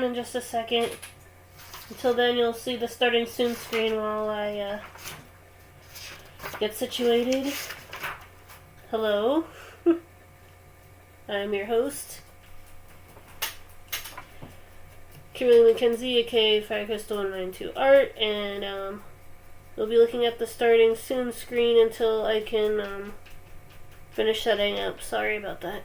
in just a second. Until then, you'll see the starting soon screen while I get situated. Hello. I'm your host, Kimberly McKenzie, aka Firecrystal192 Art, and we'll be looking at the starting soon screen until I can finish setting up. Sorry about that.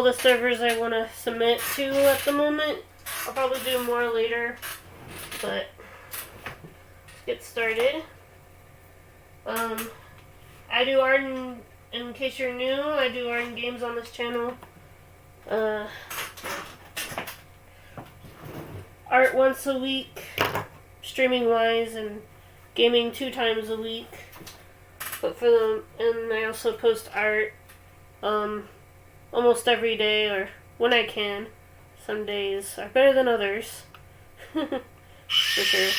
all the servers I want to submit to at the moment. I'll probably do more later, but let's get started. I do art, in case you're new, I do art and games on this channel. Art once a week, streaming wise, and gaming 2 times a week. But and I also post art almost every day, or when I can. Some days are better than others. For sure.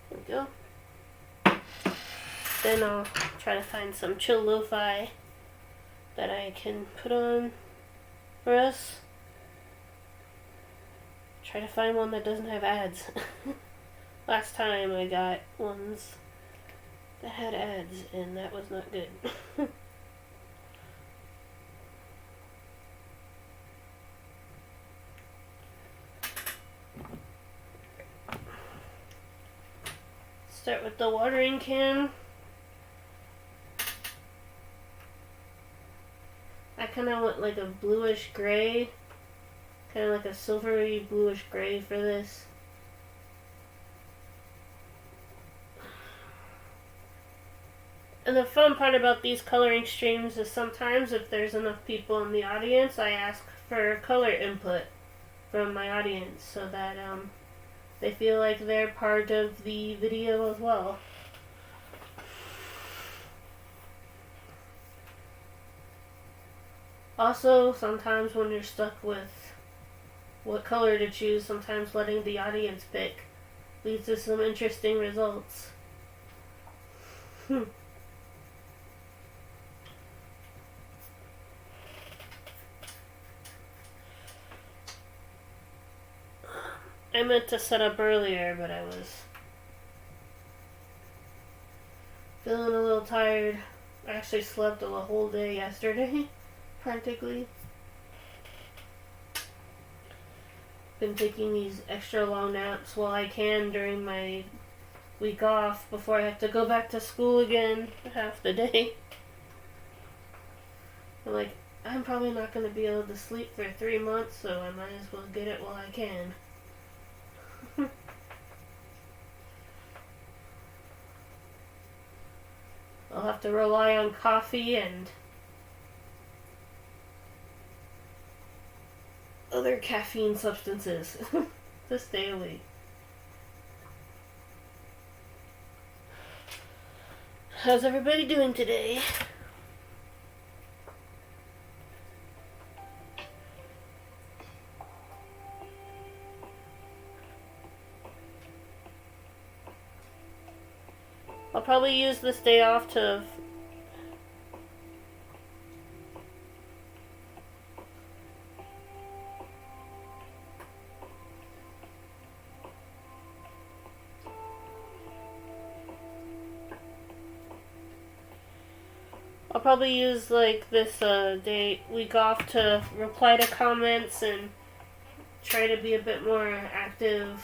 There we go. Then I'll try to find some chill lo-fi that I can put on for us. Try to find one that doesn't have ads. Last time I got ones that had ads, and that was not good. Start with the watering can. I kind of went like a bluish gray, kind of like a silvery bluish gray for this. And the fun part about these coloring streams is sometimes if there's enough people in the audience, I ask for color input from my audience so that they feel like they're part of the video as well. Also, sometimes when you're stuck with what color to choose, sometimes letting the audience pick leads to some interesting results. I meant to set up earlier, but I was feeling a little tired. I actually slept a whole day yesterday, practically. Been taking these extra long naps while I can during my week off before I have to go back to school again half the day. I'm like, I'm probably not going to be able to sleep for 3 months, so I might as well get it while I can. I'll have to rely on coffee and other caffeine substances to stay awake. How's everybody doing today? I'll probably use this day off to like this week off to reply to comments and try to be a bit more active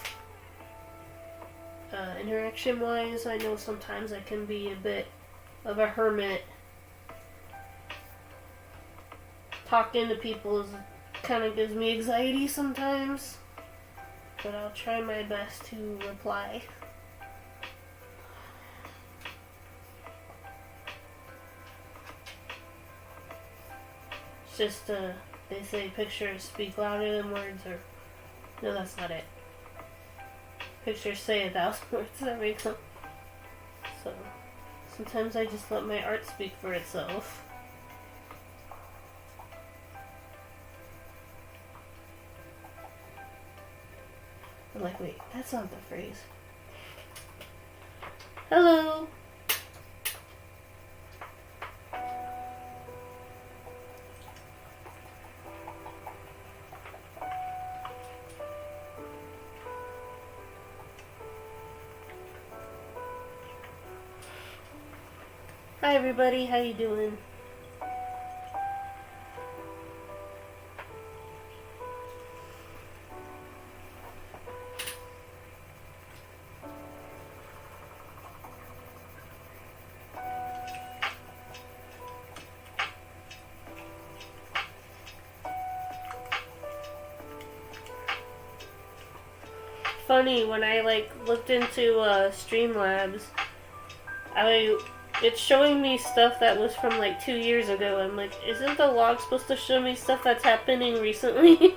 interaction wise. I know sometimes I can be a bit of a hermit. Talking to people kind of gives me anxiety sometimes, but I'll try my best to reply. It's just they say pictures speak louder than words, or no, that's not it. Pictures say 1,000 words. That makes sense. So sometimes I just let my art speak for itself. I'm like, wait, that's not the phrase. Hello. Hi everybody, how you doing? funny when I like looked into Streamlabs. It's showing me stuff that was from like 2 years ago. I'm like, isn't the log supposed to show me stuff that's happening recently?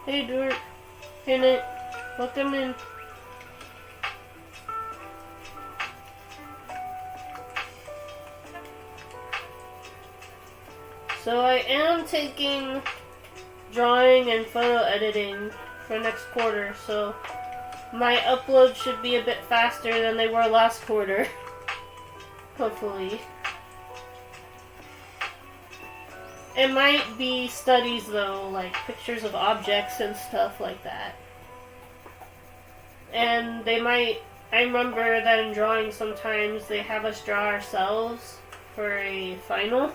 Hey, Dort. Hey, Nick. Welcome in. So I am taking drawing and photo editing for next quarter, so my upload should be a bit faster than they were last quarter. Hopefully. It might be studies though, like pictures of objects and stuff like that. And they might, I remember that in drawing sometimes they have us draw ourselves for a final.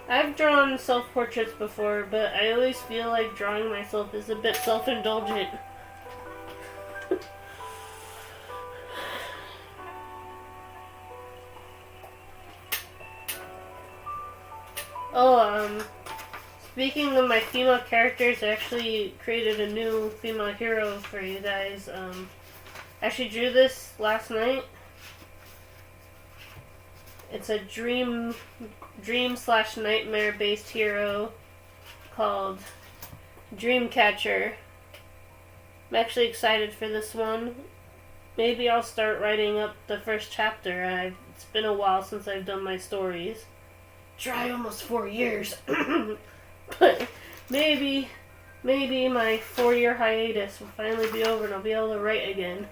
I've drawn self-portraits before, but I always feel like drawing myself is a bit self-indulgent. Speaking of my female characters, I actually created a new female hero for you guys. I actually drew this last night. It's a dream/nightmare based hero called Dreamcatcher. I'm actually excited for this one. Maybe I'll start writing up the first chapter. It's been a while since I've done my stories. Try almost 4 years. But maybe my 4-year hiatus will finally be over and I'll be able to write again.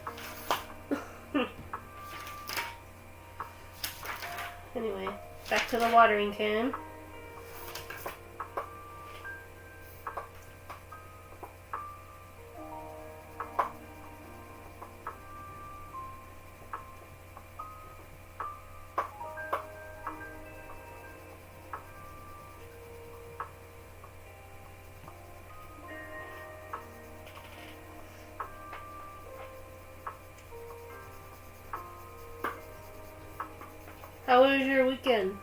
Anyway, back to the watering can. How was your weekend?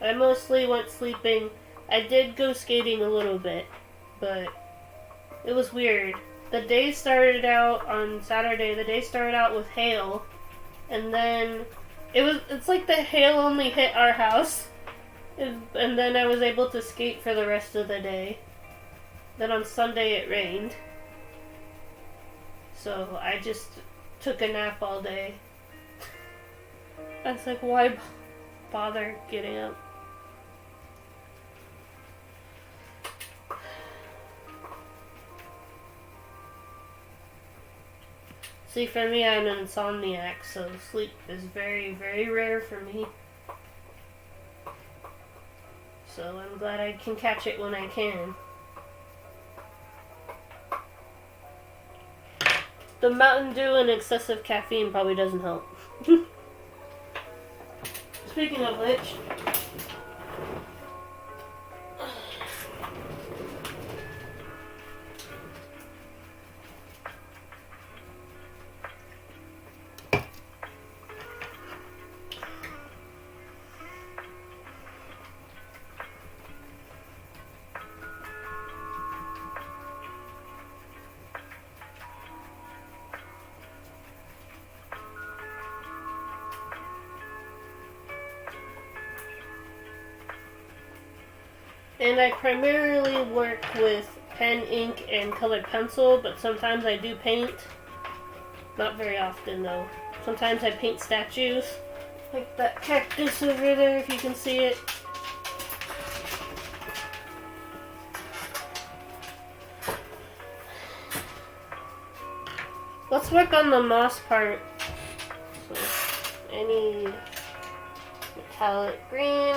I mostly went sleeping. I did go skating a little bit, but it was weird. The day started out on Saturday. The day started out with hail, and then it's like the hail only hit our house, and then I was able to skate for the rest of the day. Then on Sunday it rained, so I just took a nap all day. I was like, why bother getting up? See, for me, I'm an insomniac, so sleep is very, very rare for me. So I'm glad I can catch it when I can. The Mountain Dew and excessive caffeine probably doesn't help. Speaking of which, and I primarily work with pen, ink, and colored pencil, but sometimes I do paint. Not very often, though. Sometimes I paint statues, like that cactus over there, if you can see it. Let's work on the moss part. So, I need metallic green.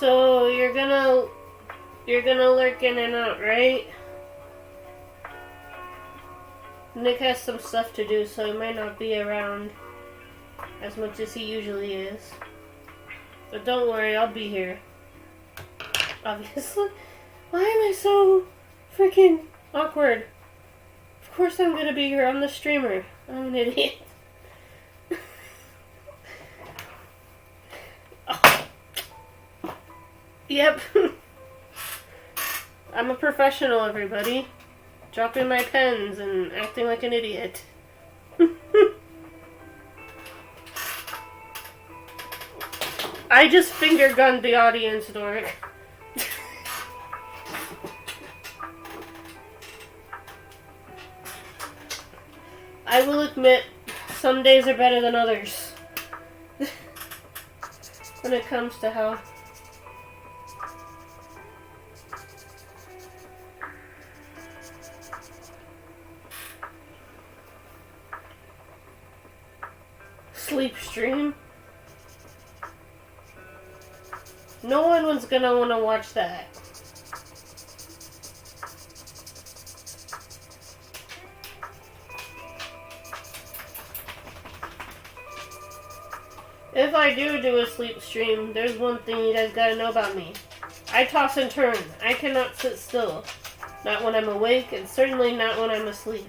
So you're gonna lurk in and out, right? Nick has some stuff to do, so he might not be around as much as he usually is. But don't worry, I'll be here. Obviously. Why am I so freaking awkward? Of course I'm gonna be here. I'm the streamer. I'm an idiot. Oh. Yep. I'm a professional, everybody. Dropping my pens and acting like an idiot. I just finger gunned the audience, Dork. I will admit, some days are better than others. When it comes to health. Sleep stream? No one was gonna want to watch that. If I do a sleep stream, there's one thing you guys gotta know about me. I toss and turn. I cannot sit still. Not when I'm awake, and certainly not when I'm asleep.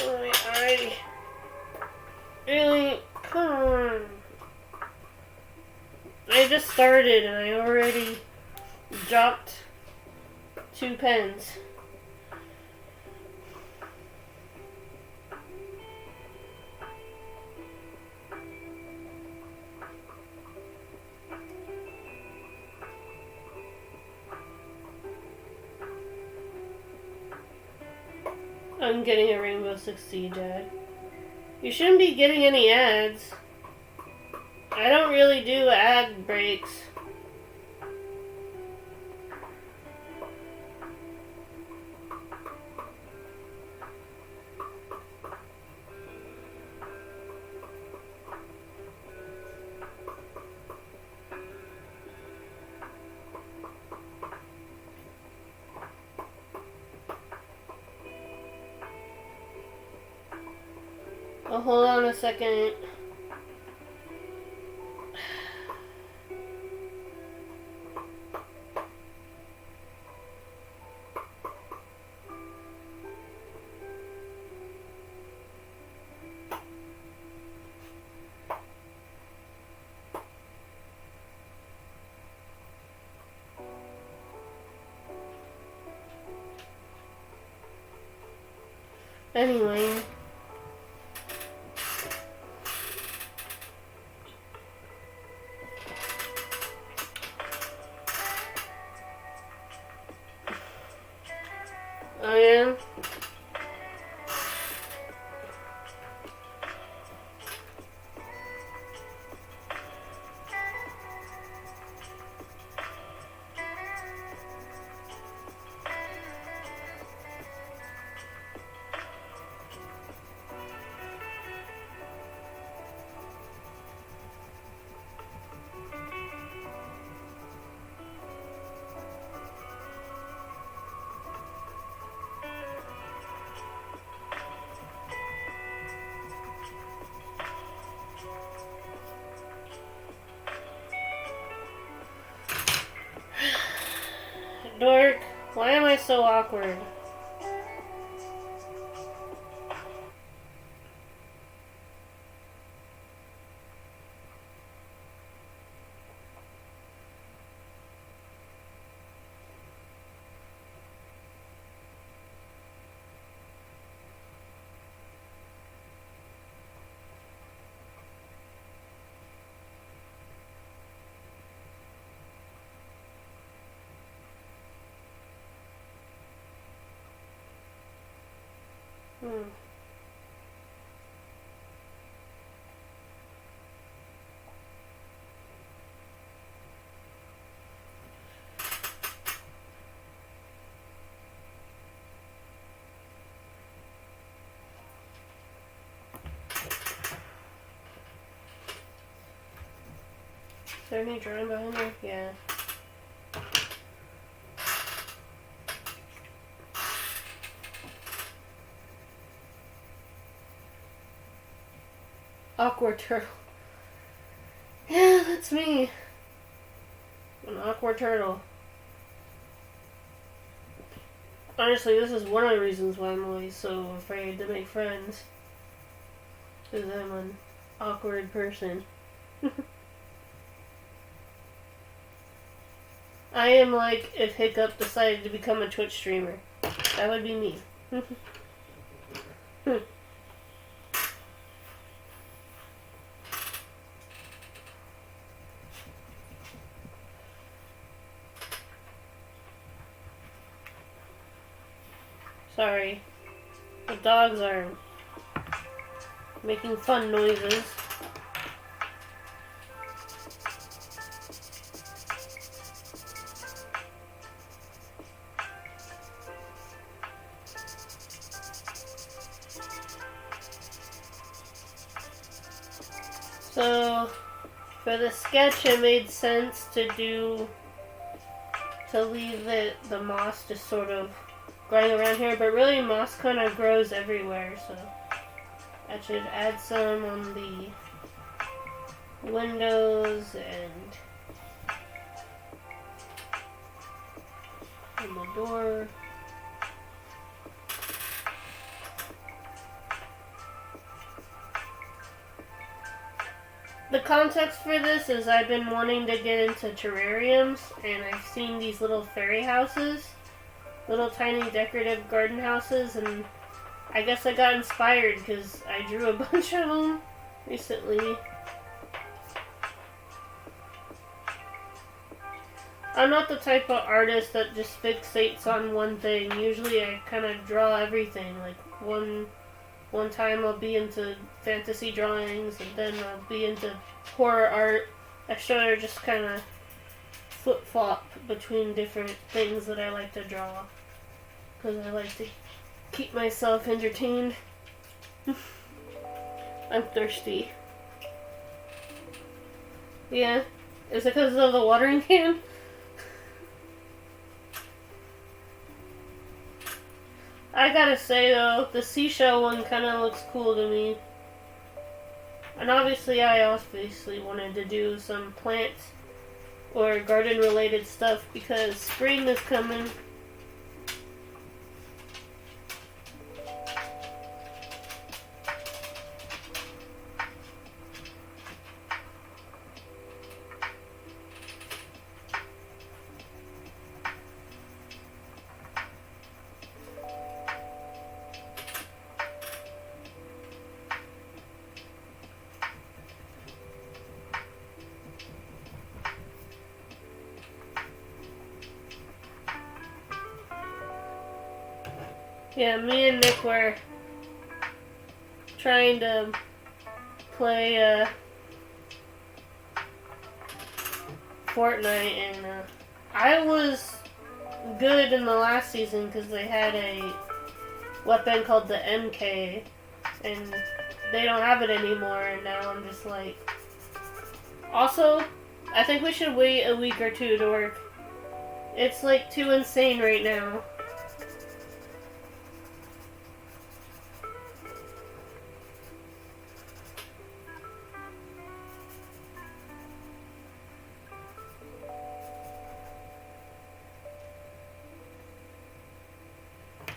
Oh, my eye. Really? Come on. I just started and I already dropped 2 pens. I'm getting a Rainbow Six Siege ad. You shouldn't be getting any ads. I don't really do ad breaks. Oh, hold on a second. Anyway. Oh yeah? Dork, why am I so awkward? there any drawing behind there? Yeah. Awkward turtle. Yeah, that's me. An awkward turtle. Honestly, this is one of the reasons why I'm always so afraid to make friends. Because I'm an awkward person. I am like if Hiccup decided to become a Twitch streamer. That would be me. Sorry. The dogs are making fun noises. So, for the sketch, it made sense to leave the moss just sort of growing around here, but really moss kind of grows everywhere, so I should add some on the windows and on the door. The context for this is I've been wanting to get into terrariums, and I've seen these little fairy houses, little tiny decorative garden houses, and I guess I got inspired because I drew a bunch of them recently. I'm not the type of artist that just fixates on one thing. Usually I kind of draw everything. Like one time I'll be into fantasy drawings, and then I'll be into horror art. I sort of just kind of flip-flop between different things that I like to draw, because I like to keep myself entertained. I'm thirsty. Yeah? Is it because of the watering can? I gotta say though, the seashell one kinda looks cool to me. And obviously I wanted to do some plant or garden related stuff because spring is coming. Yeah, me and Nick were trying to play Fortnite, and I was good in the last season because they had a weapon called the MK, and they don't have it anymore, and now I'm just like... Also, I think we should wait a week or two to work. It's like too insane right now.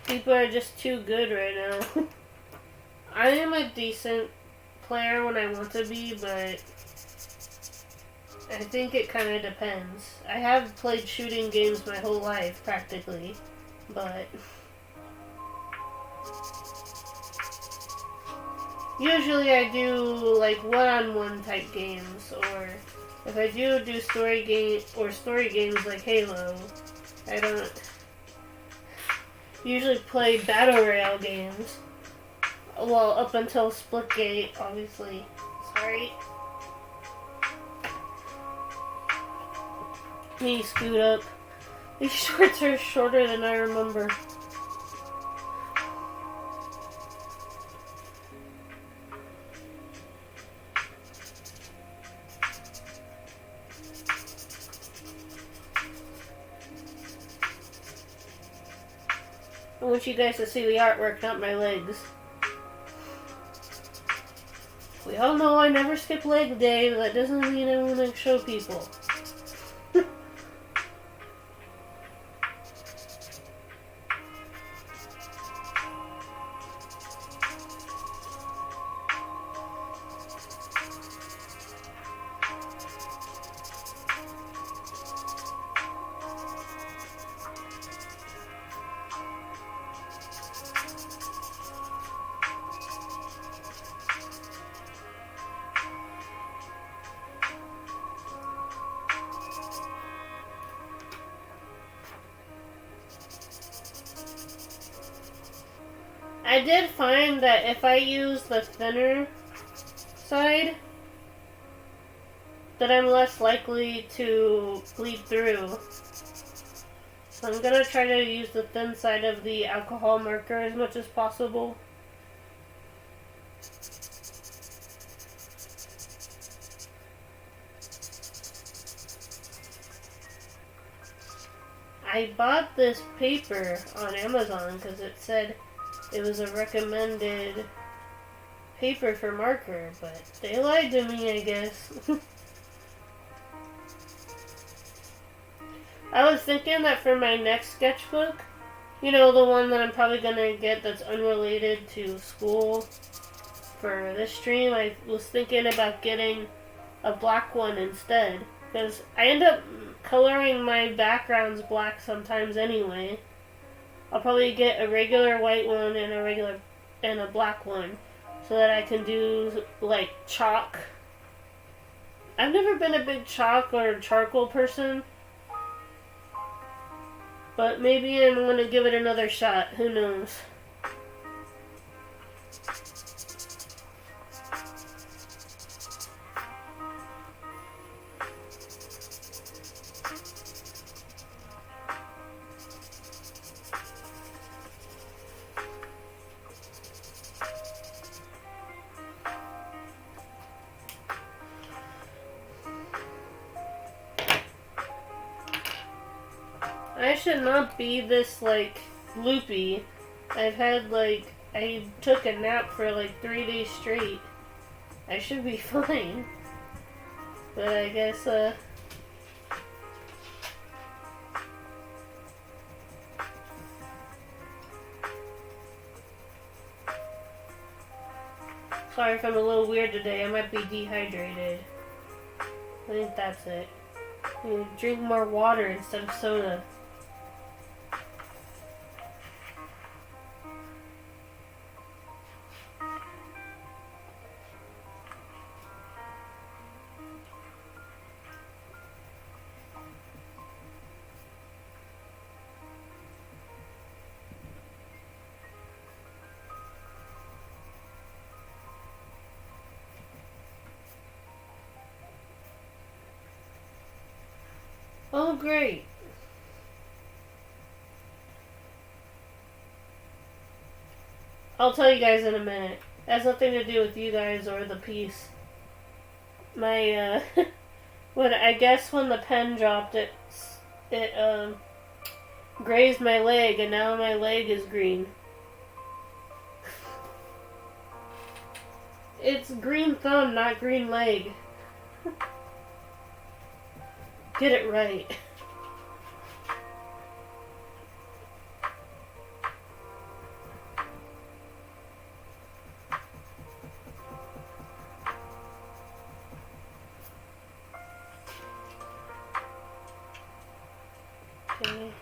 People are just too good right now. I am a decent player when I want to be, but I think it kind of depends. I have played shooting games my whole life, practically, but usually I do like one-on-one type games, or if I do story games like Halo, I don't usually play battle royale games. Well, up until Splitgate, obviously. Sorry. Me scoot up. These shorts are shorter than I remember. I want you guys to see the artwork, not my legs. We all know I never skip leg day, but that doesn't mean I want to show people. I did find that if I use the thinner side, that I'm less likely to bleed through. So I'm gonna try to use the thin side of the alcohol marker as much as possible. I bought this paper on Amazon because it said it was a recommended paper for marker, but they lied to me, I guess. I was thinking that for my next sketchbook, you know, the one that I'm probably gonna get that's unrelated to school for this stream, I was thinking about getting a black one instead, because I end up coloring my backgrounds black sometimes anyway. I'll probably get a regular white one and a black one, so that I can do like chalk. I've never been a big chalk or charcoal person, but maybe I'm gonna give it another shot. Who knows? I should not be this, like, loopy. I took a nap for, like, 3 days straight. I should be fine. But I guess, sorry if I'm a little weird today. I might be dehydrated. I think that's it. Drink more water instead of soda. Oh, great. I'll tell you guys in a minute. It has nothing to do with you guys or the piece. My, when the pen dropped, it grazed my leg, and now my leg is green. It's green thumb, not green leg. Get it right. Okay.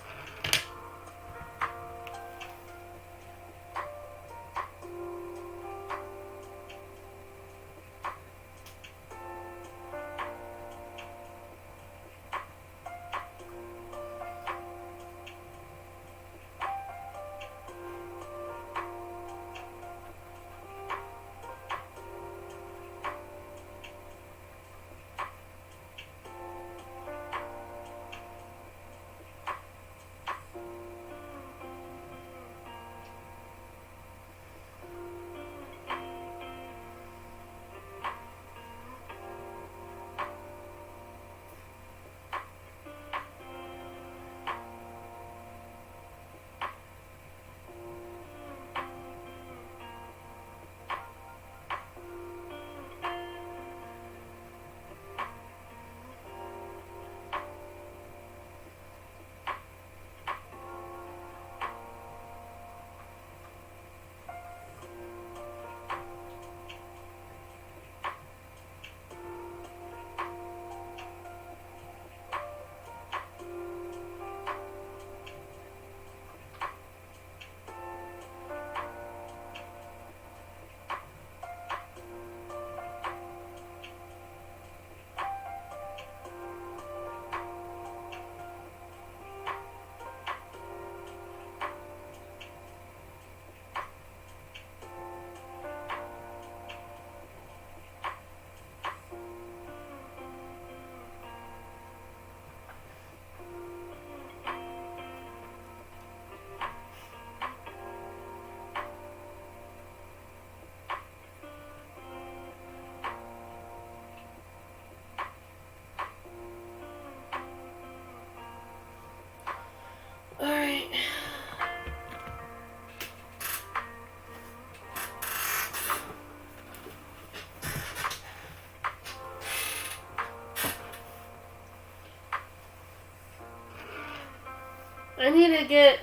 I need to get...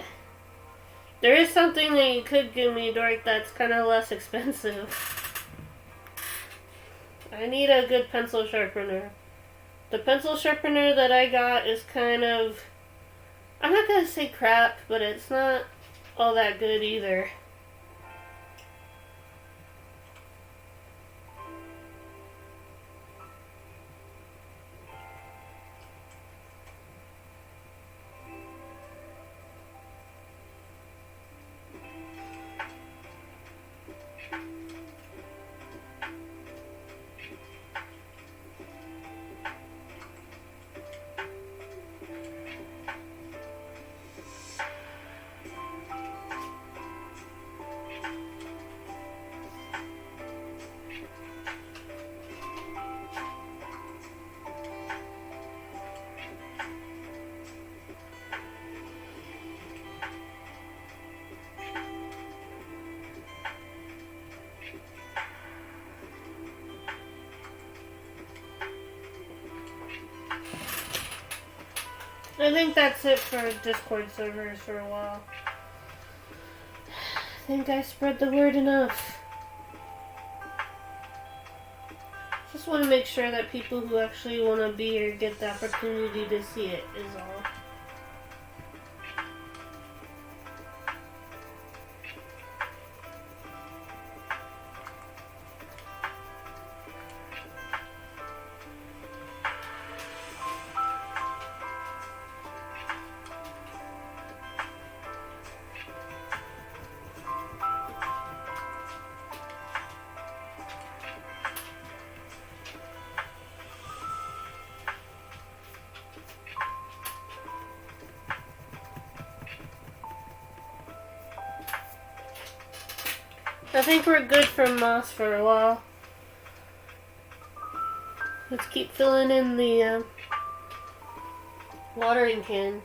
There is something that you could give me, Dork, that's kind of less expensive. I need a good pencil sharpener. The pencil sharpener that I got is kind of... I'm not going to say crap, but it's not all that good either. I think that's it for Discord servers for a while. I think I spread the word enough. Just want to make sure that people who actually want to be here get the opportunity to see it, is all. I think we're good for moss for a while. Let's keep filling in the watering can.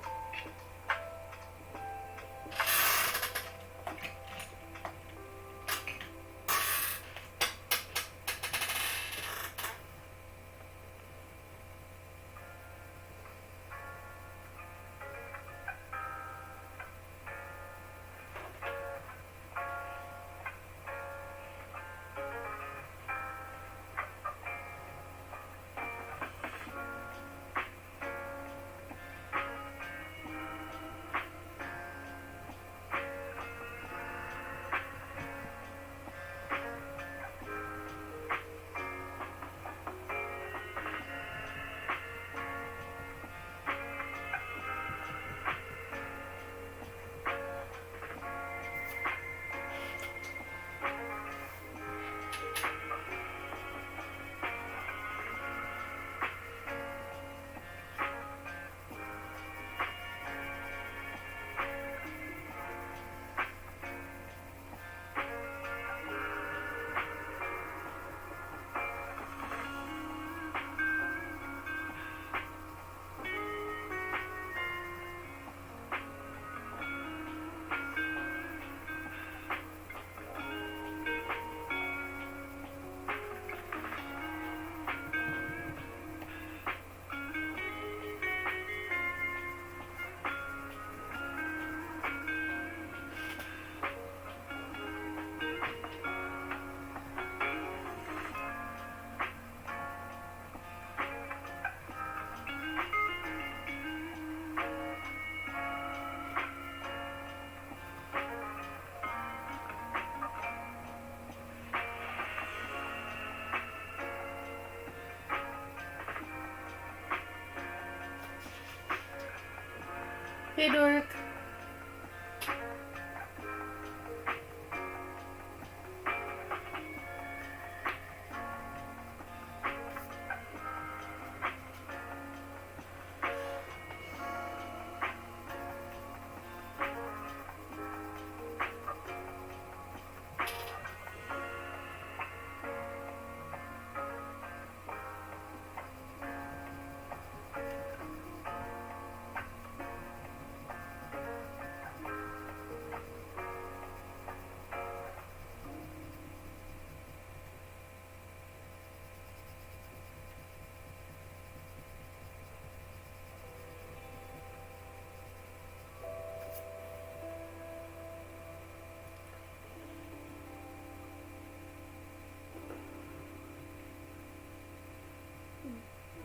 Hey, Dork.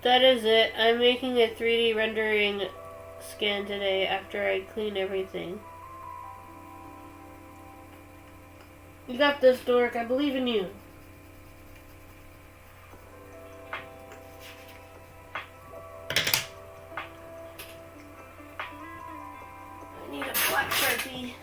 That is it. I'm making a 3D rendering scan today after I clean everything. You got this, Dork. I believe in you. I need a black Sharpie.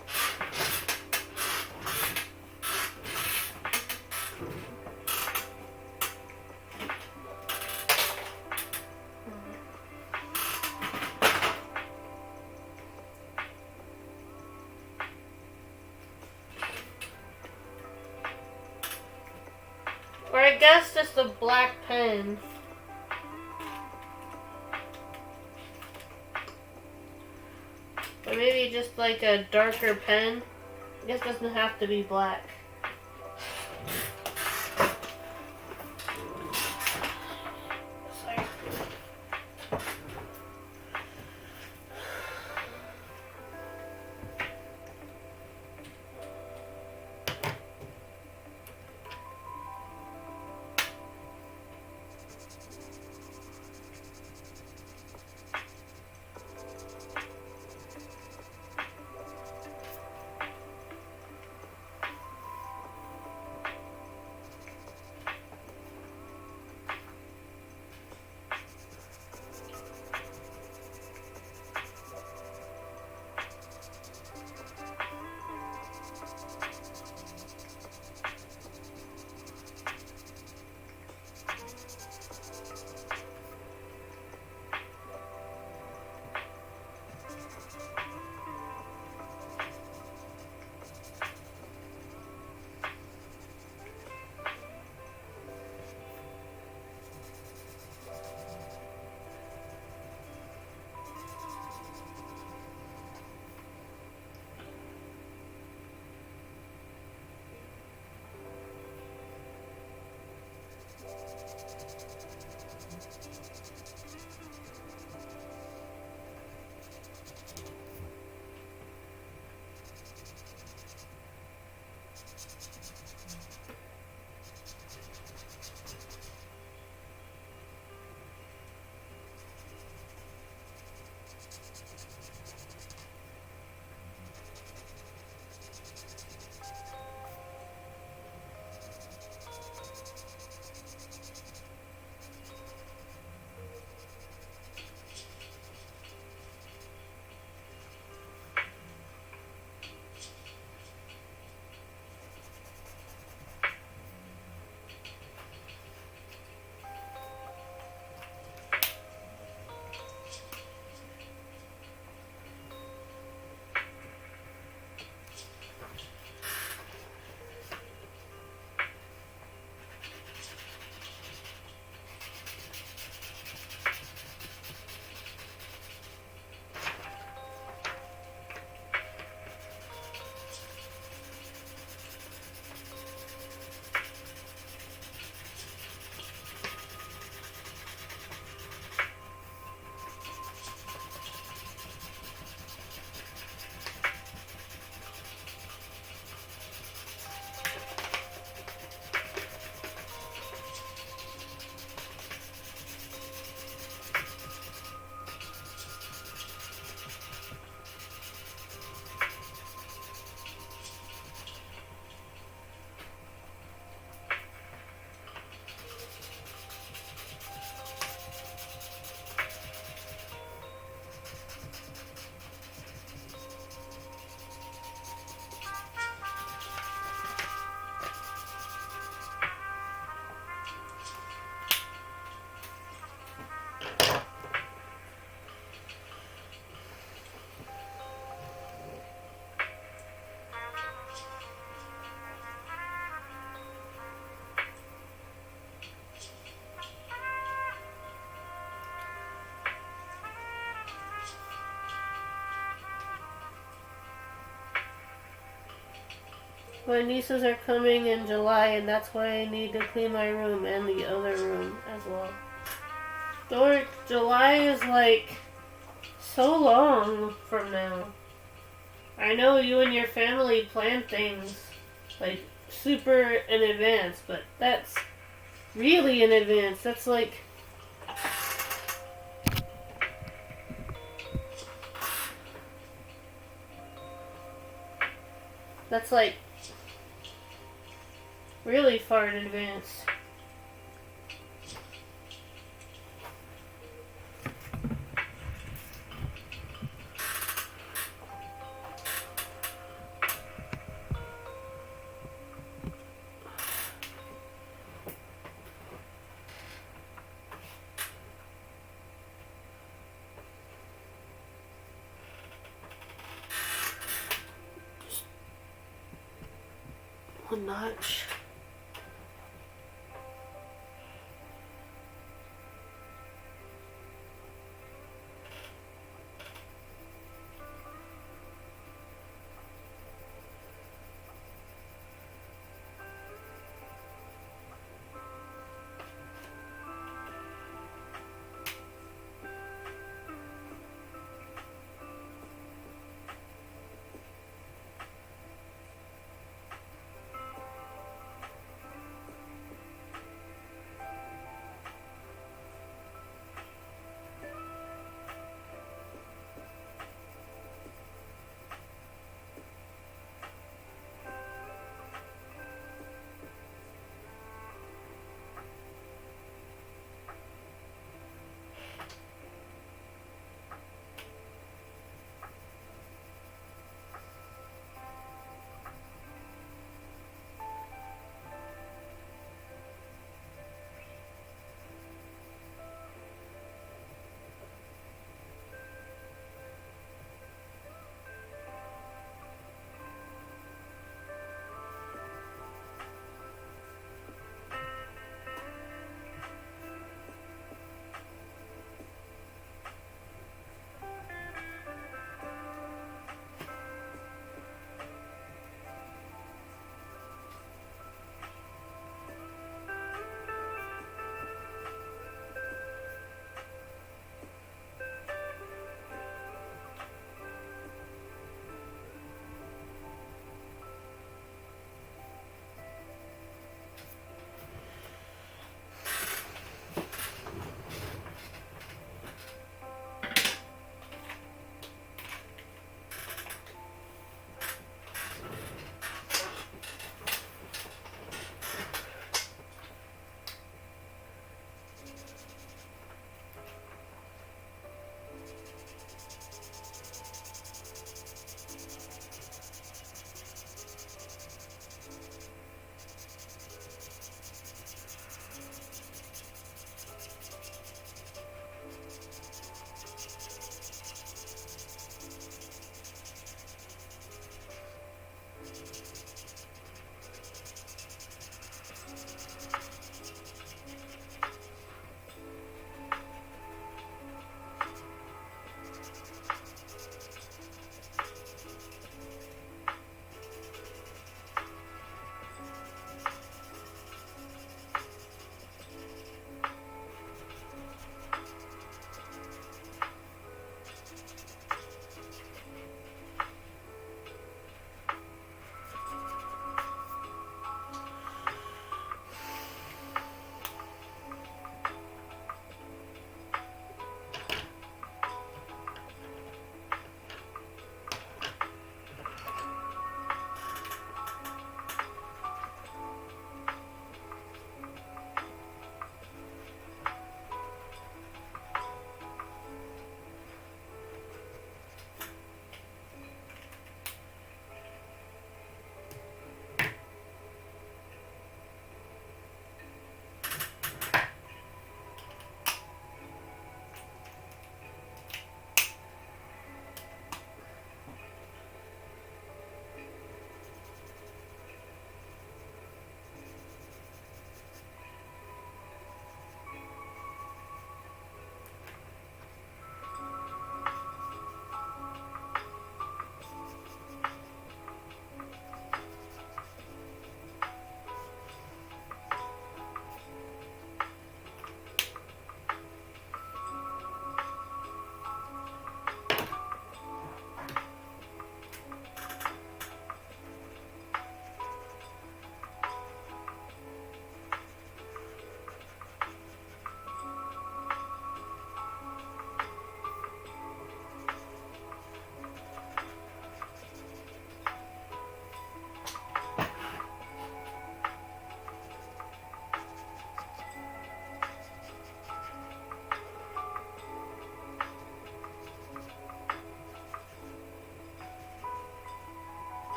Or I guess just a black pen. Or maybe just like a darker pen. I guess it doesn't have to be black. Sorry. My nieces are coming in July, and that's why I need to clean my room and the other room as well. Dork, July is like so long from now. I know you and your family plan things like super in advance, but that's really in advance. That's like That's like really far in advance. One notch.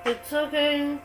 It's okay.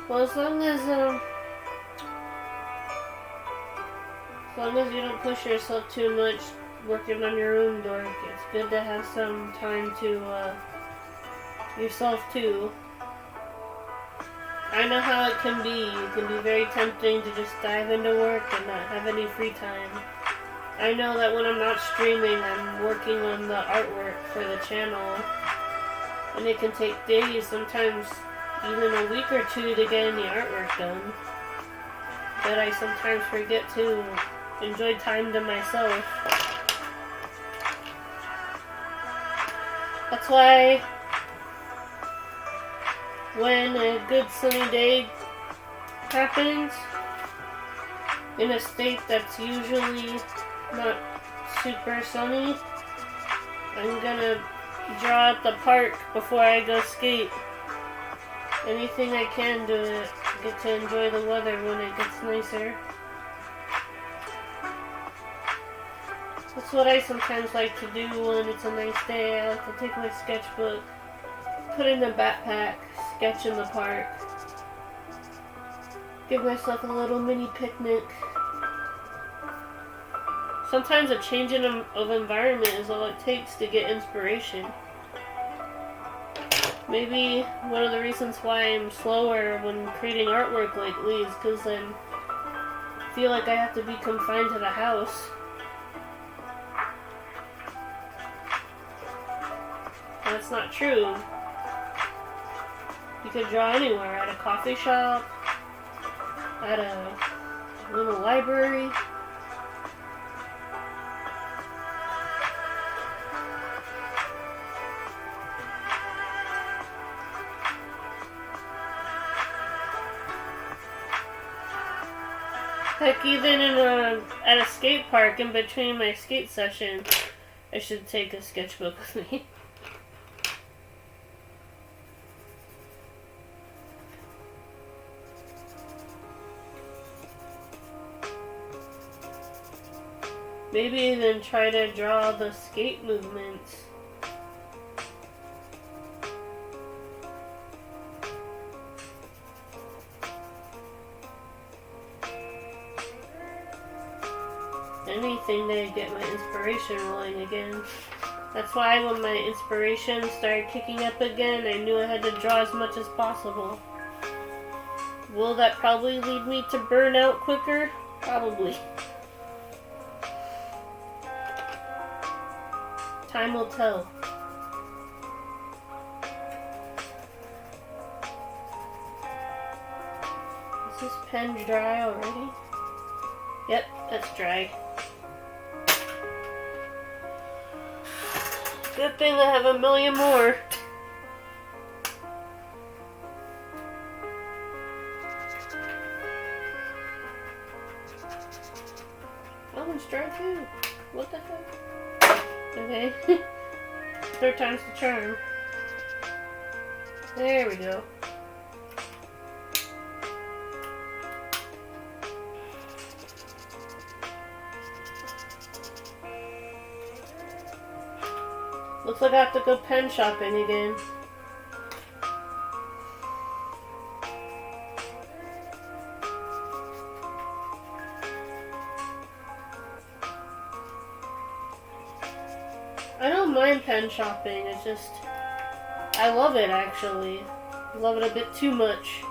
Well, as long as you don't push yourself too much working on your own dork, it's good to have some time to yourself too. I know how it can be. It can be very tempting to just dive into work and not have any free time. I know that when I'm not streaming, I'm working on the artwork for the channel, and it can take days, sometimes even a week or two to get any artwork done. But I sometimes forget to enjoy time to myself. That's why when a good sunny day happens in a state that's usually not super sunny, I'm gonna draw at the park before I go skate. anything I can to get to enjoy the weather when it gets nicer. That's what I sometimes like to do when it's a nice day. I like to take my sketchbook, put it in the backpack, sketch in the park, give myself a little mini picnic. Sometimes a change of environment is all it takes to get inspiration. Maybe one of the reasons why I'm slower when creating artwork lately is because I feel like I have to be confined to the house. That's not true. You could draw anywhere, at a coffee shop, at a little library. Heck, even at a skate park in between my skate session, I should take a sketchbook with me. Maybe even try to draw the skate movements. Anything to get my inspiration rolling again. That's why when my inspiration started kicking up again, I knew I had to draw as much as possible. Will that probably lead me to burn out quicker? Probably. Time will tell. Is this pen dry already? Yep, that's dry. Good thing I have a million more. That one's dry too. What the heck? Okay. Third time's the charm. There we go. Looks like I have to go pen shopping again. I don't mind pen shopping, it's just, I love it actually. I love it a bit too much.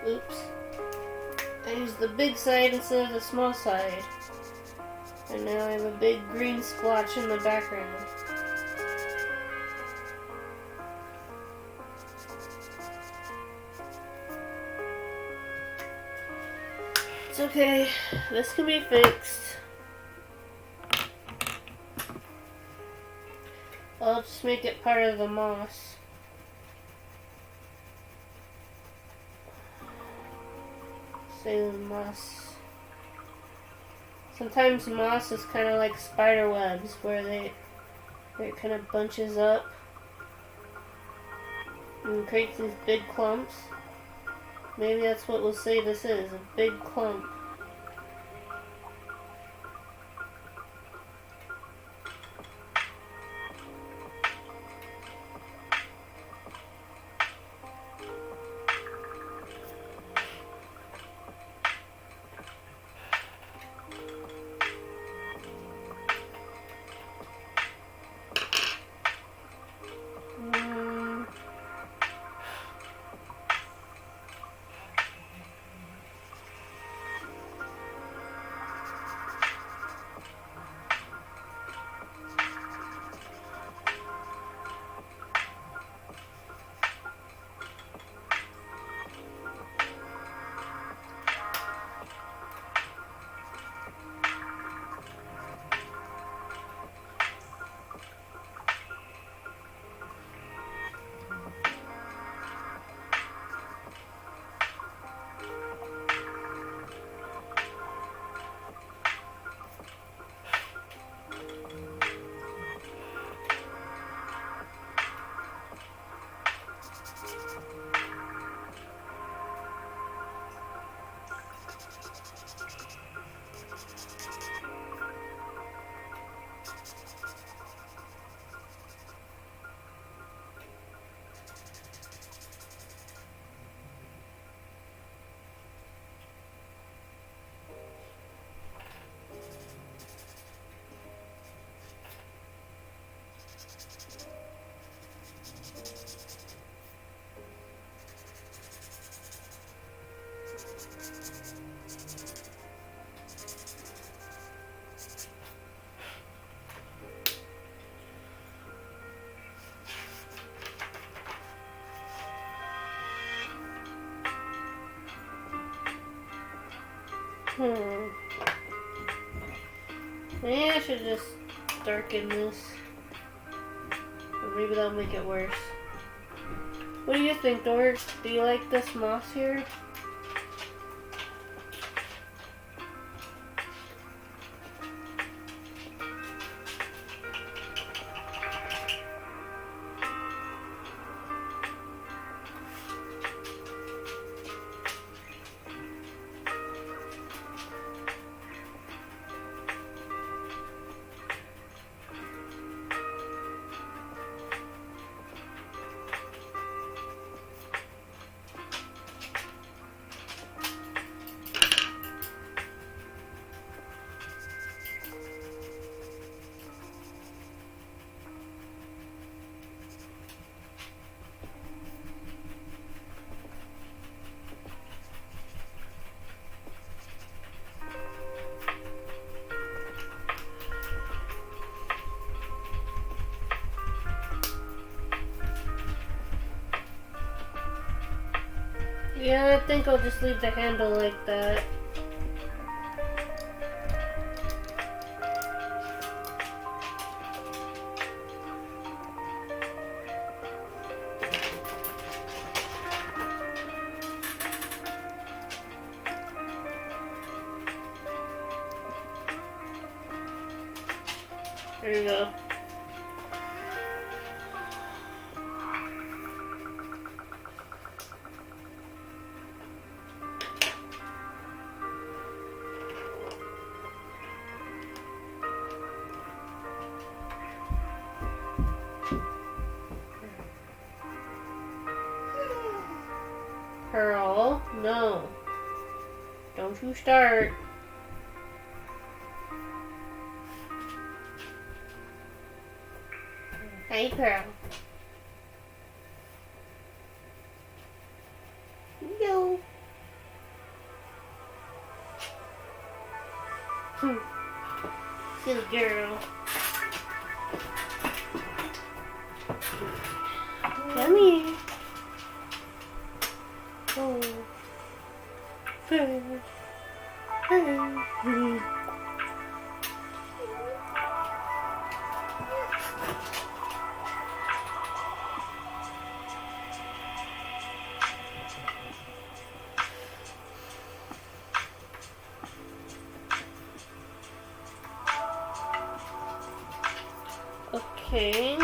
Oops. I used the big side instead of the small side. And now I have a big green splotch in the background. It's okay. This can be fixed. I'll just make it part of the moss. Say moss. Sometimes moss is kind of like spider webs, where it kind of bunches up and creates these big clumps. Maybe that's what we'll say this is, a big clump. Maybe I should just darken this. Or maybe that'll make it worse. What do you think, Dork? Do you like this moss here? Yeah, I think I'll just leave the handle like that. There you go. Pearl, no. Don't you start. Hey, Pearl. No. Silly girl. Come here. Oh. Pearl. Pearl. Okay.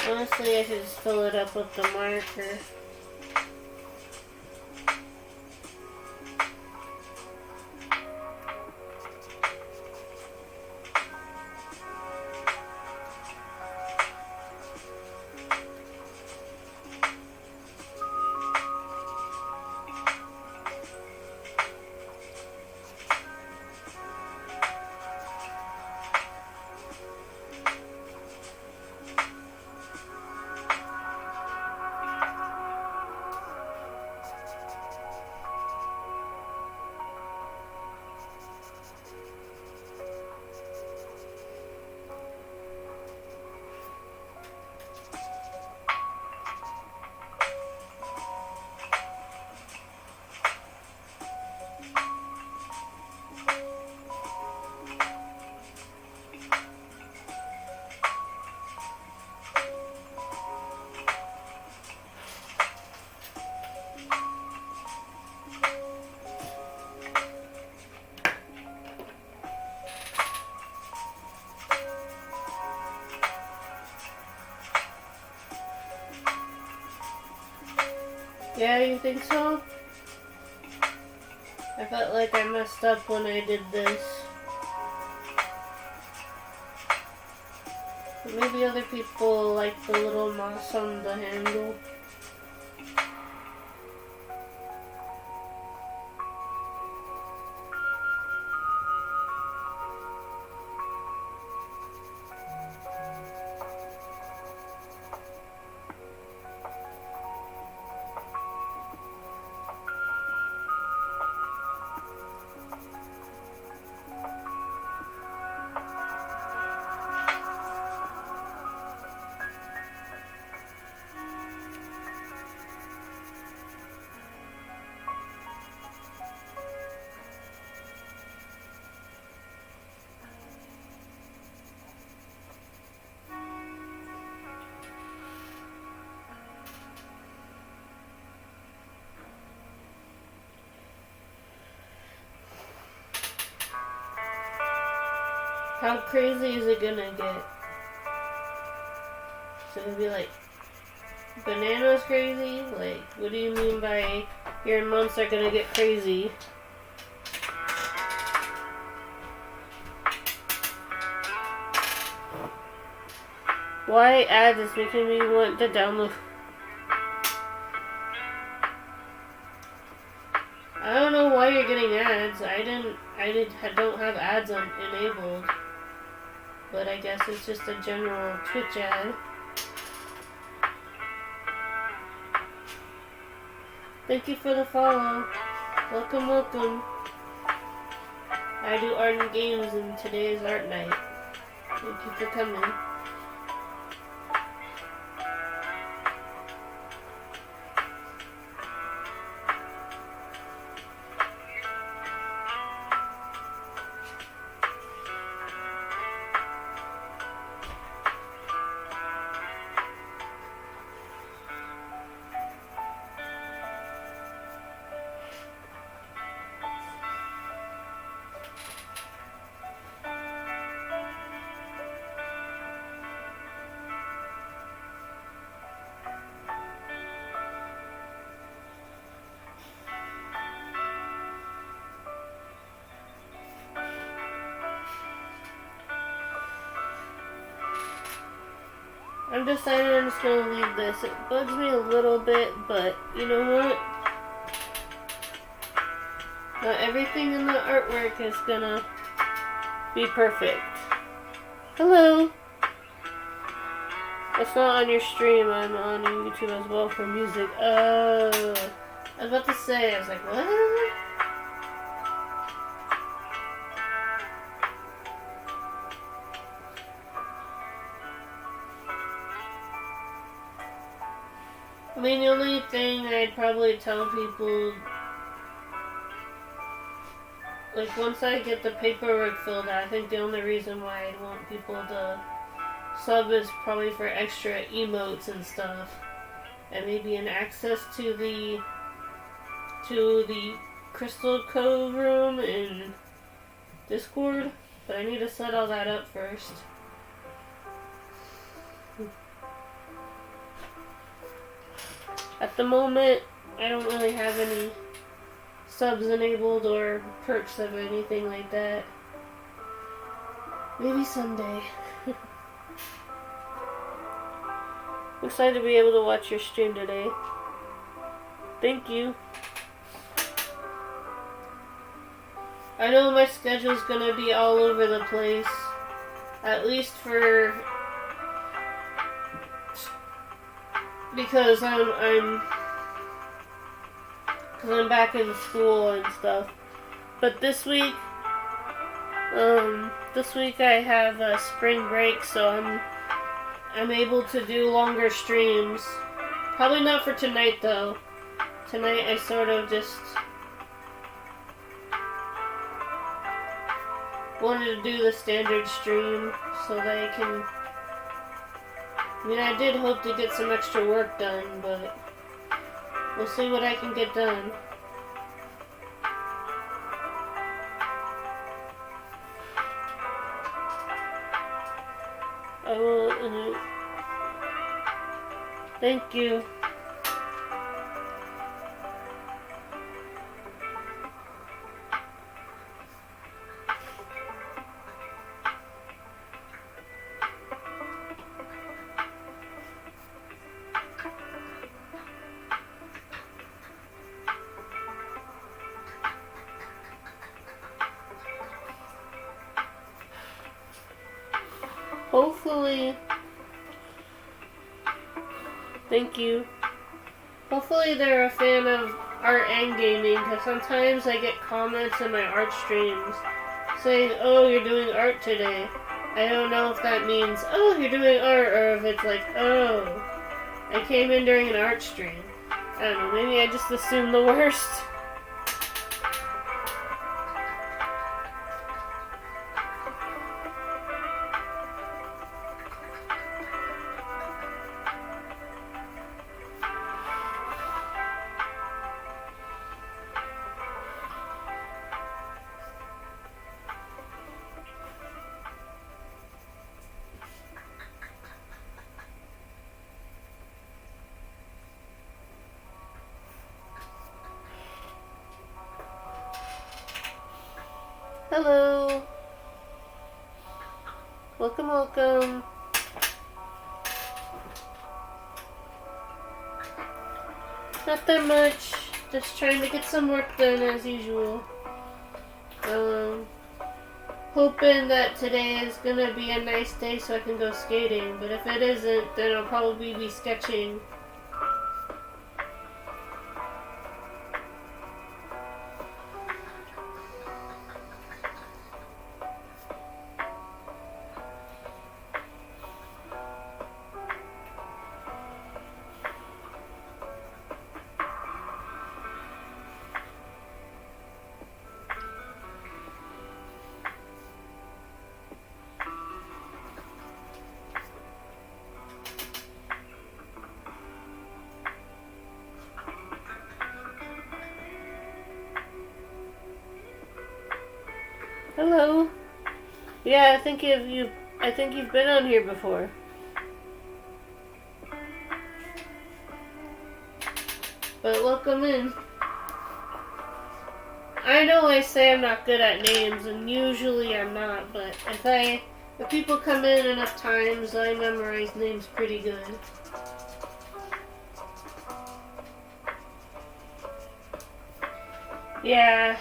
Honestly, I should just fill it up with the marker. Yeah, you think so? I felt like I messed up when I did this. But maybe other people like the little moss on the handle. How crazy is it gonna get? Is it gonna be like bananas crazy? Like, what do you mean by your months are gonna get crazy? Why ads is making me want to download? I don't know why you're getting ads. I don't have ads enabled. But I guess it's just a general Twitch ad. Thank you for the follow. Welcome, welcome. I do art and games and today is art night. Thank you for coming. I'm deciding I'm just gonna leave this. It bugs me a little bit, but you know what? Not everything in the artwork is gonna be perfect. Hello! It's not on your stream, I'm on YouTube as well for music. Oh, I was about to say, I was like, what? I mean, the only thing I'd probably tell people, like, once I get the paperwork filled out, I think the only reason why I'd want people to sub is probably for extra emotes and stuff. And maybe an access to the Crystal Cove room in Discord. But I need to set all that up first. At the moment, I don't really have any subs enabled or perks of anything like that. Maybe someday. I'm excited to be able to watch your stream today. Thank you. I know my schedule's gonna be all over the place. At least because I'm back in school and stuff. But this week I have a spring break, so I'm able to do longer streams. Probably not for tonight though. Tonight I sort of just wanted to do the standard stream so that I can. I mean, I did hope to get some extra work done, but we'll see what I can get done. I will. Thank you. hopefully, thank you. Hopefully they're a fan of art and gaming, because sometimes I get comments in my art streams saying, oh, you're doing art today. I don't know if that means, oh, you're doing art, or if it's like, oh, I came in during an art stream. I don't know, maybe I just assume the worst. Hello. Welcome, welcome. Not that much. Just trying to get some work done as usual. Hoping that today is gonna be a nice day so I can go skating. But if it isn't, then I'll probably be sketching. Hello. Yeah, I think you've been on here before. But welcome in. I know I say I'm not good at names, and usually I'm not, but if people come in enough times, I memorize names pretty good. Yeah.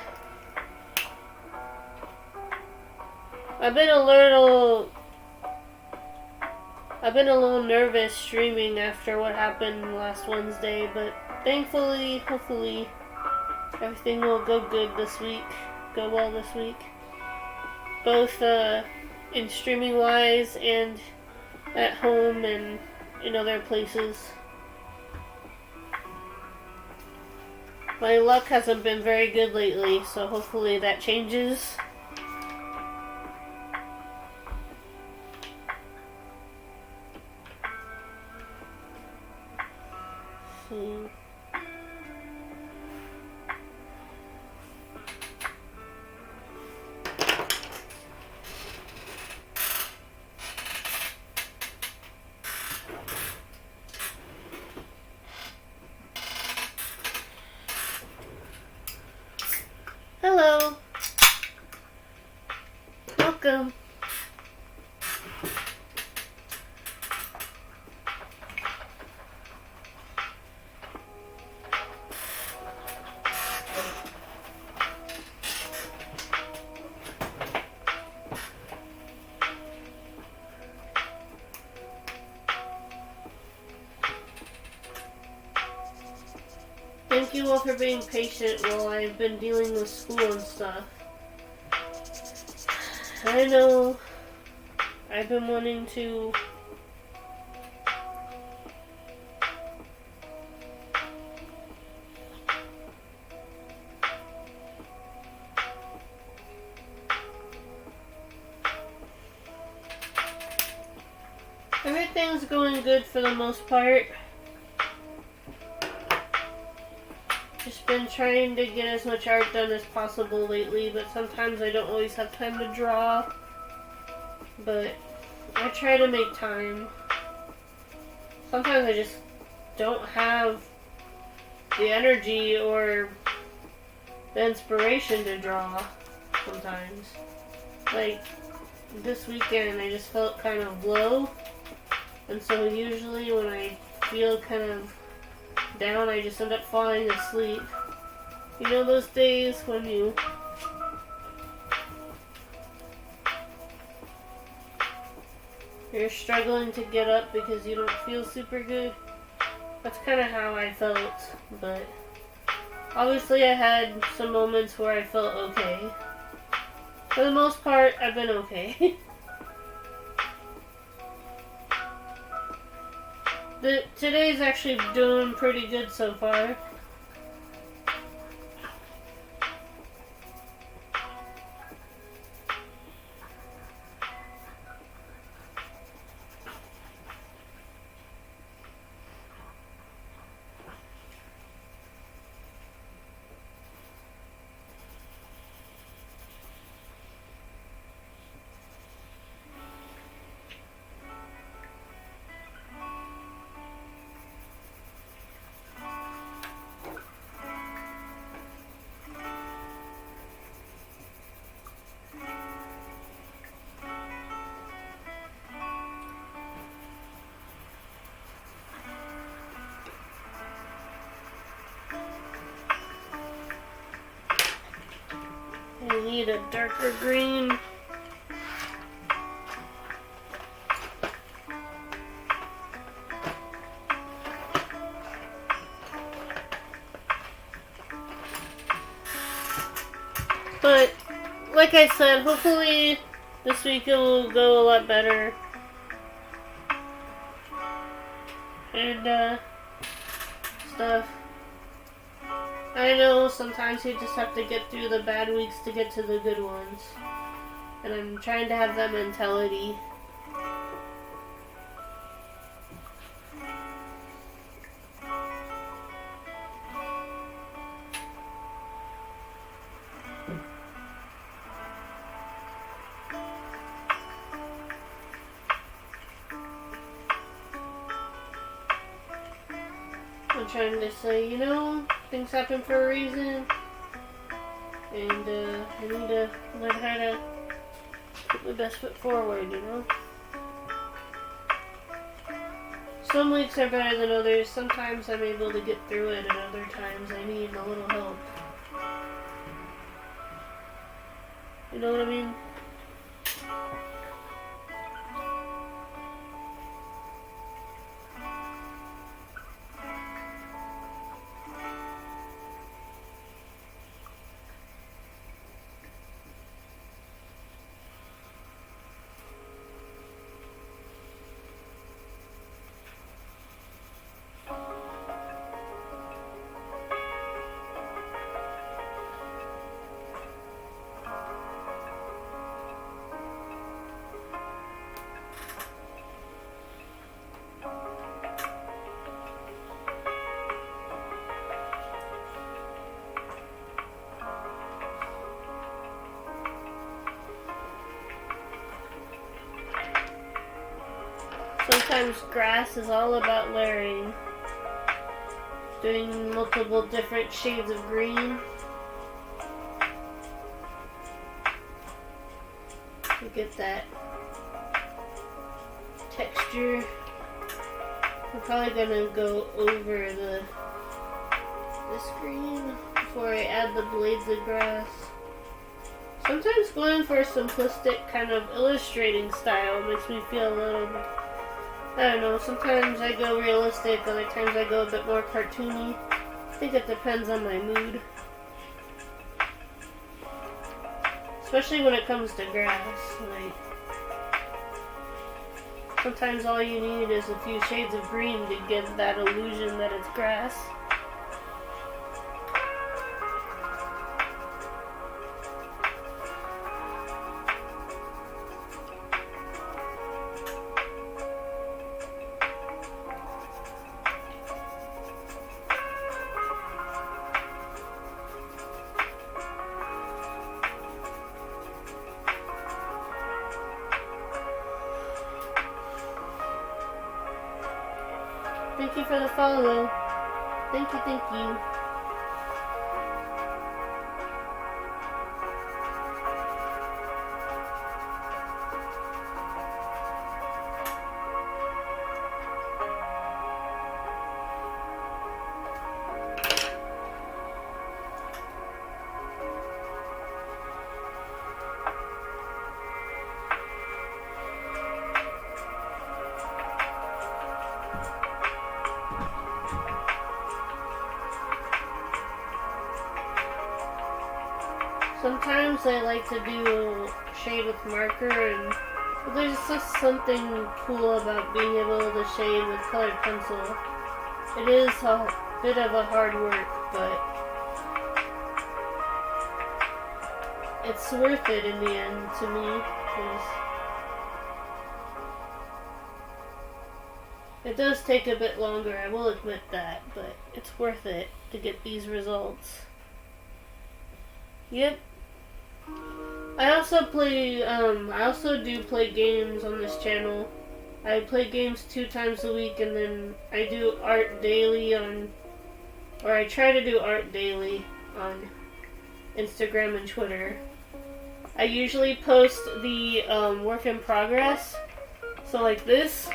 I've been a little nervous streaming after what happened last Wednesday, but thankfully, hopefully, everything will go well this week. Both in streaming wise and at home and in other places. My luck hasn't been very good lately, so hopefully that changes. Hello. Welcome. Thank you all for being patient while I've been dealing with school and stuff. I know I've been wanting to everything's going good for the most part. Just been trying to get as much art done as possible lately, but sometimes I don't always have time to draw. But I try to make time. Sometimes I just don't have the energy or the inspiration to draw sometimes. Like this weekend I just felt kind of low, and so usually when I feel kind of down, I just end up falling asleep. You know those days when you're you're struggling to get up because you don't feel super good. That's kind of how I felt, but obviously I had some moments where I felt okay. For the most part, I've been okay. Today's actually doing pretty good so far. I need a darker green. But, like I said, hopefully this week it will go a lot better. And, stuff. I know sometimes you just have to get through the bad weeks to get to the good ones. And I'm trying to have that mentality. I'm trying to say, you know, things happen for a reason, and I need to learn how to put my best foot forward, you know? Some weeks are better than others. Sometimes I'm able to get through it, and other times I need a little help. You know what I mean? Sometimes grass is all about layering. Doing multiple different shades of green. You get that texture. I'm probably gonna go over this green before I add the blades of grass. Sometimes going for a simplistic kind of illustrating style makes me feel a little bit, I don't know, sometimes I go realistic, other times I go a bit more cartoony. I think it depends on my mood. Especially when it comes to grass. Like, sometimes all you need is a few shades of green to give that illusion that it's grass. Thank you for the follow. Thank you, thank you. Sometimes I like to do shade with marker, and there's just something cool about being able to shade with colored pencil. It is a bit of a hard work, but it's worth it in the end to me, because it does take a bit longer, I will admit that, but it's worth it to get these results. Yep. I also do play games on this channel. I play games 2 times a week, and then I do art daily or I try to do art daily on Instagram and Twitter. I usually post the work in progress, so like this,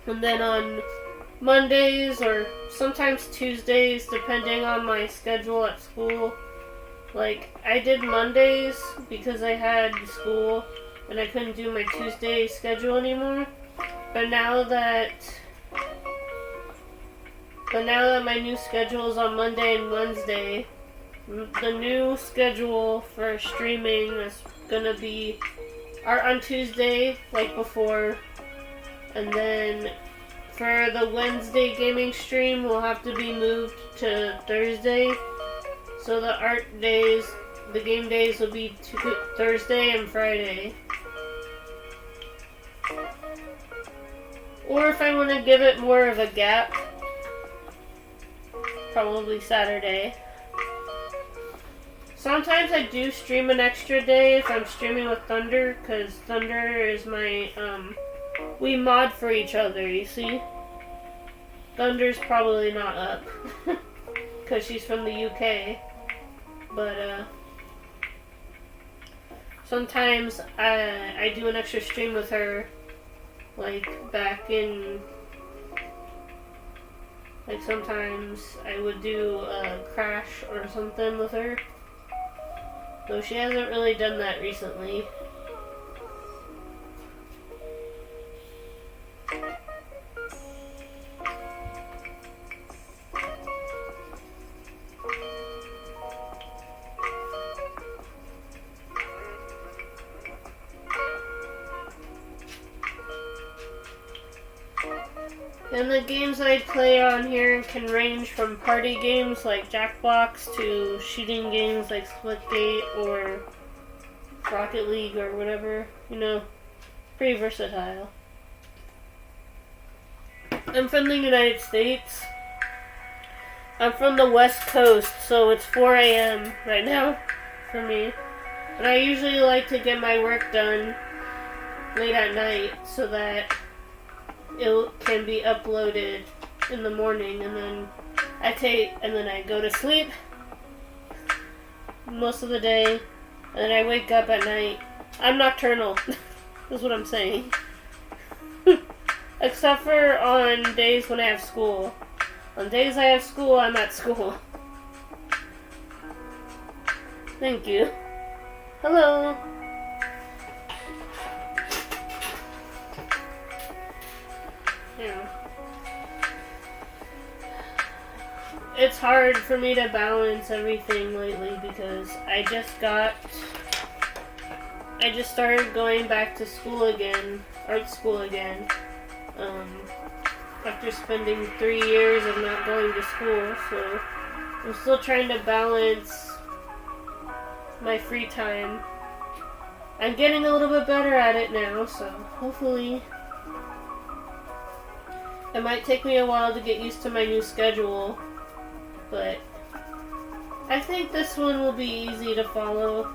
and then on Mondays or sometimes Tuesdays, depending on my schedule at school. Like, I did Mondays because I had school and I couldn't do my Tuesday schedule anymore. But now that my new schedule is on Monday and Wednesday, the new schedule for streaming is gonna be art on Tuesday, like before, and then for the Wednesday gaming stream will have to be moved to Thursday. So the art days, the game days will be Thursday and Friday. Or if I want to give it more of a gap, probably Saturday. Sometimes I do stream an extra day if I'm streaming with Thunder, because Thunder is my, we mod for each other, you see? Thunder's probably not up, because she's from the UK. But, sometimes I do an extra stream with her, like, back in, like, sometimes I would do a Crash or something with her, though she hasn't really done that recently. And the games I play on here can range from party games like Jackbox to shooting games like Splitgate or Rocket League or whatever, you know, pretty versatile. I'm from the United States. I'm from the West Coast, so it's 4 a.m. right now for me. And I usually like to get my work done late at night so that it can be uploaded in the morning, and then I go to sleep most of the day, and then I wake up at night. I'm nocturnal. That's what I'm saying. Except for on days when I have school. On days I have school, I'm at school. Thank you. Hello. Yeah. It's hard for me to balance everything lately because I just started going back to school again, art school again, after spending 3 years of not going to school, so I'm still trying to balance my free time. I'm getting a little bit better at it now, so hopefully. It might take me a while to get used to my new schedule, but I think this one will be easy to follow.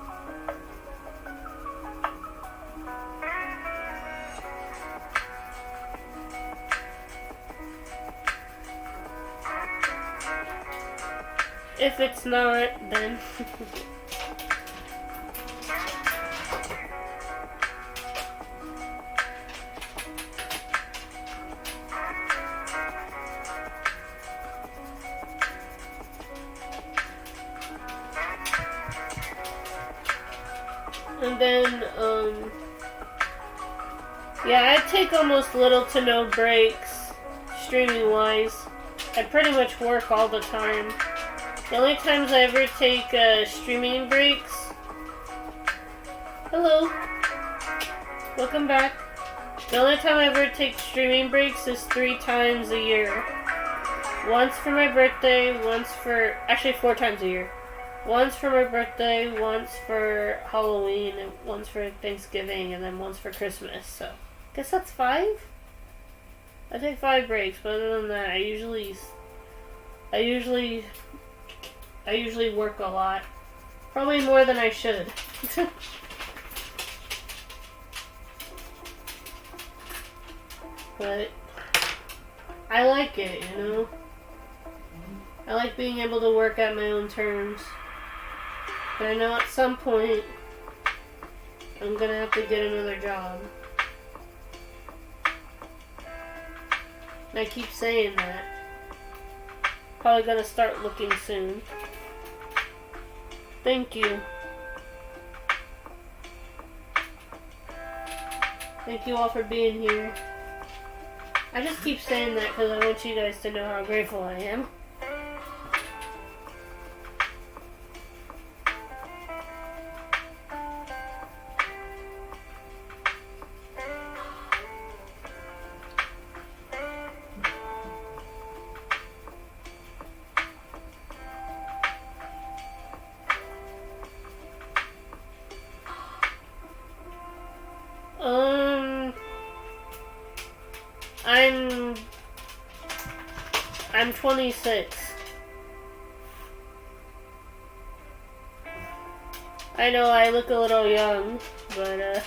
If it's not, then and then, yeah, I take almost little to no breaks, streaming-wise. I pretty much work all the time. The only times I ever take streaming breaks. Hello. Welcome back. The only time I ever take streaming breaks is 3 times a year. Once for my birthday, actually 4 times a year. Once for my birthday, once for Halloween, and once for Thanksgiving, and then once for Christmas. So, I guess that's 5? I take 5 breaks, but other than that, I usually work a lot. Probably more than I should. But I like it, you know? I like being able to work at my own terms. But I know at some point I'm gonna have to get another job. And I keep saying that. Probably gonna start looking soon. Thank you. Thank you all for being here. I just keep saying that because I want you guys to know how grateful I am. I'm 26. I know I look a little young, but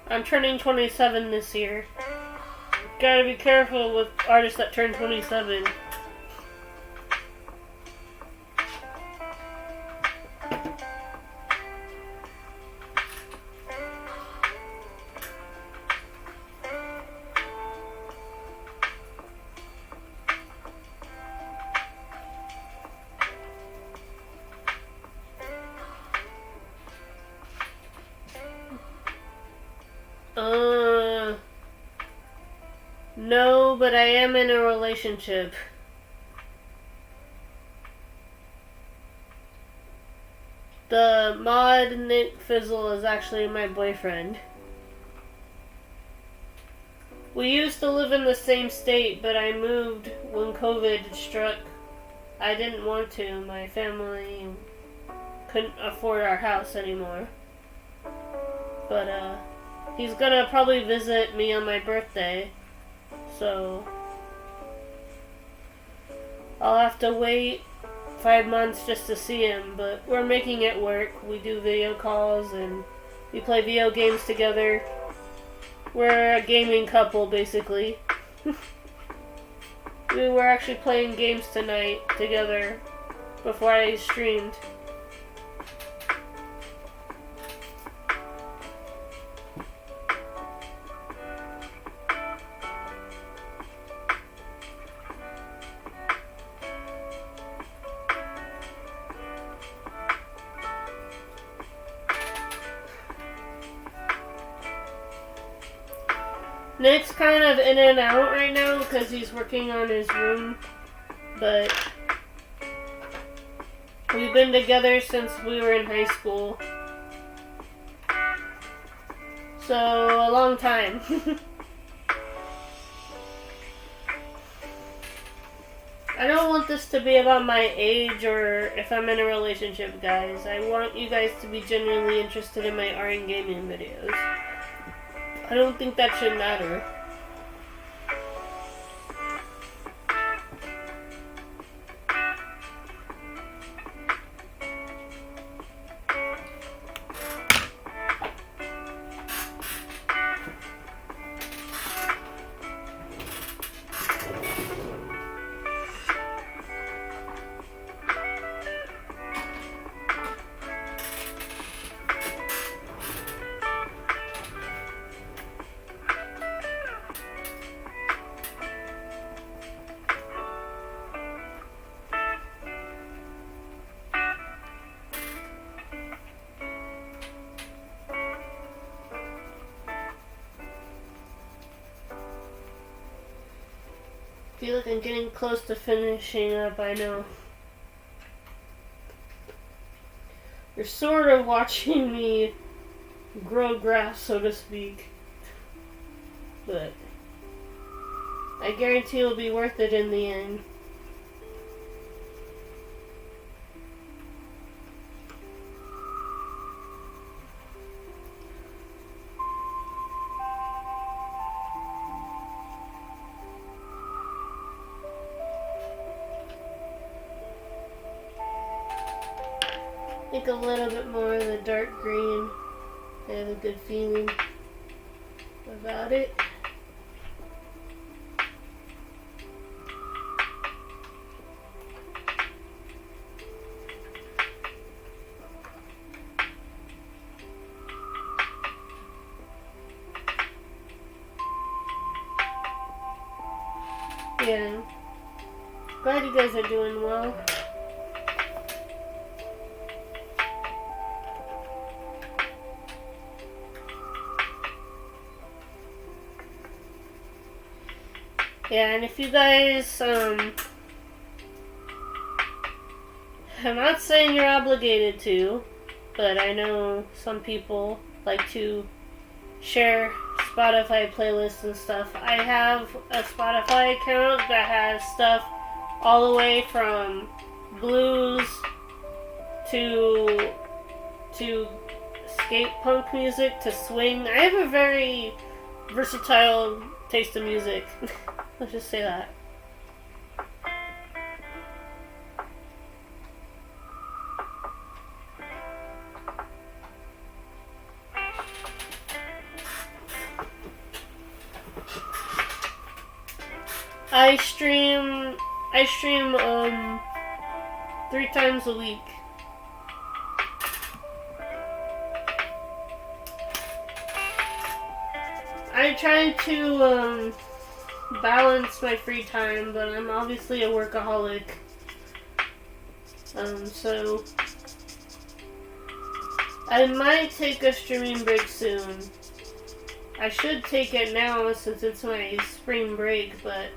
I'm turning 27 this year. Gotta be careful with artists that turn 27. No, but I am in a relationship. The mod Nick Fizzle is actually my boyfriend. We used to live in the same state, but I moved when COVID struck. I didn't want to. My family couldn't afford our house anymore. But he's gonna probably visit me on my birthday. So I'll have to wait 5 months just to see him, but we're making it work. We do video calls and we play video games together. We're a gaming couple, basically. We were actually playing games tonight together before I streamed. Nick's kind of in and out right now because he's working on his room, but we've been together since we were in high school. So, a long time. I don't want this to be about my age or if I'm in a relationship, guys. I want you guys to be genuinely interested in my art and gaming videos. I don't think that should matter. feel like I'm getting close to finishing up, I know. You're sort of watching me grow grass, so to speak. But I guarantee it'll be worth it in the end. I think a little bit more of the dark green. I have a good feeling about it. Yeah. Glad you guys are doing well. Yeah, and if you guys, I'm not saying you're obligated to, but I know some people like to share Spotify playlists and stuff. I have a Spotify account that has stuff all the way from blues to skate punk music to swing. I have a very versatile taste of music. Let's just say that. I stream 3 times a week. I try to balance my free time, but I'm obviously a workaholic. So I might take a streaming break soon. I should take it now since it's my spring break, but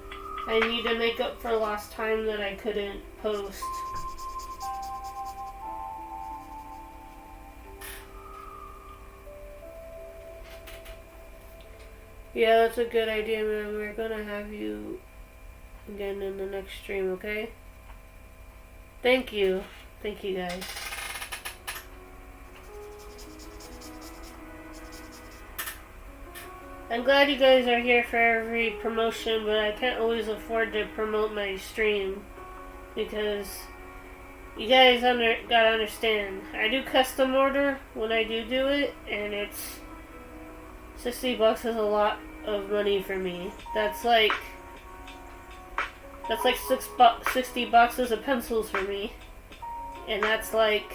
I need to make up for lost time that I couldn't post. Yeah, that's a good idea, man. We're gonna have you again in the next stream, okay? Thank you. Thank you, guys. I'm glad you guys are here for every promotion, but I can't always afford to promote my stream because you guys gotta understand. I do custom order when I do it, and it's $60 is a lot of money for me. That's like 60 boxes of pencils for me, and that's like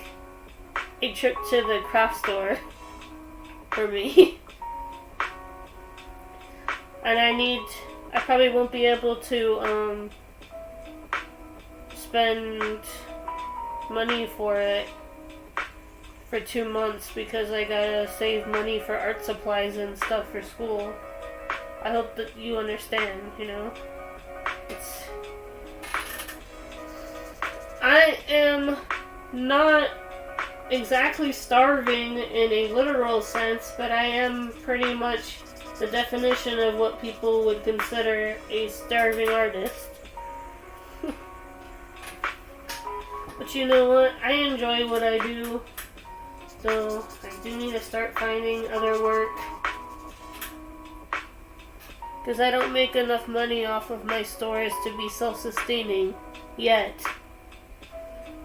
a trip to the craft store for me. And I probably won't be able to spend money for it for 2 months because I gotta save money for art supplies and stuff for school. I hope that you understand, you know? I am not exactly starving in a literal sense, but I am pretty much the definition of what people would consider a starving artist. But you know what? I enjoy what I do, so I do need to start finding other work. Because I don't make enough money off of my stores to be self-sustaining yet.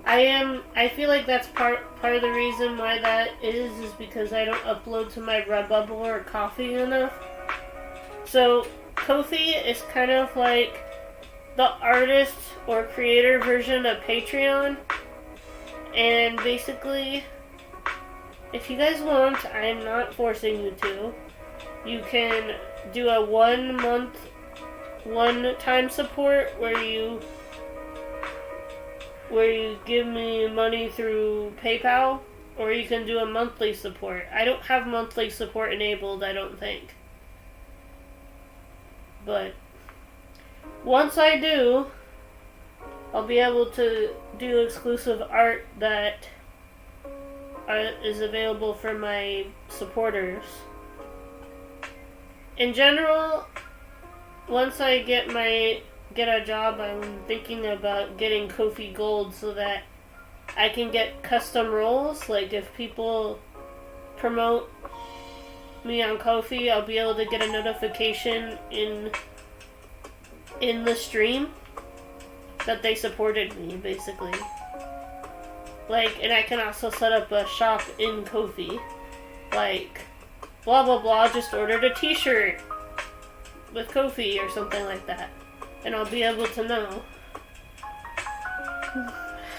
I feel like that's part of the reason why that is because I don't upload to my Redbubble or Ko-fi enough. So Ko-fi is kind of like the artist or creator version of Patreon. And basically, if you guys want, I'm not forcing you to. You can do a 1 month, one-time support where you give me money through PayPal, or you can do a monthly support. I don't have monthly support enabled, I don't think. But once I do, I'll be able to do exclusive art that is available for my supporters. In general, once I get a job, I'm thinking about getting Ko-fi Gold so that I can get custom roles. Like if people promote me on Ko-fi, I'll be able to get a notification in the stream that they supported me, basically. Like, and I can also set up a shop in Ko-fi. Like, blah blah blah, just ordered a t-shirt with Ko-fi or something like that. And I'll be able to know.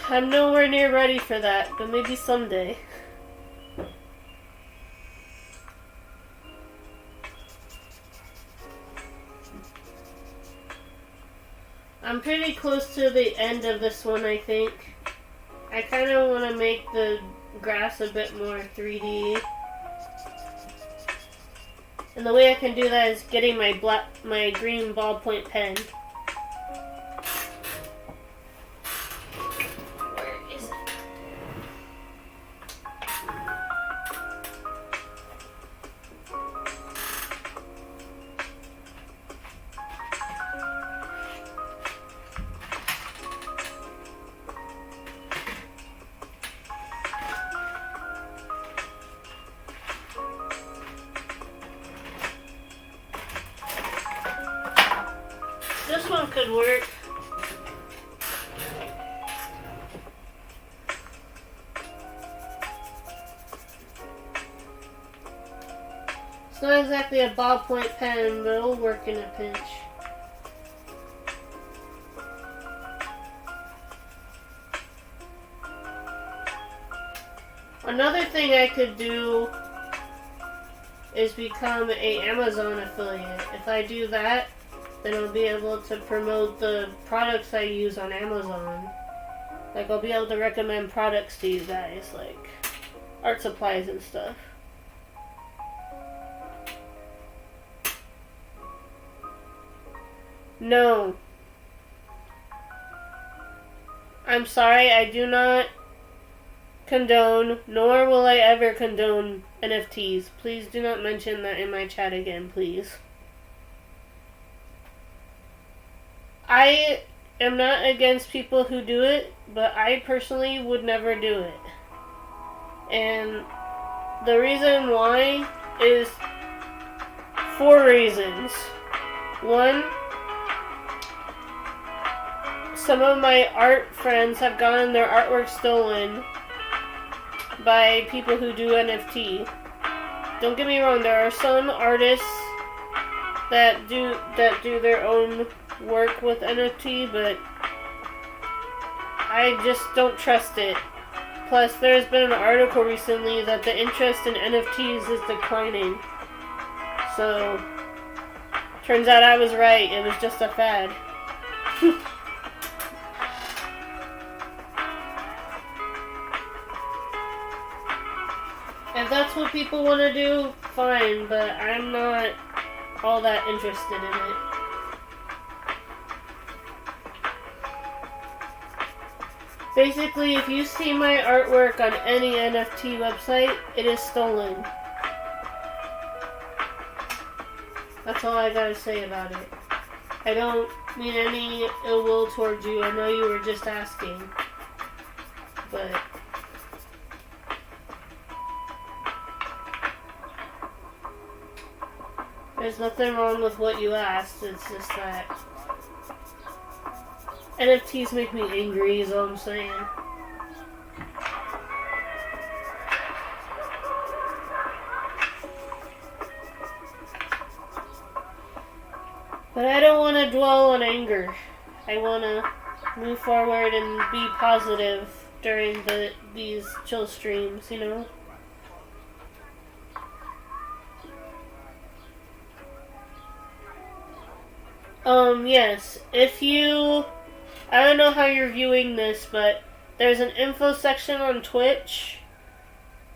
I'm nowhere near ready for that, but maybe someday. I'm pretty close to the end of this one, I think. I kind of want to make the grass a bit more 3D. And the way I can do that is getting my green ballpoint pen. Where is it? This one could work. It's not exactly a ballpoint pen, but it'll work in a pinch. Another thing I could do is become a Amazon affiliate. If I do that, then I'll be able to promote the products I use on Amazon. Like, I'll be able to recommend products to you guys, like art supplies and stuff. No. I'm sorry, I do not condone, nor will I ever condone NFTs. Please do not mention that in my chat again, please. I am not against people who do it, but I personally would never do it. And the reason why is 4 reasons. 1, some of my art friends have gotten their artwork stolen by people who do NFT. Don't get me wrong, there are some artists that do their own work with NFT, but I just don't trust it. Plus, there's been an article recently that the interest in NFTs is declining. So, turns out I was right. It was just a fad. If that's what people want to do, fine, but I'm not all that interested in it. Basically, if you see my artwork on any NFT website, it is stolen. That's all I gotta say about it. I don't mean any ill will towards you. I know you were just asking. But there's nothing wrong with what you asked. It's just that NFTs make me angry is all I'm saying. But I don't want to dwell on anger. I want to move forward and be positive during these chill streams, you know? Yes. If you... I don't know how you're viewing this, but there's an info section on Twitch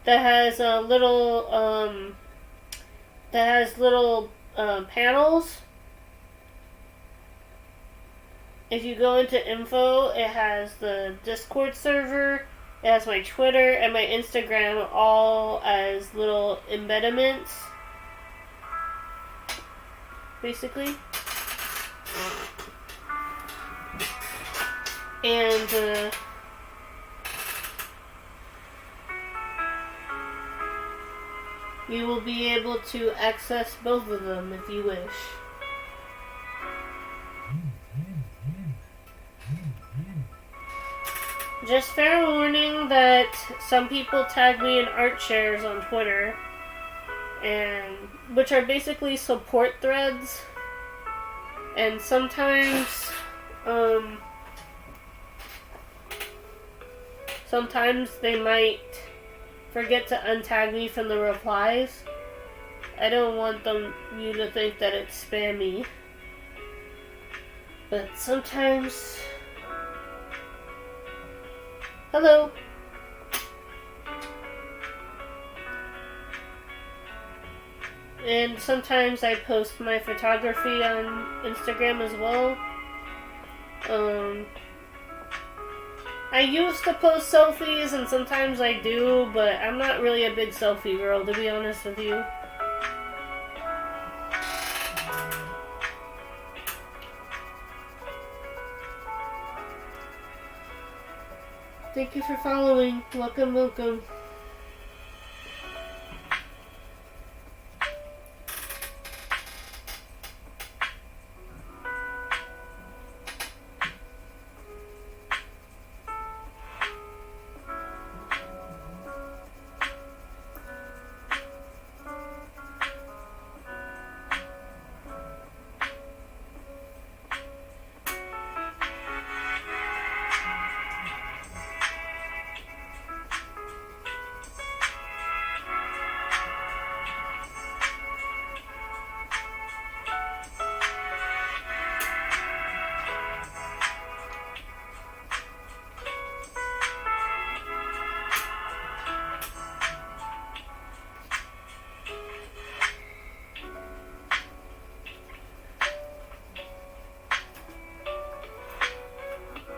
that has a little, panels. if you go into info, it has the Discord server, it has my Twitter and my Instagram all as little embedments, basically. And you will be able to access both of them if you wish. Just fair warning that some people tag me in art shares on Twitter, and which are basically support threads, and sometimes they might forget to untag me from the replies. I don't want you to think that it's spammy, but sometimes. Hello. And sometimes I post my photography on Instagram as well. I used to post selfies, and sometimes I do, but I'm not really a big selfie girl, to be honest with you. Thank you for following. Welcome, welcome.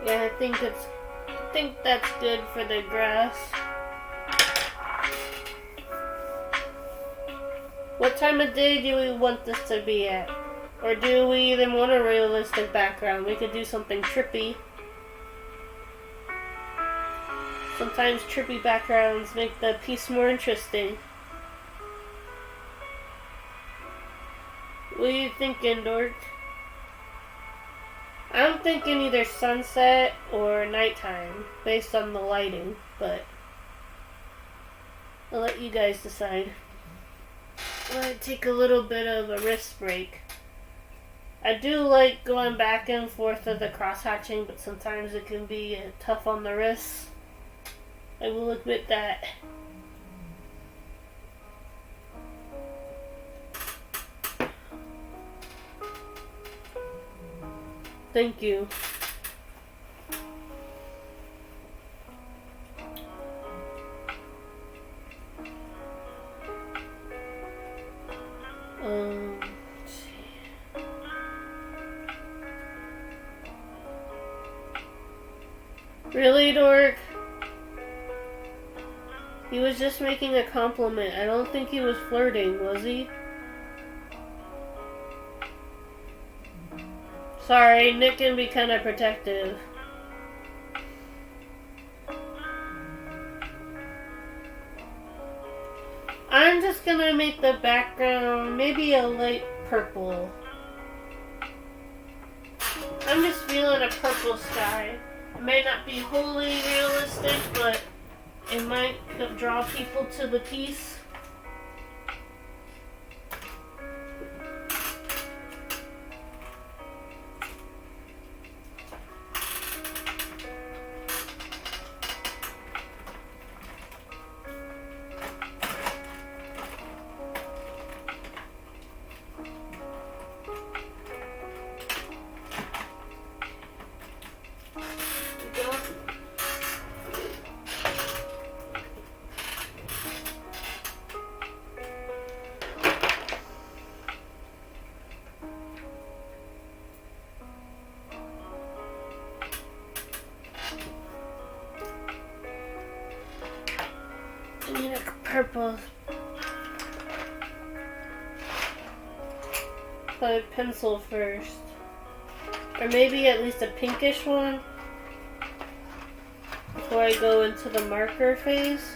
Yeah, I think that's good for the grass. What time of day do we want this to be at? Or do we even want a realistic background? We could do something trippy. Sometimes trippy backgrounds make the piece more interesting. What are you thinking, Dork? I'm thinking either sunset or nighttime, based on the lighting, but I'll let you guys decide. I'm gonna take a little bit of a wrist break. I do like going back and forth of the cross-hatching, but sometimes it can be tough on the wrists. I will admit that. Thank you. Let's see. Really, Dork? He was just making a compliment. I don't think he was flirting, was he? Sorry, Nick can be kind of protective. I'm just gonna make the background maybe a light purple. I'm just feeling a purple sky. It may not be wholly realistic, but it might draw people to the piece. purple colored pencil first. Or maybe at least a pinkish one before I go into the marker phase.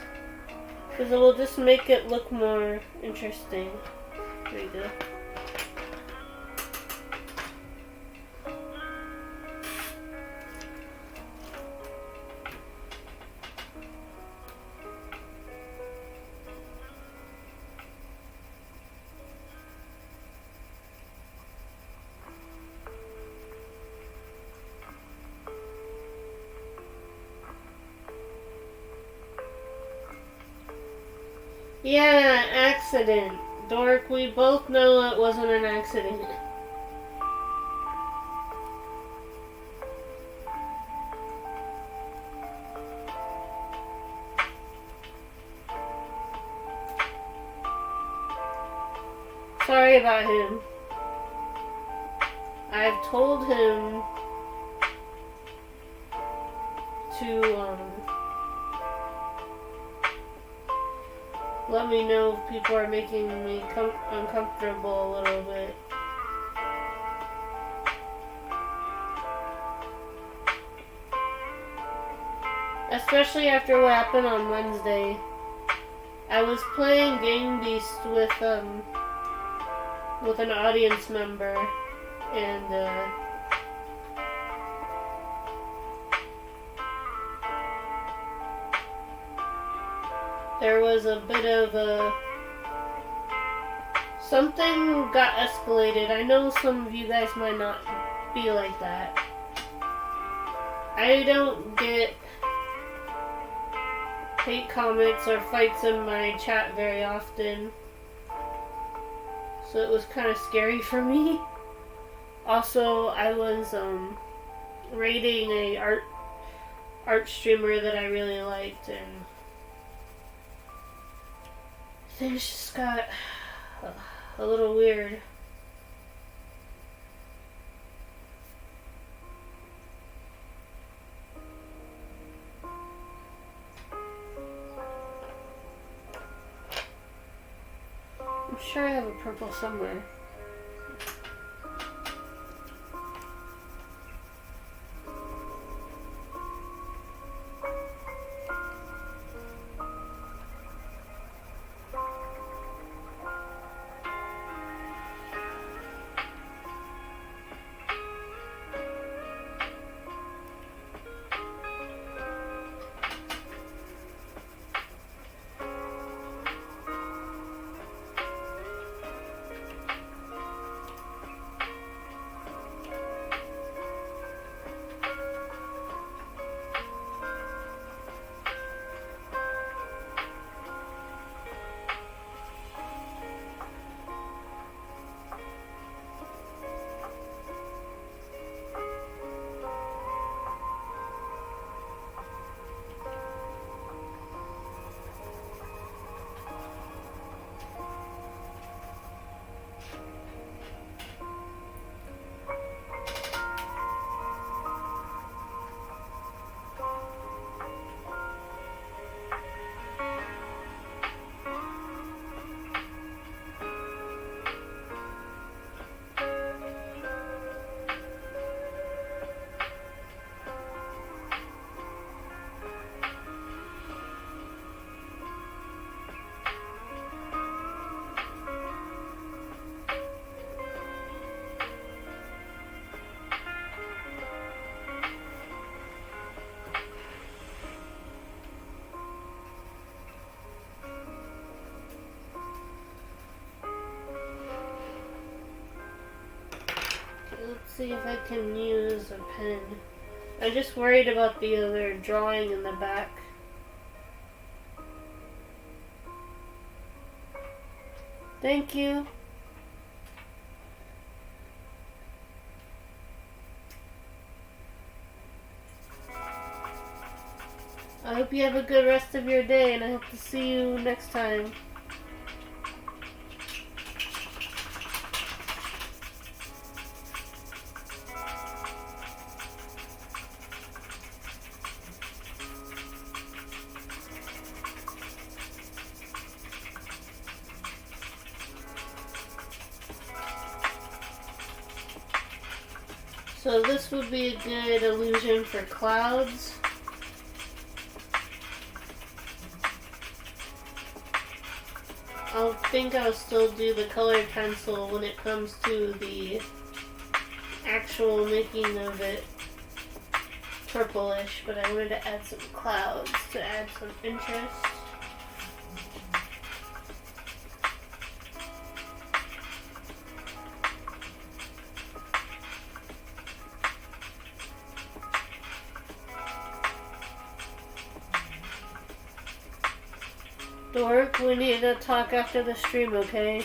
Because it will just make it look more interesting. There you go. Yeah, accident. Dork, we both know it wasn't an accident. Sorry about him. I've told him to, let me know if people are making me uncomfortable a little bit. Especially after what happened on Wednesday. I was playing Game Beast with an audience member, and there was a bit of something got escalated. I know some of you guys might not be like that. I don't get hate comments or fights in my chat very often, so it was kind of scary for me. Also, I was rating a art streamer that I really liked, and things just got a little weird. I'm sure I have a purple somewhere. Let's see if I can use a pen. I'm just worried about the other drawing in the back. Thank you. I hope you have a good rest of your day, and I hope to see you next time. So this would be a good illusion for clouds. I'll still do the colored pencil when it comes to the actual making of it purplish, but I wanted to add some clouds to add some interest. Dork, we need to talk after the stream, okay?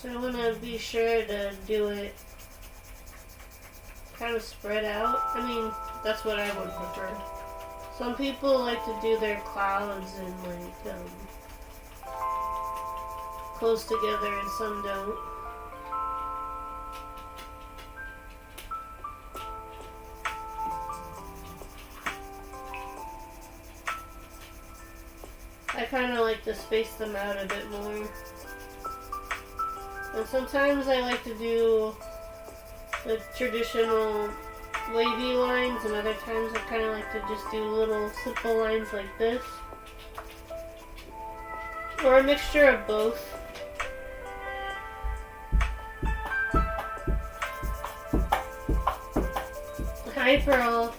So I want to be sure to do it kind of spread out. I mean, that's what I would prefer. Some people like to do their clouds and like close together, and some don't. I kind of like to space them out a bit more. And sometimes I like to do the traditional wavy lines, and other times I kind of like to just do little simple lines like this. Or a mixture of both. Hi, Pearl.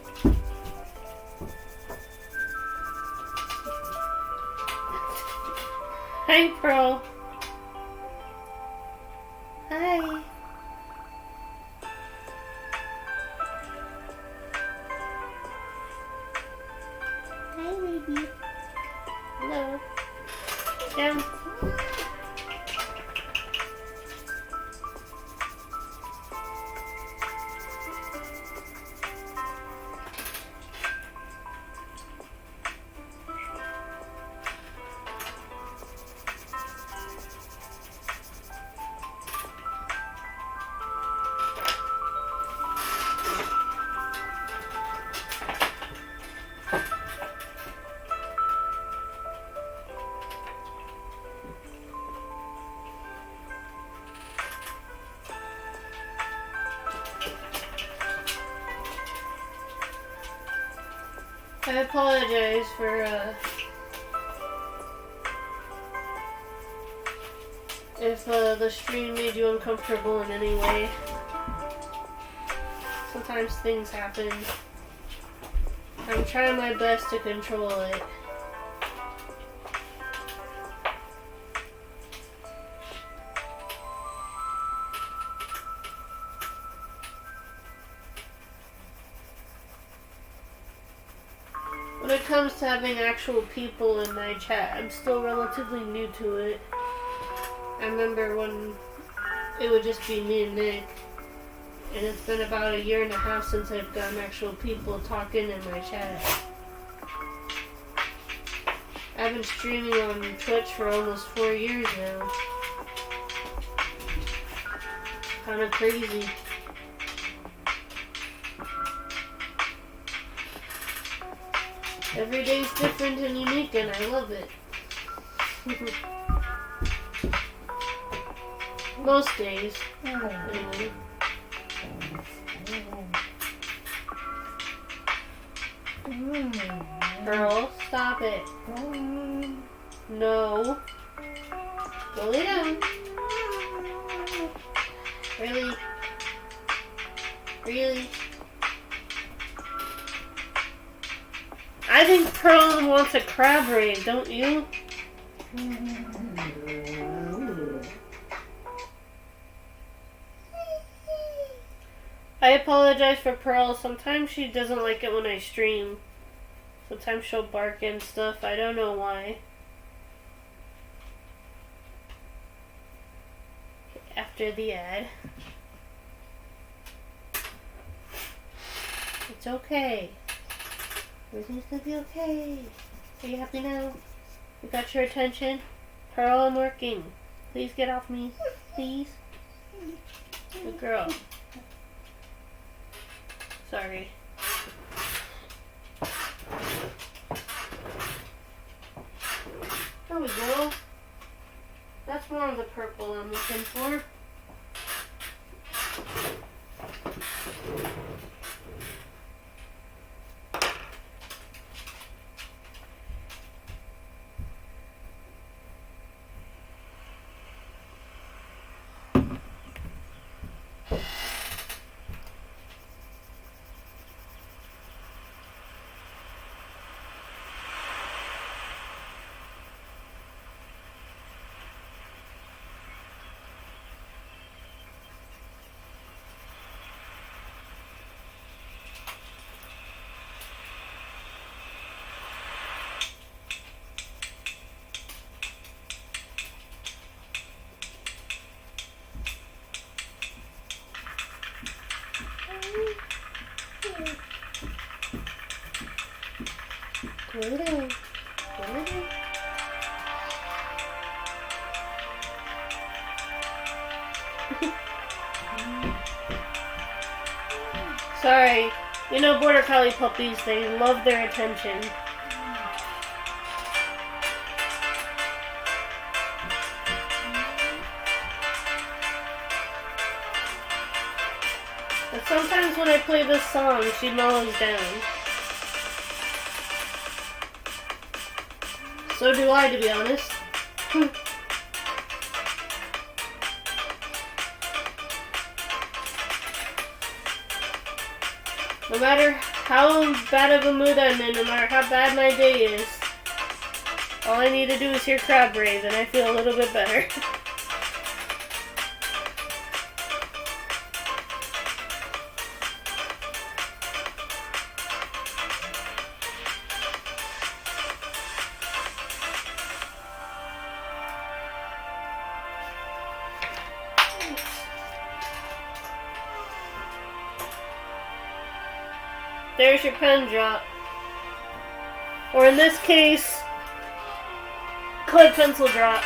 Hi, Pearl. Hi. Hi, baby. Hello. Down. I apologize for if the stream made you uncomfortable in any way. Sometimes things happen. I'm trying my best to control it. When it comes to having actual people in my chat, I'm still relatively new to it. I remember when it would just be me and Nick, and it's been about 1.5 years since I've gotten actual people talking in my chat. I've been streaming on Twitch for almost 4 years now. Kind of crazy. Every day's different and unique, and I love it. Most days. Anyway. Girl, stop it. No. Go lay down. Really? Really? I think Pearl wants a crab rave, don't you? I apologize for Pearl. Sometimes she doesn't like it when I stream. Sometimes she'll bark and stuff. I don't know why. After the ad. It's okay. Everything's gonna be okay. Are you happy now? We got your attention? Pearl, I'm working. Please get off me. Please. Good girl. Sorry. There we go. That's more of the purple I'm looking for. Sorry. You know Border Collie puppies, they love their attention. But sometimes when I play this song, she mellows down. So do I, to be honest. No matter how bad of a mood I'm in, no matter how bad my day is, all I need to do is hear crab rave and I feel a little bit better. There's your pen drop. Or in this case, clay pencil drop.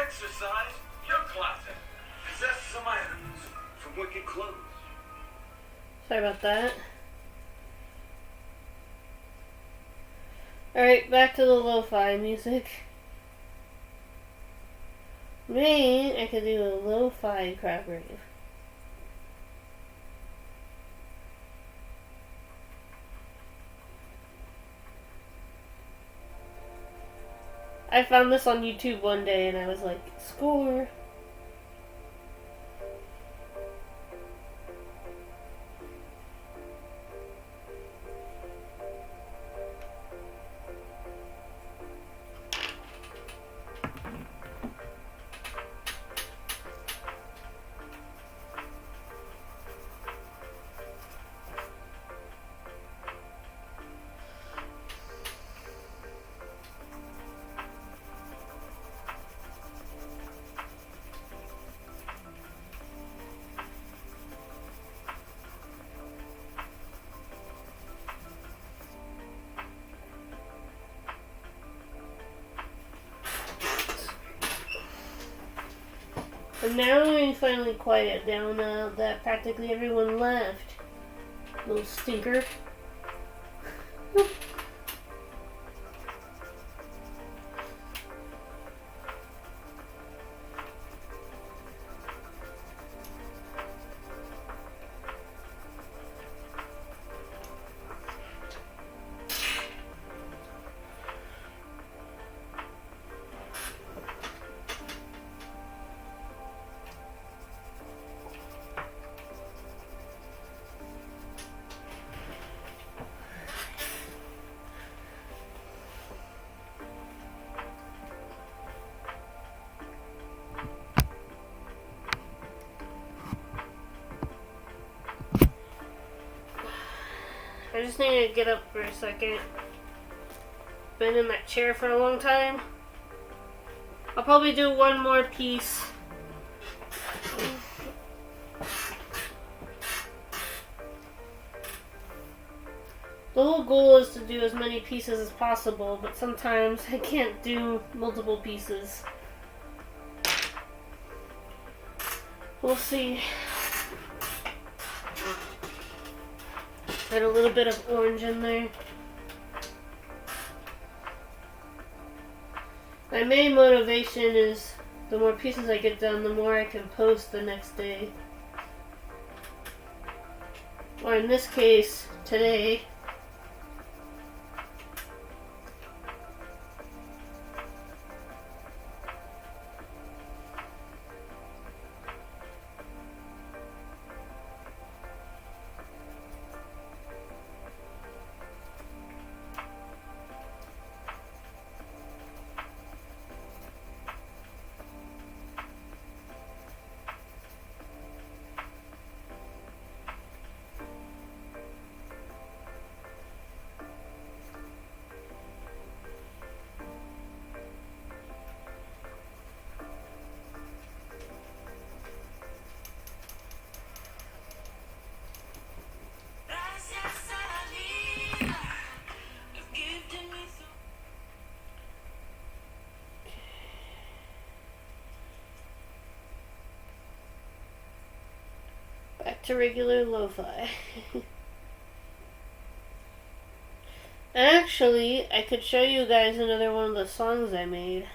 Exercise your classic. Possess some items from wicked clothes. Sorry about that. Alright, back to the lo-fi music. Maybe I could do a lo-fi crab rave. I found this on YouTube one day and I was like, score! And now we finally quiet down now that practically everyone left. Little stinker. I just need to get up for a second. Been in that chair for a long time. I'll probably do one more piece. The whole goal is to do as many pieces as possible, but sometimes I can't do multiple pieces. We'll see. Add a little bit of orange in there. My main motivation is the more pieces I get done, the more I can post the next day. Or in this case, today. Back to regular lo-fi. Actually, I could show you guys another one of the songs I made.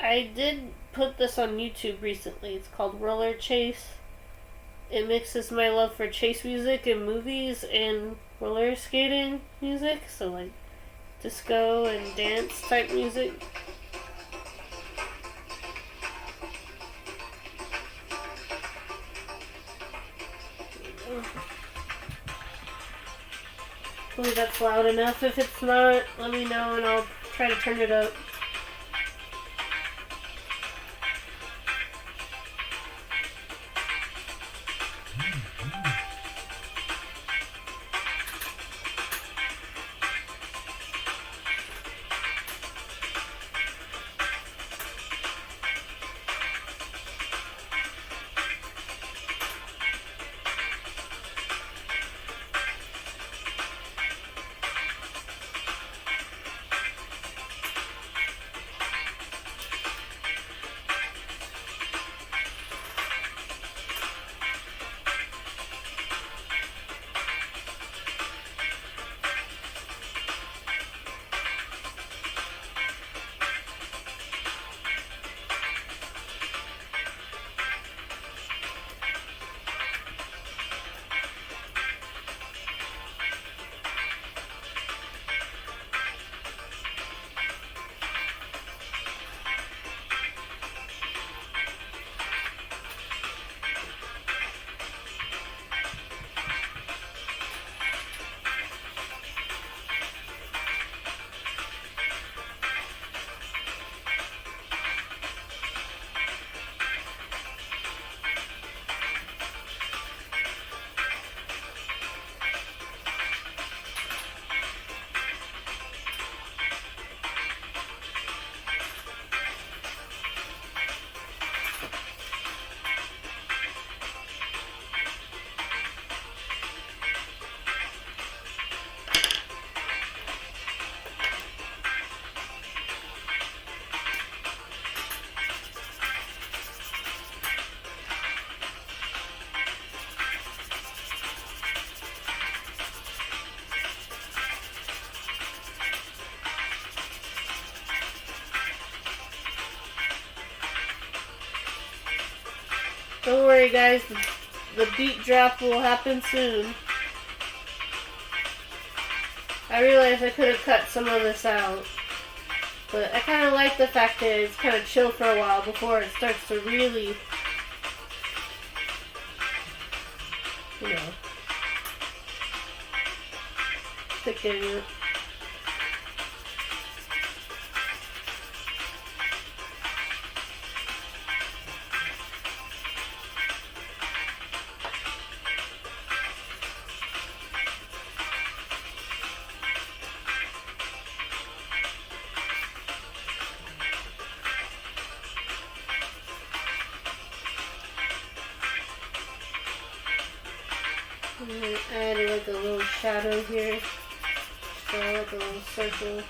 I did put this on YouTube recently. It's called Roller Chase. It mixes my love for chase music in movies and roller skating music, so like disco and dance type music. Hopefully that's loud enough. If it's not, let me know and I'll try to turn it up. Don't worry, guys. The beat drop will happen soon. I realized I could have cut some of this out. But I kind of like the fact that it's kind of chill for a while before it starts to really, you know, thicken it. And I added like a little shadow here, so like a little circle.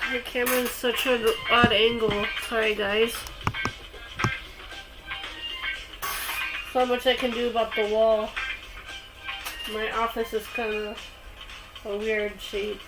My camera's such an odd angle. Sorry, guys. So much I can do about the wall. My office is kind of a weird shape.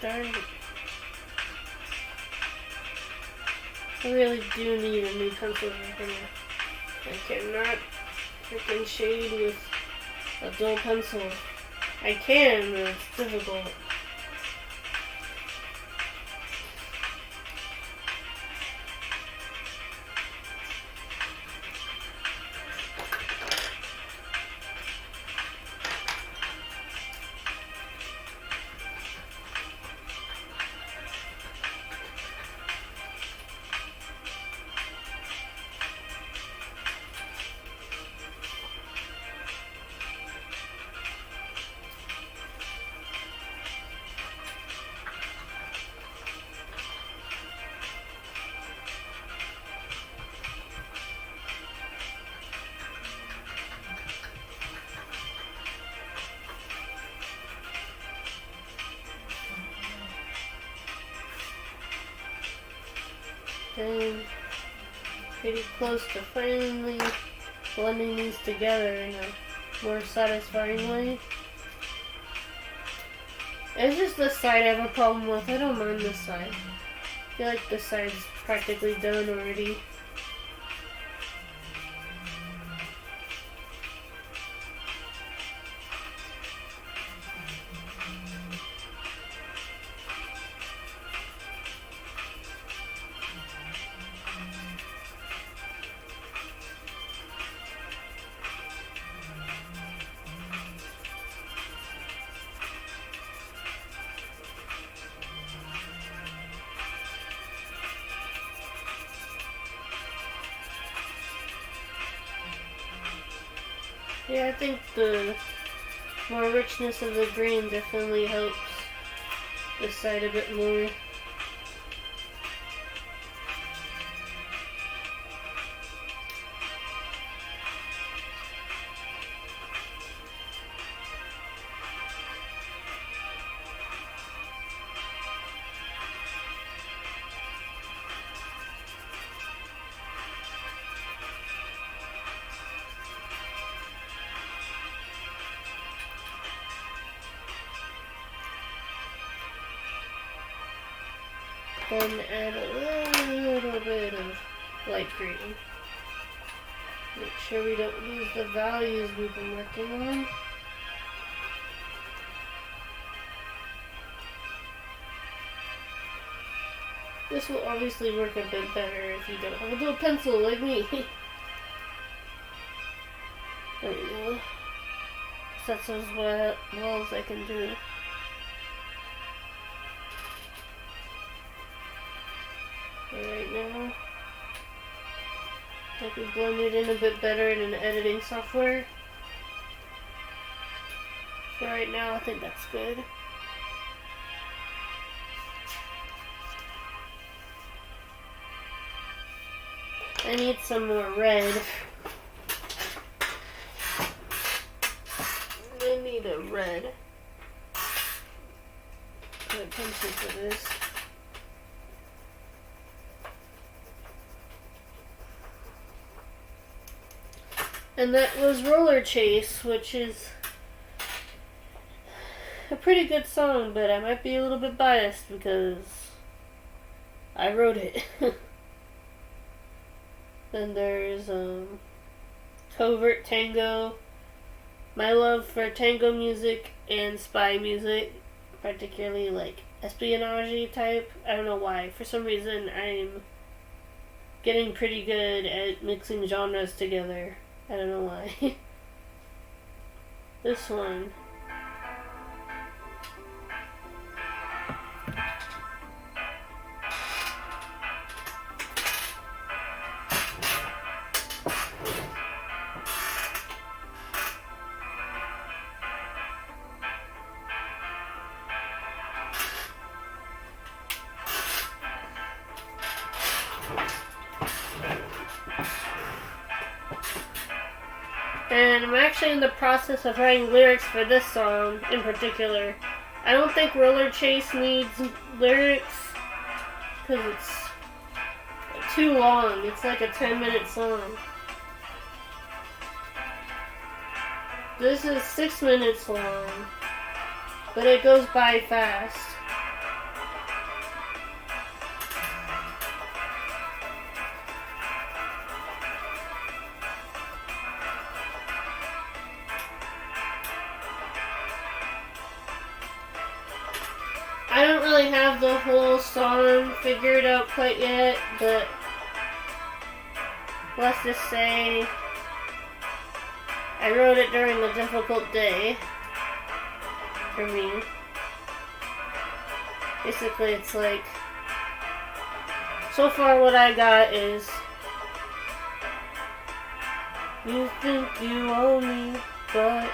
Darn it. I really do need a new pencil sharpener. I cannot freaking shade with a dull pencil. I can, but it's difficult. And pretty close to finally blending these together in a more satisfying way. It's just this side I have a problem with. I don't mind this side. I feel like this side's practically done already. Yeah, I think the more richness of the green definitely helps this side a bit more. Then add a little bit of light green. Make sure we don't lose the values we've been working on. This will obviously work a bit better if you don't have a little pencil like me. There we go. That's as well as I can do. Right now, I can blend it in a bit better in an editing software. For right now, I think that's good. I need some more red. I need a red. Pay attention to this. And that was Roller Chase, which is a pretty good song, but I might be a little bit biased because I wrote it. Then there's Covert Tango, my love for tango music and spy music, particularly like espionage type. I don't know why. For some reason, I'm getting pretty good at mixing genres together. I don't know why. This one. And I'm actually in the process of writing lyrics for this song in particular. I don't think Roller Chase needs lyrics because it's too long. It's like a 10-minute song. This is 6 minutes long, but it goes by fast. I don't really have the whole song figured out quite yet, but let's just say I wrote it during a difficult day for me. Basically, it's like, so far what I got is, you think you own me, but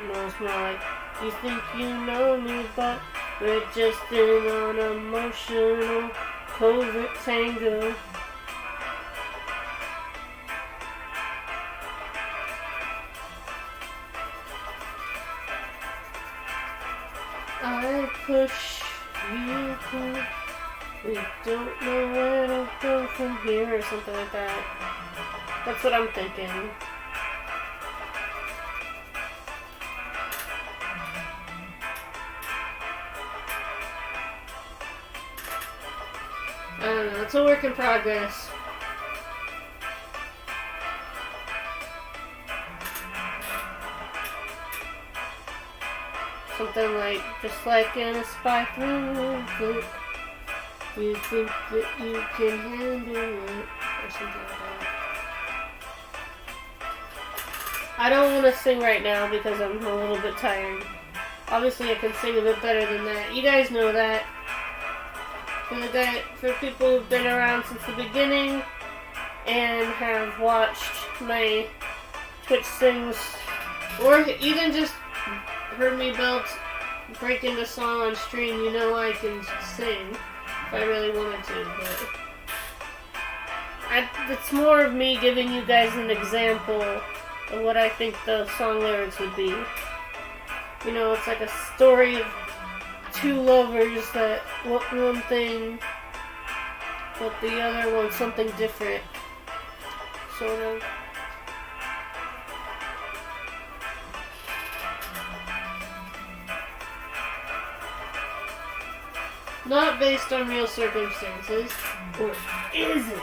no, it's more like, you think you know me, but we're just in an emotional covert tango. I push, you pull, we don't know where to go from here, or something like that. That's what I'm thinking. I don't know, it's a work in progress. Something like, just like in a spy thriller flick, you think that you can handle it, or something like that. I don't want to sing right now because I'm a little bit tired. Obviously I can sing a bit better than that. You guys know that. For people who've been around since the beginning and have watched my Twitch sings, or even just heard me break into song on stream, you know I can sing if I really wanted to, but it's more of me giving you guys an example of what I think the song lyrics would be. You know, it's like a story of two lovers that want one thing, but the other wants something different, sort of. Not based on real circumstances, or is it?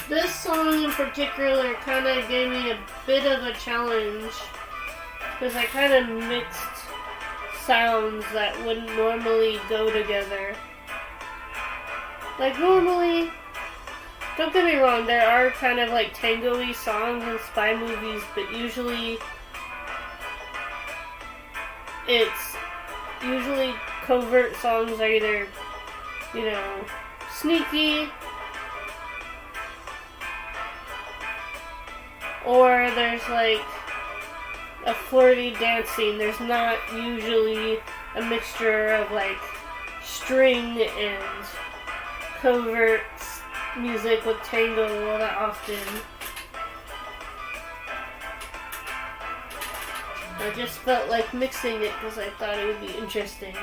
This song in particular kind of gave me a bit of a challenge because I kind of mixed sounds that wouldn't normally go together. Like normally, don't get me wrong, there are kind of like tango-y songs in spy movies, but usually covert songs are either, you know, sneaky, or there's like a flirty dance scene. There's not usually a mixture of like string and covert music with tango all that often. I just felt like mixing it because I thought it would be interesting.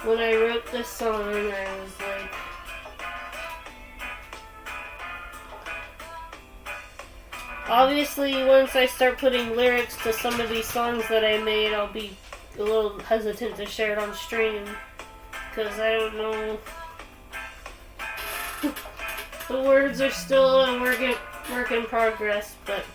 When I wrote this song, I was like, obviously, once I start putting lyrics to some of these songs that I made, I'll be a little hesitant to share it on stream. Because I don't know. The words are still a work in progress, but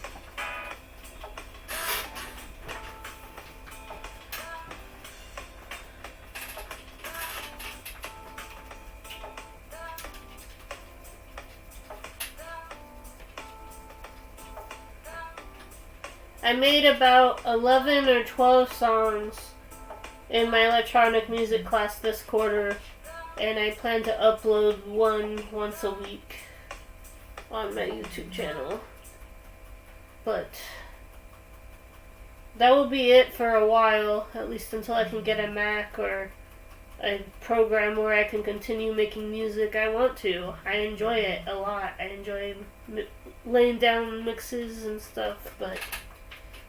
I made about 11 or 12 songs in my electronic music class this quarter, and I plan to upload one once a week on my YouTube channel. But that will be it for a while, at least until I can get a Mac or a program where I can continue making music I want to. I enjoy it a lot. I enjoy laying down mixes and stuff, but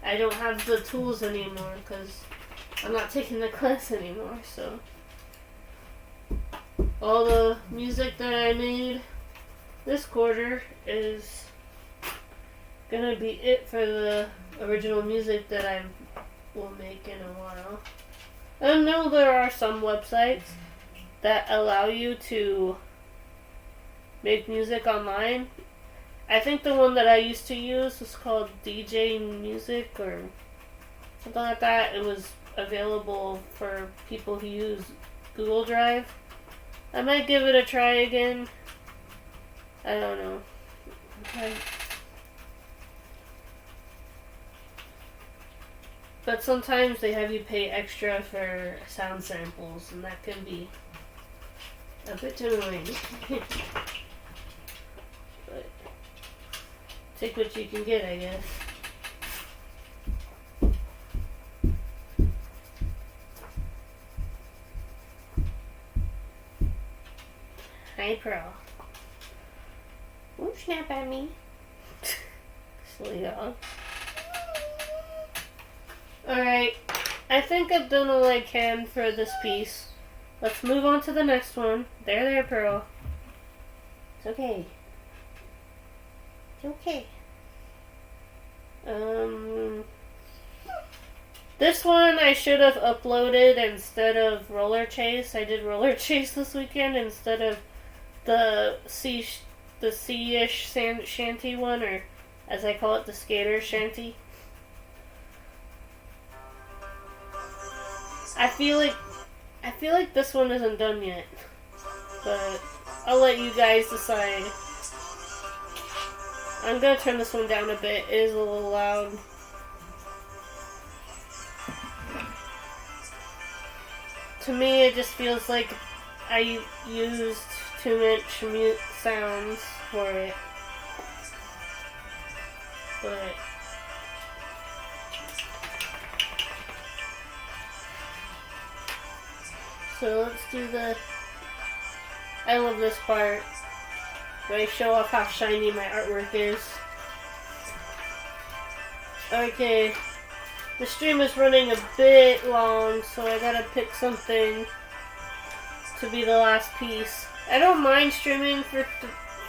I don't have the tools anymore because I'm not taking the class anymore, so all the music that I made this quarter is gonna be it for the original music that I will make in a while. I know there are some websites that allow you to make music online. I think the one that I used to use was called DJ Music or something like that. It was available for people who use Google Drive. I might give it a try again. I don't know. Okay. But sometimes they have you pay extra for sound samples, and that can be a bit annoying. But take what you can get, I guess. Hi, Pearl. Won't snap at me. Silly dog. Alright, I think I've done all I can for this piece. Let's move on to the next one. There, Pearl. It's okay. It's okay. This one I should have uploaded instead of Roller Chase. I did Roller Chase this weekend instead of the C-ish shanty one, or as I call it, the skater shanty. I feel like this one isn't done yet, but I'll let you guys decide. I'm gonna turn this one down a bit. It is a little loud. To me, it just feels like I used too much mute sounds for it, but so let's do the. I love this part where I show off how shiny my artwork is. Okay, the stream is running a bit long, so I gotta pick something to be the last piece. I don't mind streaming for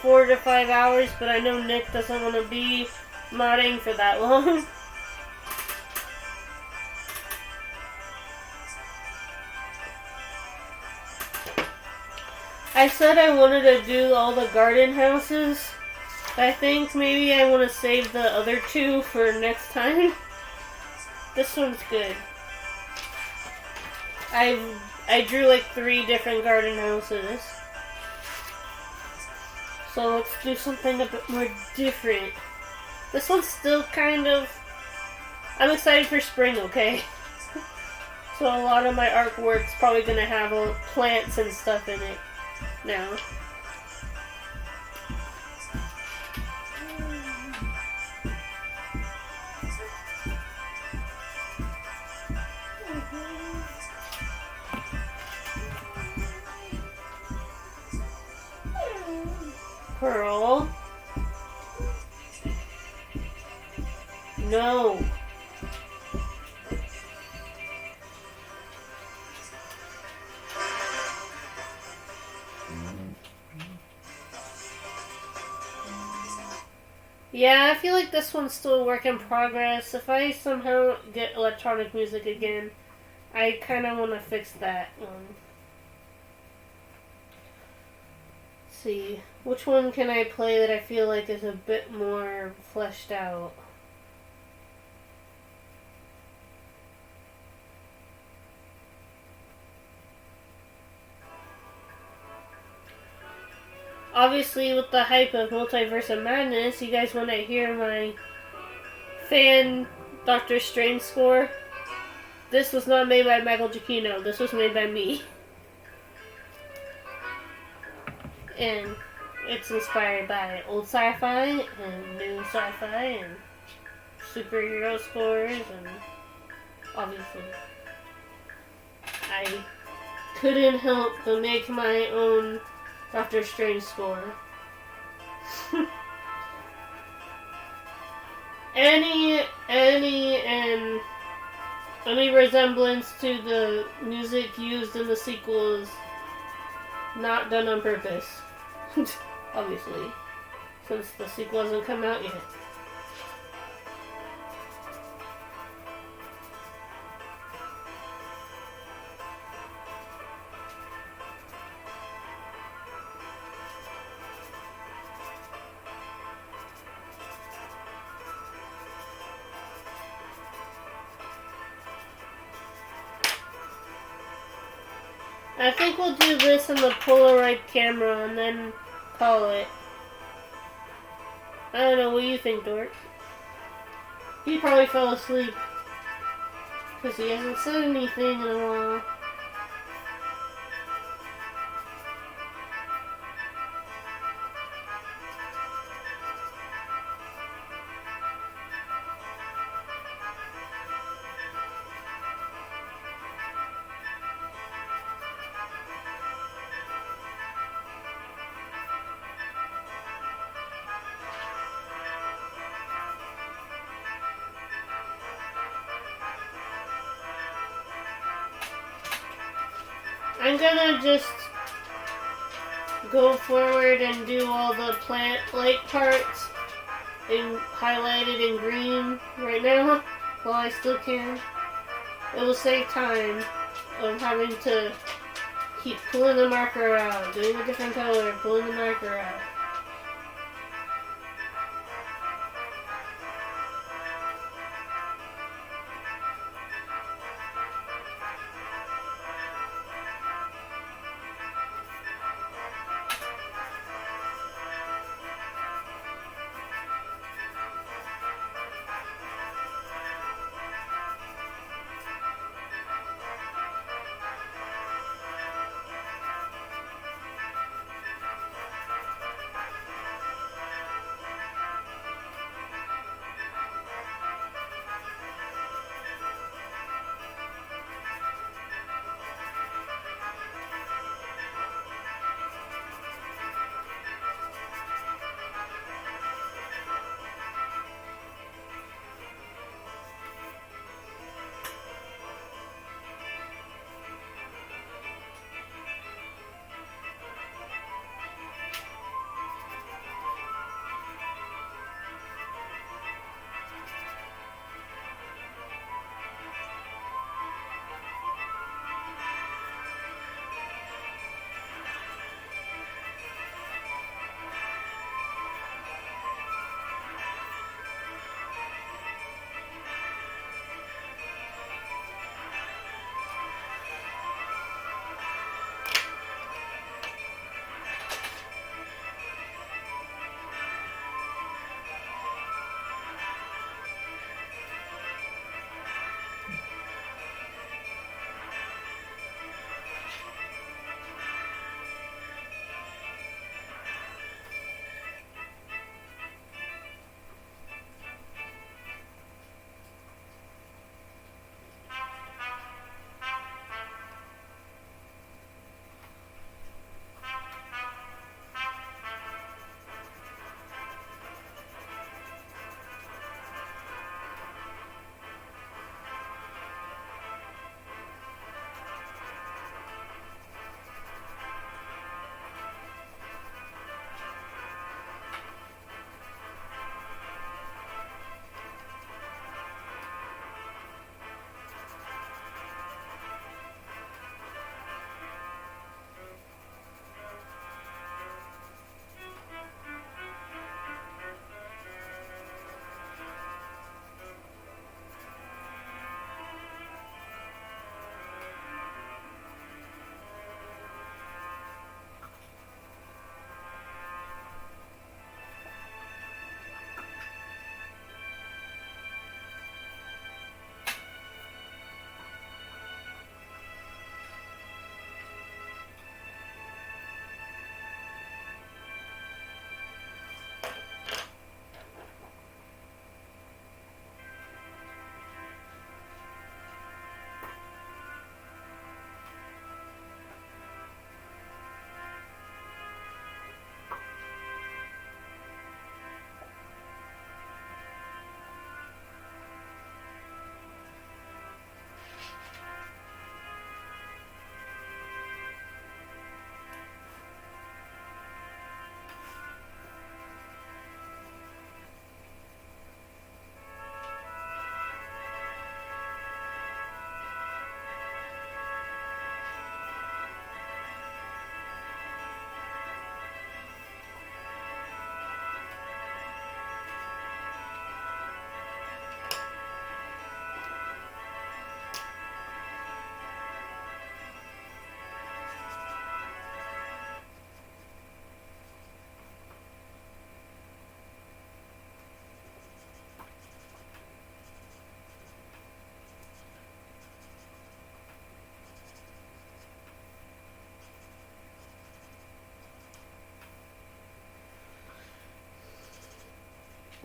4 to 5 hours, but I know Nick doesn't want to be modding for that long. I said I wanted to do all the garden houses. I think maybe I want to save the other 2 for next time. This one's good. I drew like 3 different garden houses. So let's do something a bit more different. This one's still kind of. I'm excited for spring, okay? So a lot of my artwork's probably gonna have plants and stuff in it now. Pearl. No. Yeah, I feel like this one's still a work in progress. If I somehow get electronic music again, I kind of want to fix that one. Let's see. Which one can I play that I feel like is a bit more fleshed out? Obviously, with the hype of Multiverse of Madness, you guys want to hear my fan Doctor Strange score. This was not made by Michael Giacchino. This was made by me. And it's inspired by old sci-fi and new sci-fi and superhero scores, and obviously I couldn't help but make my own Doctor Strange score. Any resemblance to the music used in the sequel is not done on purpose. Obviously, since the sequel hasn't come out yet. I think we'll do this on the Polaroid camera and then call it. I don't know, what do you think, Dork? He probably fell asleep because he hasn't said anything in a while. I'm gonna just go forward and do all the plant light parts highlighted in green right now while I still can. It will save time of having to keep pulling the marker out, doing a different color, pulling the marker out.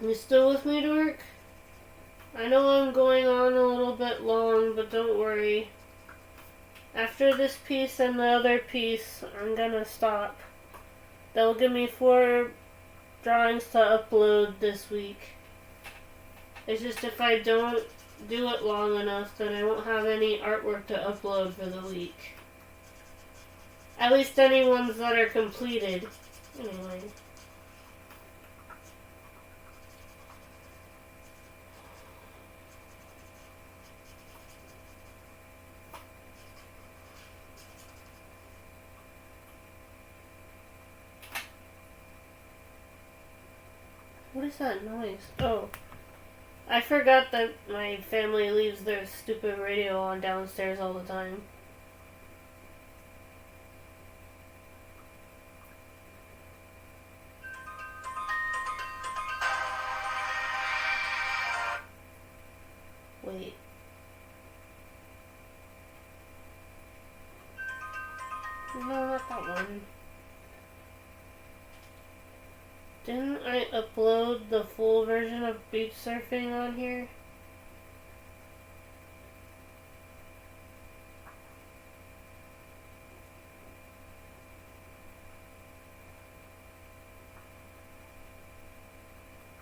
You still with me, Dork? I know I'm going on a little bit long, but don't worry. After this piece and the other piece, I'm gonna stop. That'll give me 4 drawings to upload this week. It's just if I don't do it long enough, then I won't have any artwork to upload for the week. At least any ones that are completed. Anyway. What is that noise? Oh. I forgot that my family leaves their stupid radio on downstairs all the time. Wait. No, not that one. Didn't I upload the full version of beach surfing on here?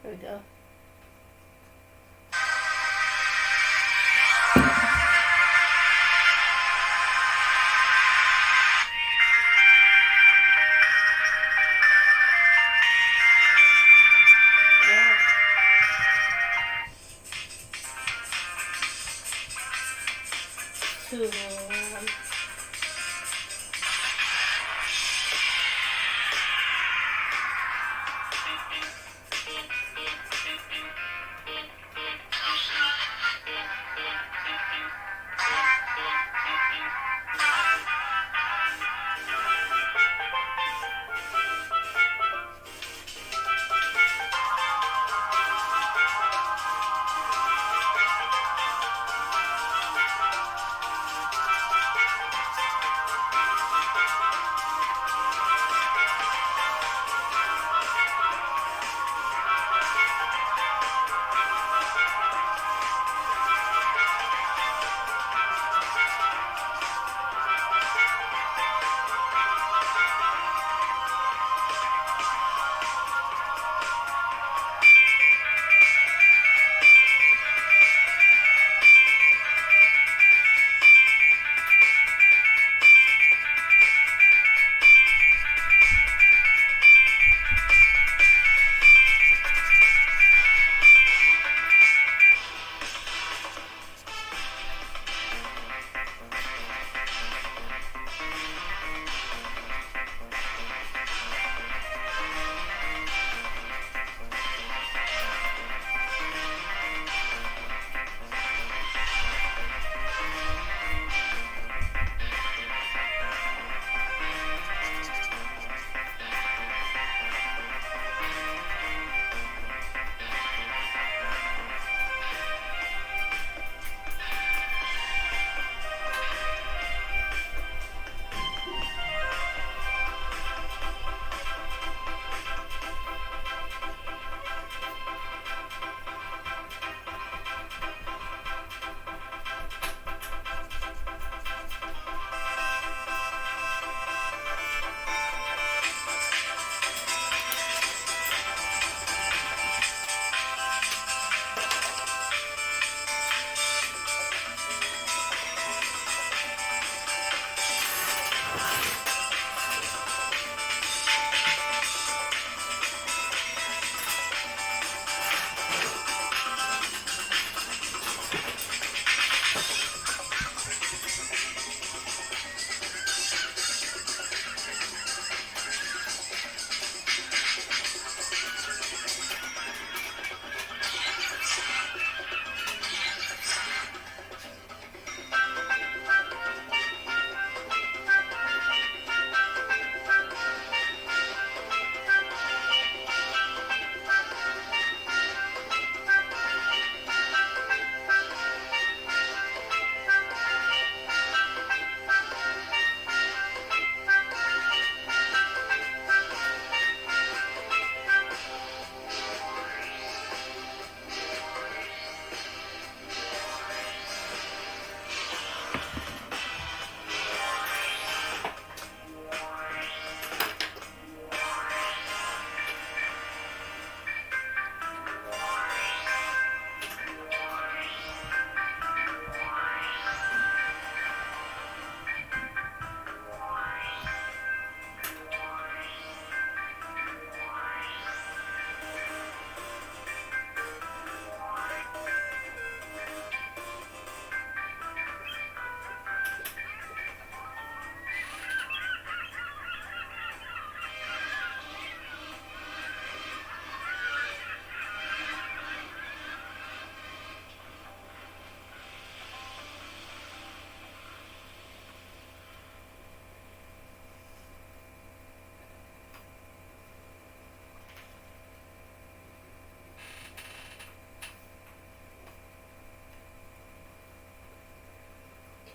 There we go. Too long.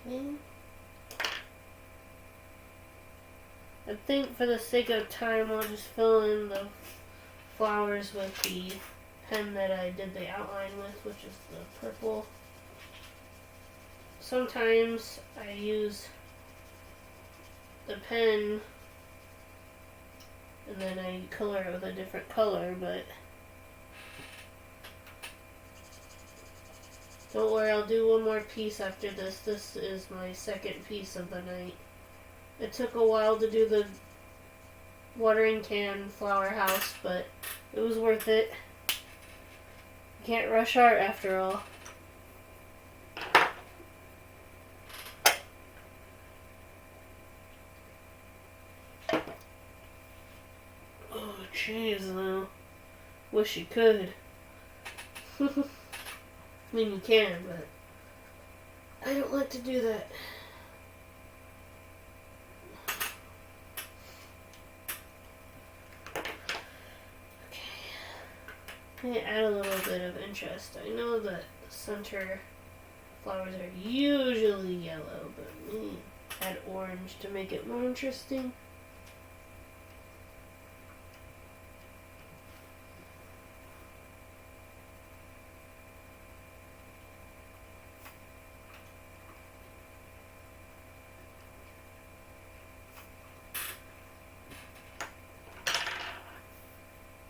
Okay. I think for the sake of time, I'll just fill in the flowers with the pen that I did the outline with, which is the purple. Sometimes I use the pen and then I color it with a different color, but don't worry, I'll do one more piece after this. This is my second piece of the night. It took a while to do the watering can flower house, but it was worth it. You can't rush art after all. Oh, jeez, though. Wish you could. I mean, you can, but I don't like to do that. Okay. Add a little bit of interest. I know that center flowers are usually yellow, but me add orange to make it more interesting.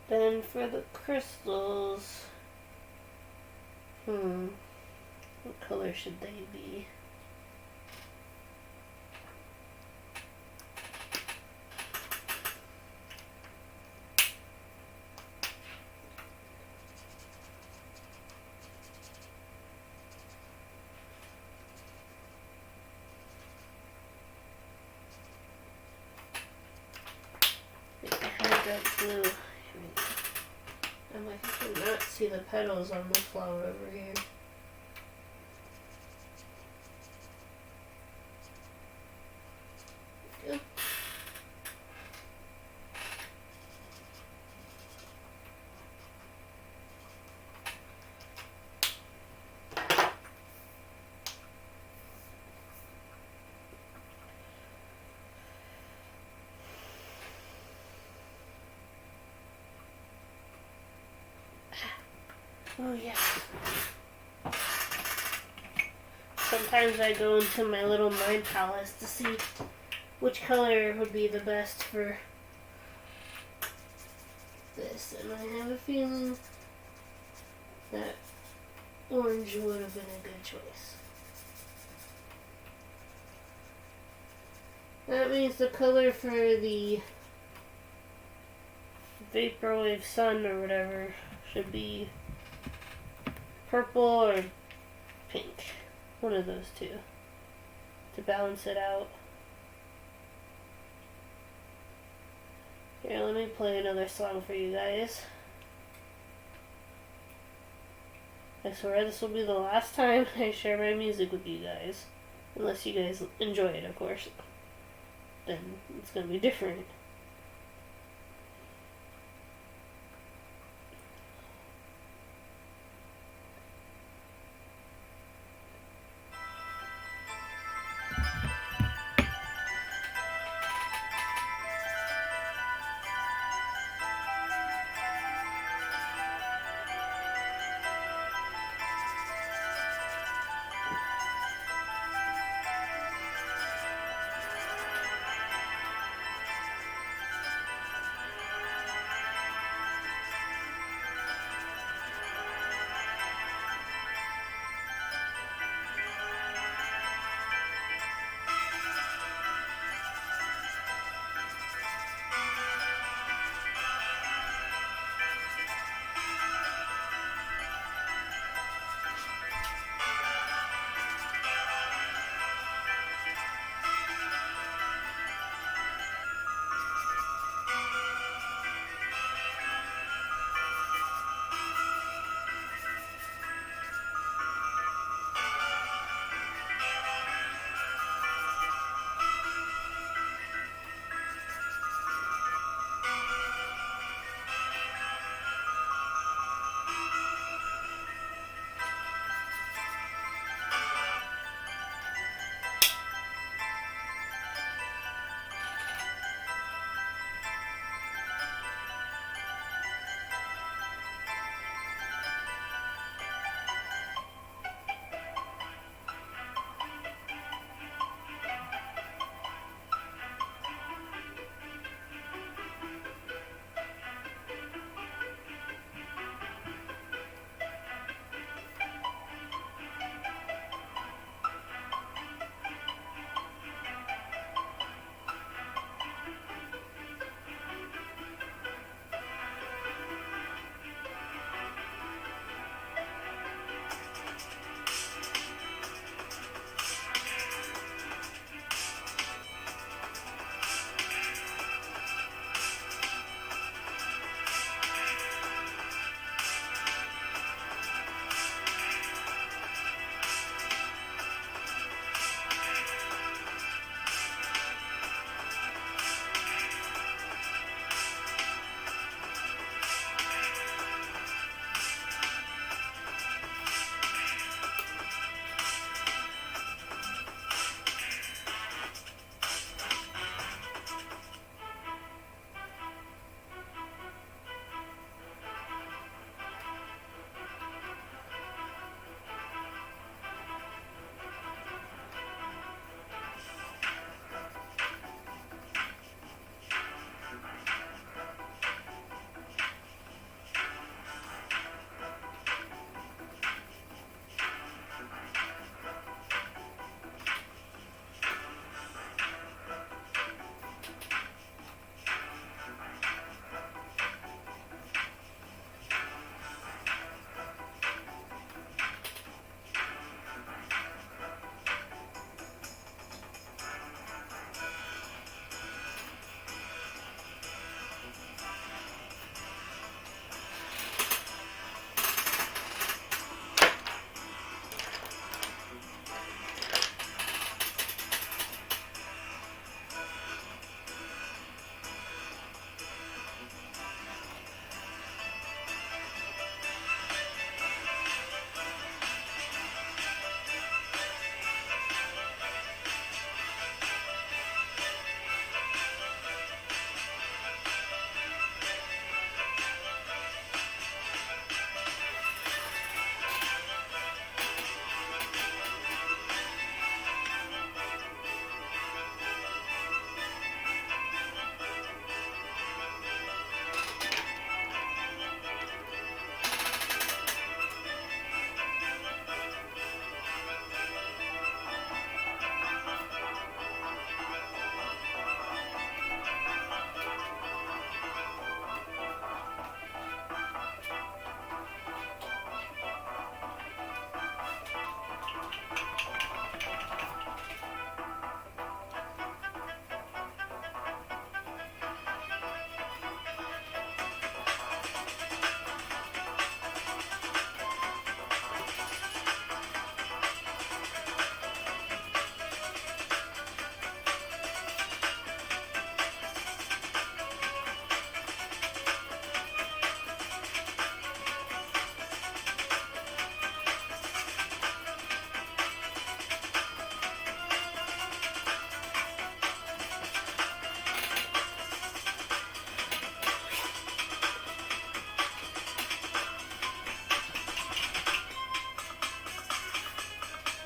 Then for the crystals, what color should they be? I think I had that blue. I'm like, I cannot see the petals on the flower over here. Good. Oh yeah. Sometimes I go into my little mind palace to see which color would be the best for this, and I have a feeling that orange would have been a good choice. That means the color for the vaporwave sun or whatever should be purple or pink. One of those two to balance it out. Here, let me play another song for you guys. I swear this will be the last time I share my music with you guys. Unless you guys enjoy it, of course. Then it's gonna be different.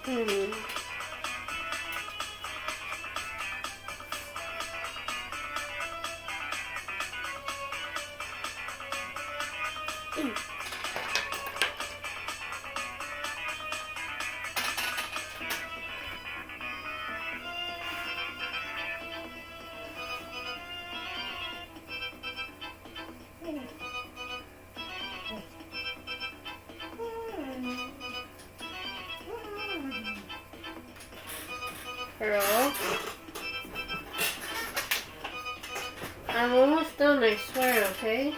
Hmm. Girl. I'm almost done, I swear, okay?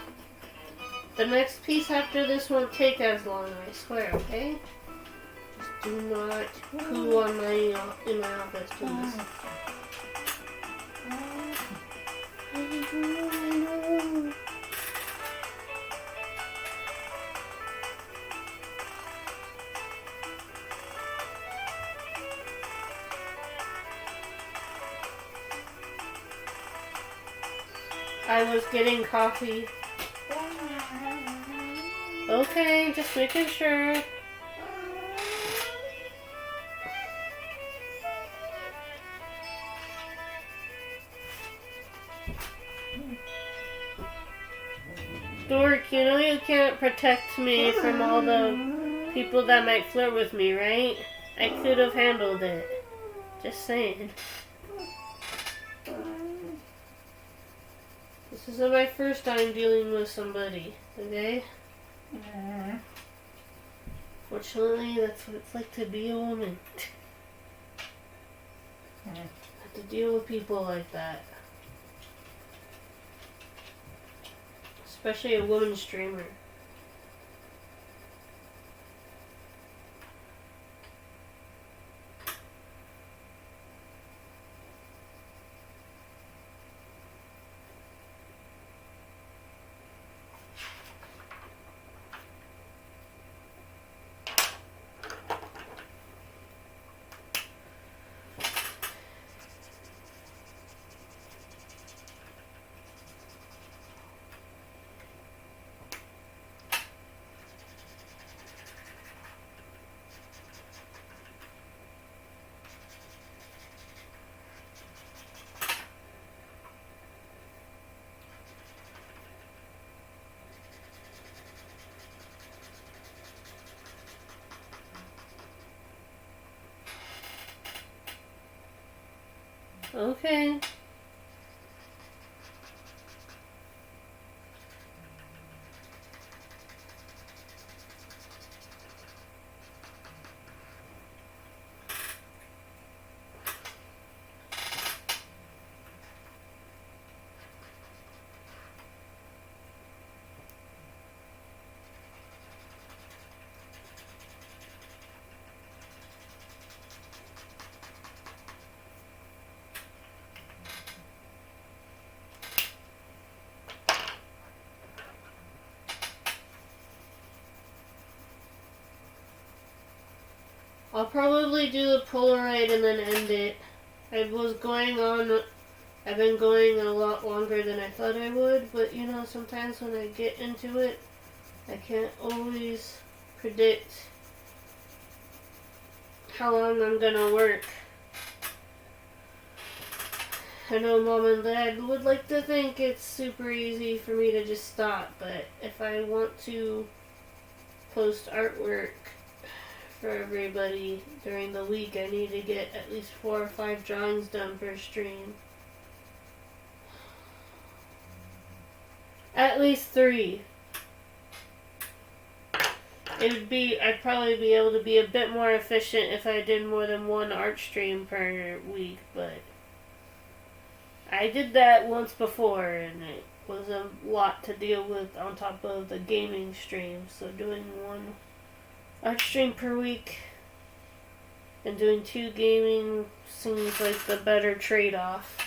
The next piece after this won't take as long, I swear, okay? Just do not poo on my in my office, please. I was getting coffee. Okay, just making sure. Dork, you know you can't protect me from all the people that might flirt with me, right? I could have handled it. Just saying. This isn't my first time dealing with somebody, okay? Fortunately, that's what it's like to be a woman. Have to deal with people like that. Especially a woman streamer. Okay. I'll probably do the poloroid and then end it. I've been going a lot longer than I thought I would, but you know, sometimes when I get into it, I can't always predict how long I'm gonna work. I know Mom and Dad would like to think it's super easy for me to just stop, but if I want to post artwork for everybody during the week, I need to get at least 4 or 5 drawings done per stream. At least 3. I'd probably be able to be a bit more efficient if I did more than 1 art stream per week, but I did that once before and it was a lot to deal with on top of the gaming stream, so doing 1 art stream per week and doing 2 gaming seems like the better trade-off.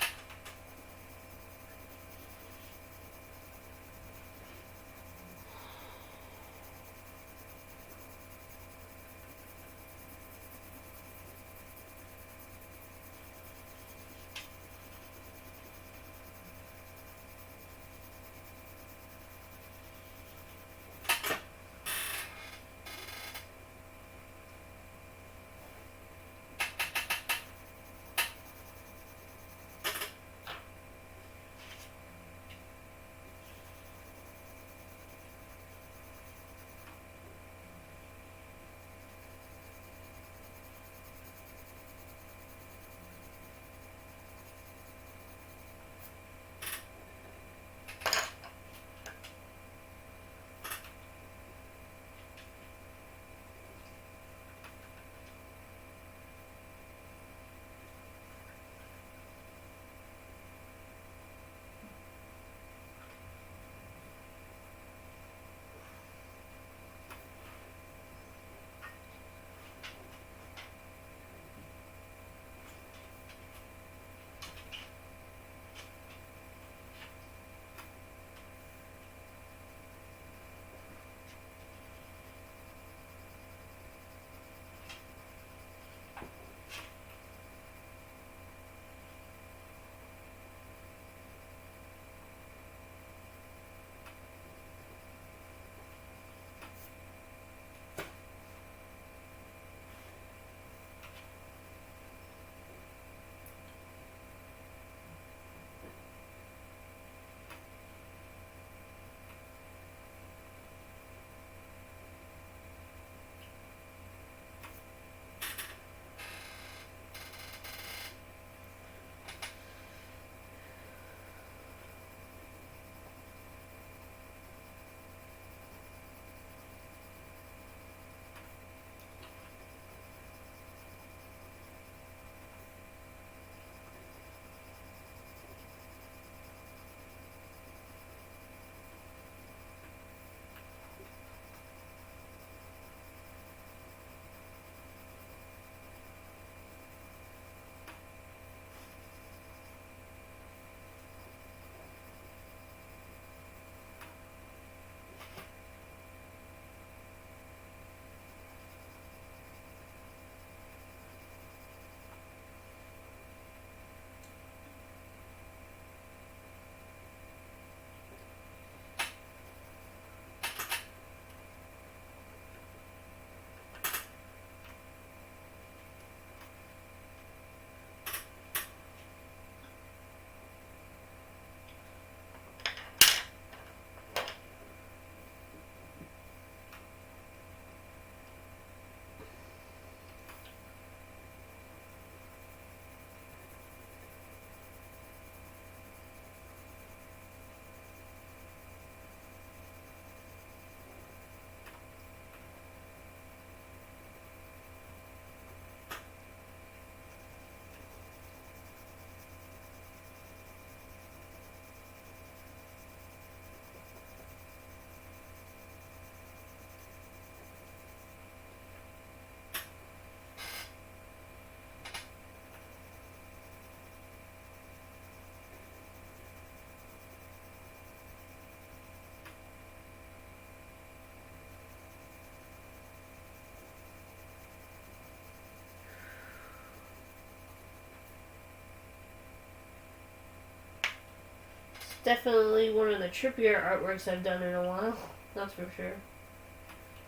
Definitely one of the trippier artworks I've done in a while. That's for sure.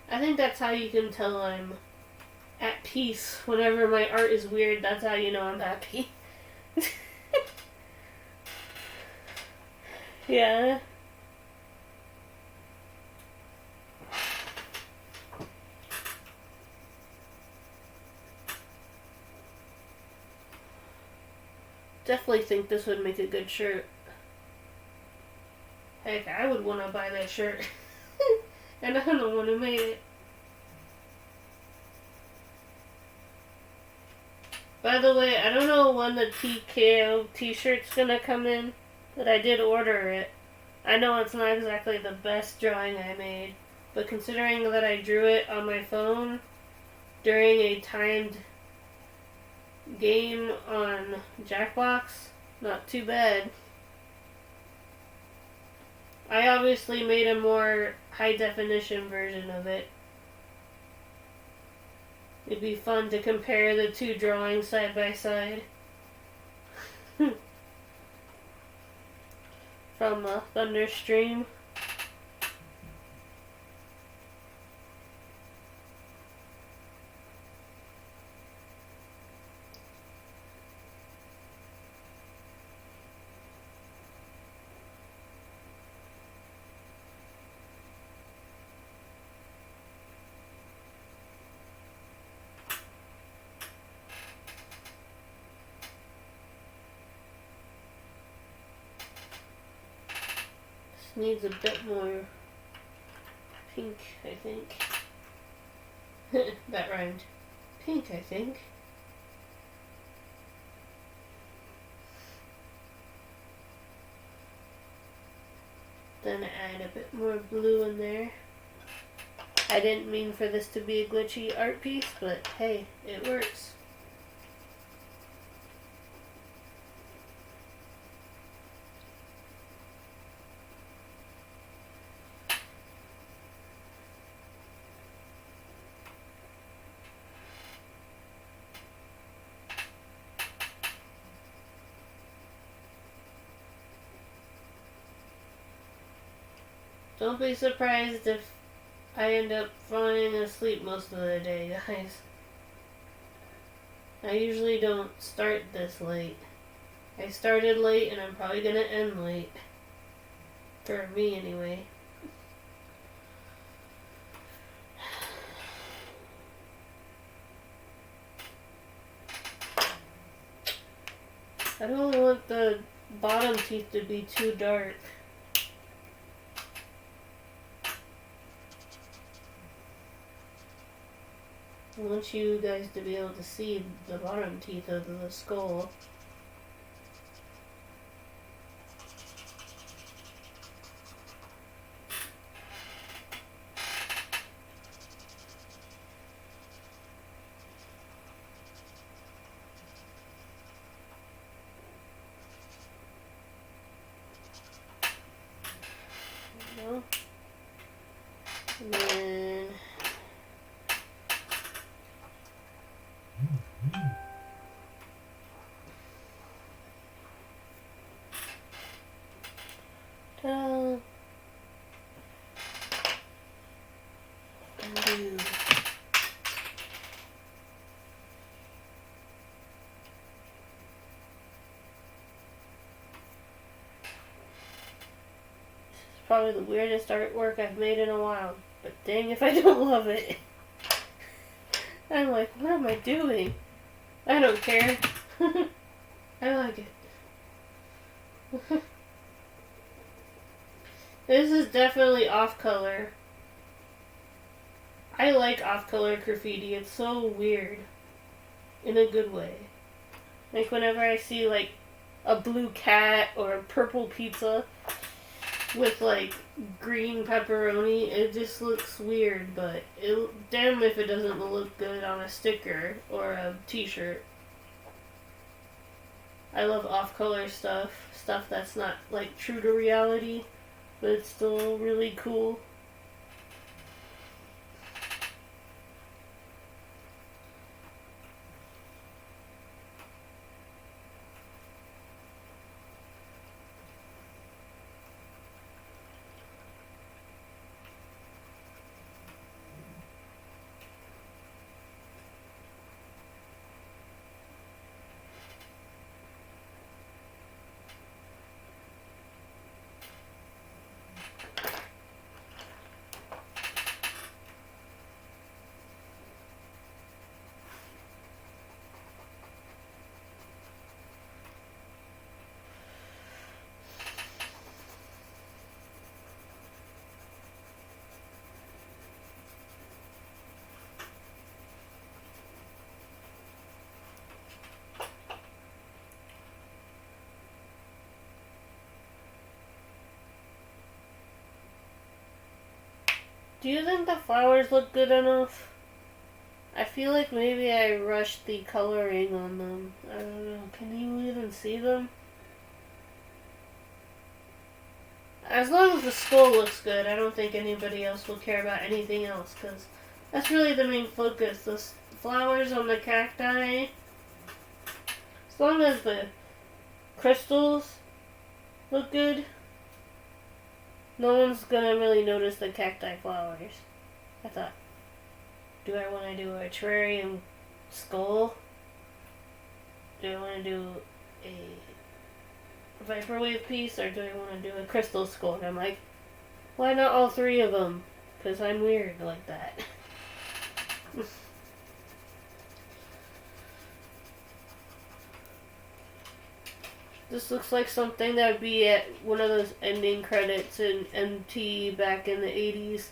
I think that's how you can tell I'm at peace. Whenever my art is weird, that's how you know I'm happy. Yeah. Definitely think this would make a good shirt. Heck, I would want to buy that shirt. And I'm the one who made it. By the way, I don't know when the TKO t-shirt's gonna come in, but I did order it. I know it's not exactly the best drawing I made, but considering that I drew it on my phone during a timed game on Jackbox, not too bad. I obviously made a more high definition version of it. It'd be fun to compare the two drawings side by side. From Thunderstream. Needs a bit more pink, I think. That rhymed. Pink, I think. Then add a bit more blue in there. I didn't mean for this to be a glitchy art piece, but hey, it works. Don't be surprised if I end up falling asleep most of the day, guys. I usually don't start this late. I started late and I'm probably gonna end late. For me, anyway. I don't want the bottom teeth to be too dark. I want you guys to be able to see the bottom teeth of the skull. No. And then ta-da. Undo. Probably the weirdest artwork I've made in a while, but dang if I don't love it. I'm like, what am I doing? I don't care. I like it. This is definitely off-color. I like off-color graffiti. It's so weird. In a good way. Like whenever I see like a blue cat or a purple pizza with like green pepperoni, it just looks weird, but damn if it doesn't look good on a sticker or a t-shirt. I love off-color stuff that's not like true to reality, but it's still really cool. Do you think the flowers look good enough? I feel like maybe I rushed the coloring on them. I don't know. Can you even see them? As long as the skull looks good, I don't think anybody else will care about anything else, because that's really the main focus. The flowers on the cacti, as long as the crystals look good, no one's gonna really notice the cacti flowers. I thought, do I want to do a terrarium skull? Do I want to do a vaperwave piece, or do I want to do a crystal skull? And I'm like, why not all three of them? Because I'm weird like that. This looks like something that would be at one of those ending credits in MT back in the 80s.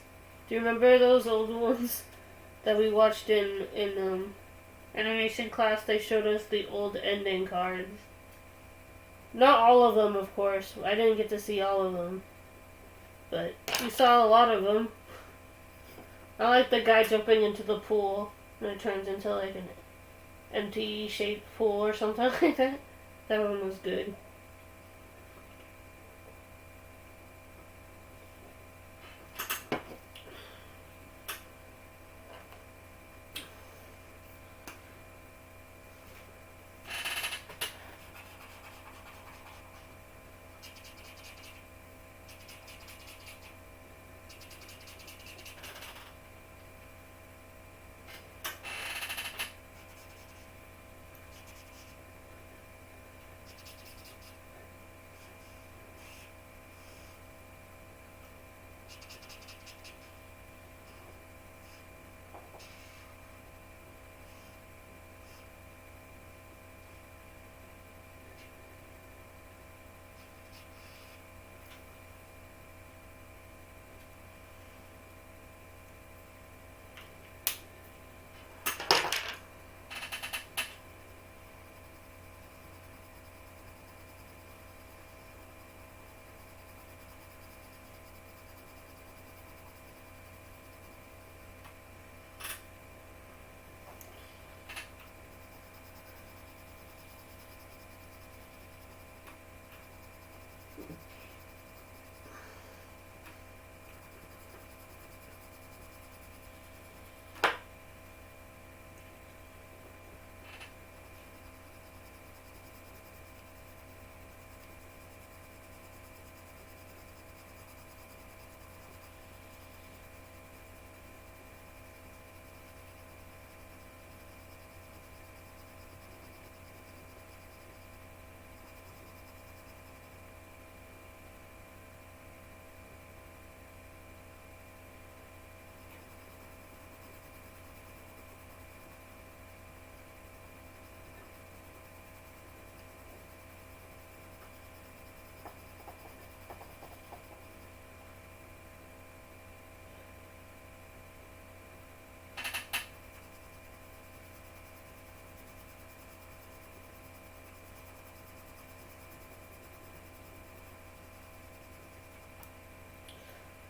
Do you remember those old ones that we watched in animation class? They showed us the old ending cards. Not all of them, of course. I didn't get to see all of them. But we saw a lot of them. I like the guy jumping into the pool and it turns into like an MT-shaped pool or something like that. That one was good.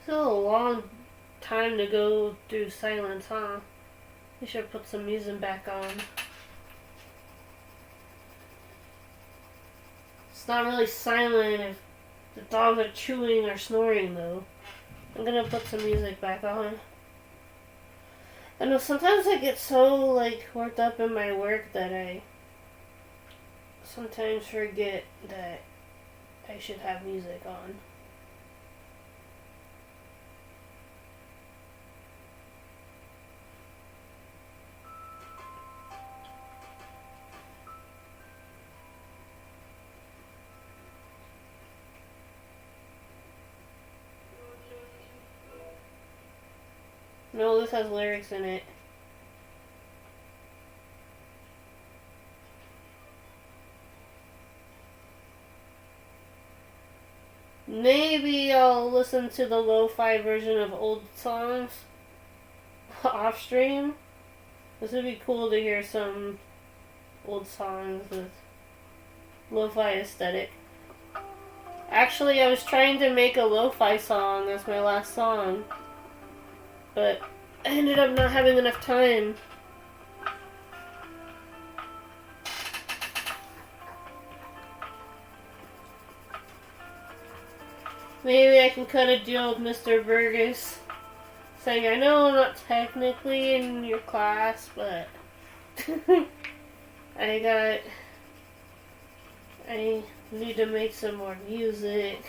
Still a long time to go through silence, huh? We should put some music back on. It's not really silent if the dogs are chewing or snoring, though. I'm gonna put some music back on. I know sometimes I get so, like, worked up in my work that I sometimes forget that I should have music on. No, this has lyrics in it. Maybe I'll listen to the lo-fi version of old songs off stream. This would be cool to hear some old songs with lo-fi aesthetic. Actually, I was trying to make a lo-fi song as my last song. but I ended up not having enough time. Maybe I can cut a deal with Mr. Burgess, saying, I know I'm not technically in your class, but I need to make some more music.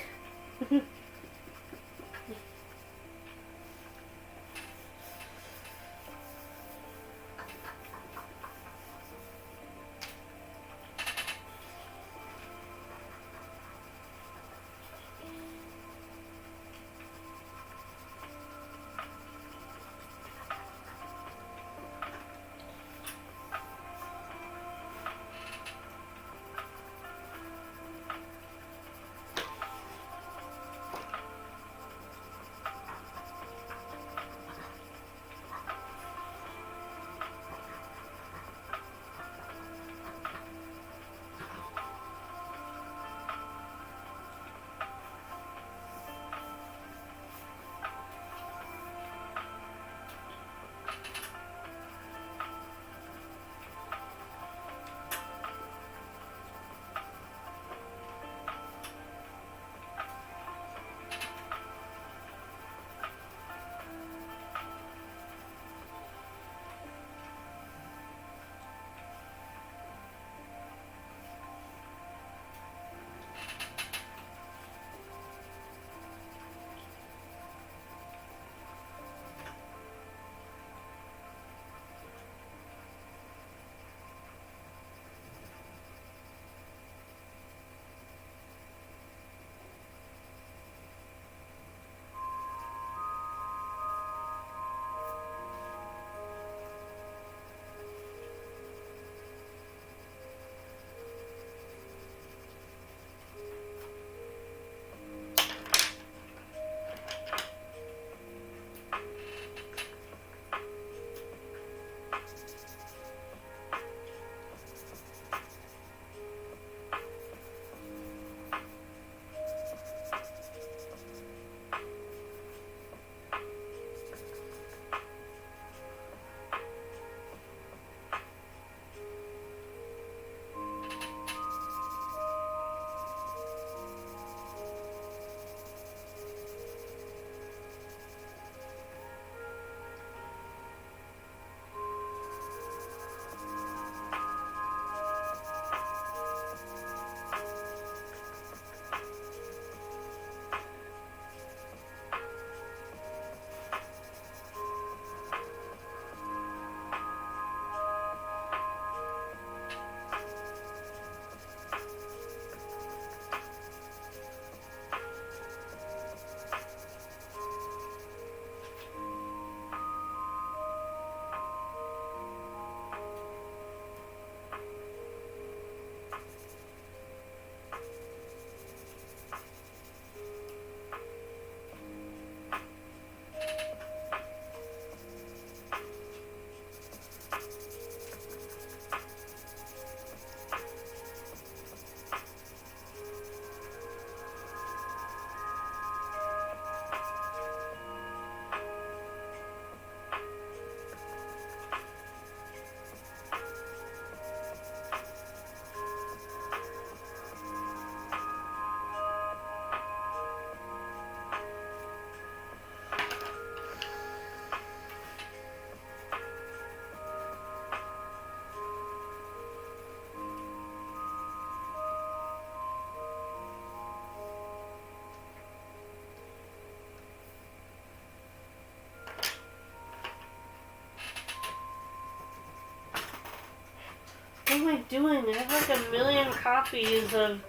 What am I doing? I have like a million copies of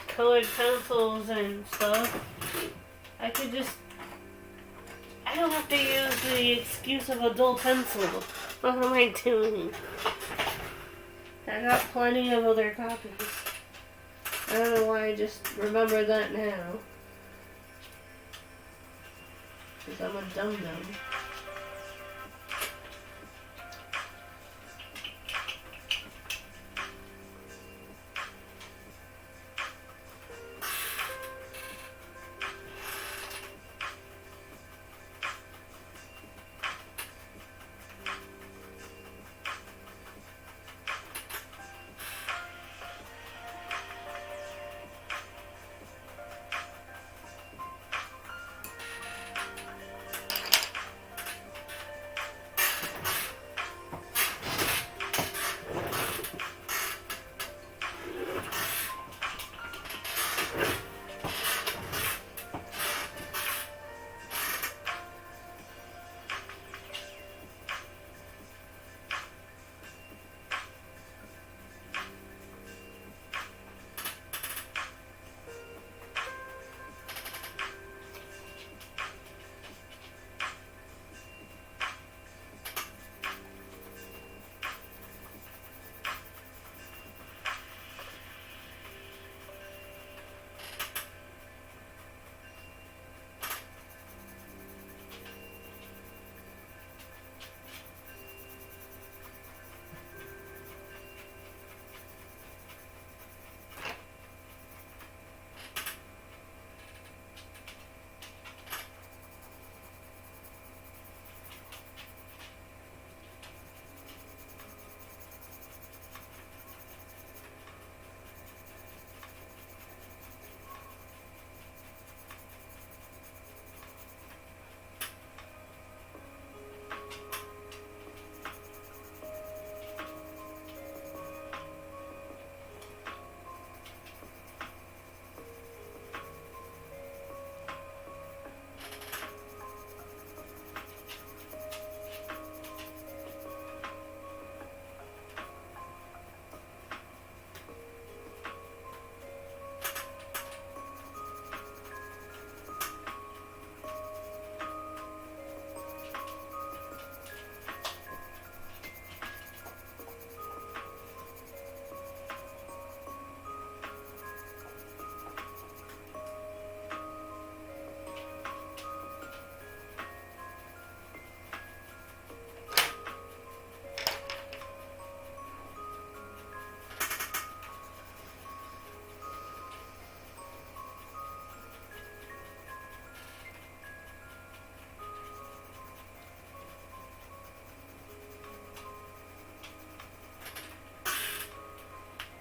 colored pencils and stuff. I could just... I don't have to use the excuse of a dull pencil. What am I doing? I got plenty of other copies. I don't know why I just remember that now. Because I'm a dum-dum.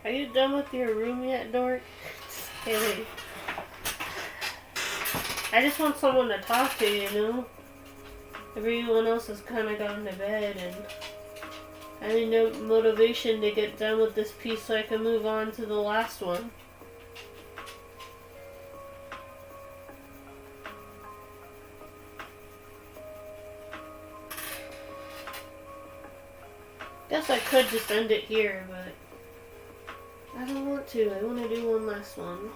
Are you done with your room yet, Dork? Hey, wait. I just want someone to talk to, you know? Everyone else has kind of gone to bed, and I need no motivation to get done with this piece so I can move on to the last one. Guess I could just end it here, but I don't want to. I want to do one last one.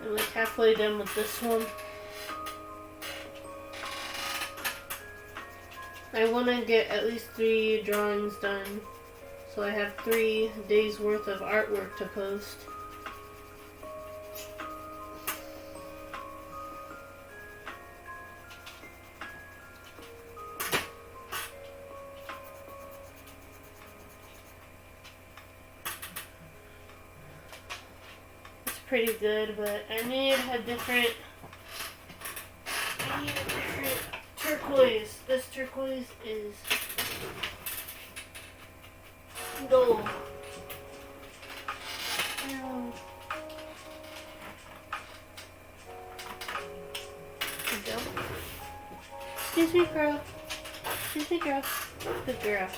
I'm like halfway done with this one. I want to get at least 3 drawings done, so I have 3 days worth of artwork to post. It's pretty good, but I need a different turquoise. This turquoise is gold. Excuse me, girl. Excuse me, girl. Good girl.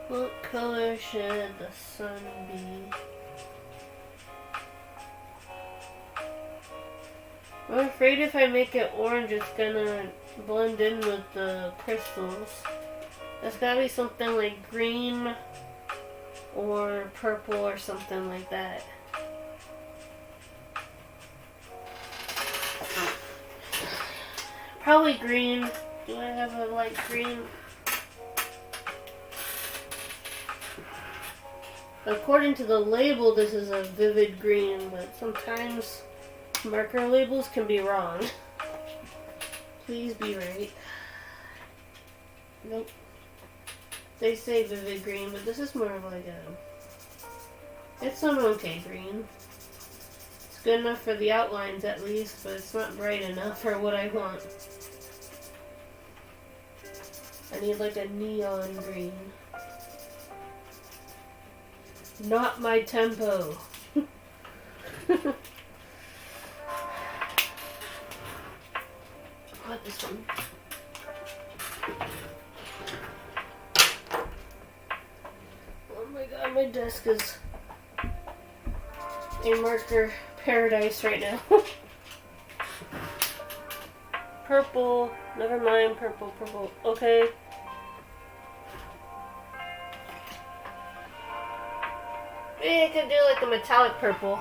What color should the sun be? I'm afraid if I make it orange, it's gonna blend in with the crystals. It's gotta be something like green or purple or something like that. Probably green. Do I have a light green? According to the label, this is a vivid green, but sometimes marker labels can be wrong. Please be right. Nope. They say vivid green, but this is more of like a... It's an okay green. It's good enough for the outlines at least, but it's not bright enough for what I want. I need like a neon green. Not my tempo. What, this one? Oh my god, my desk is a marker paradise right now. Purple. Never mind, purple, purple. Okay. Maybe I could do like a metallic purple.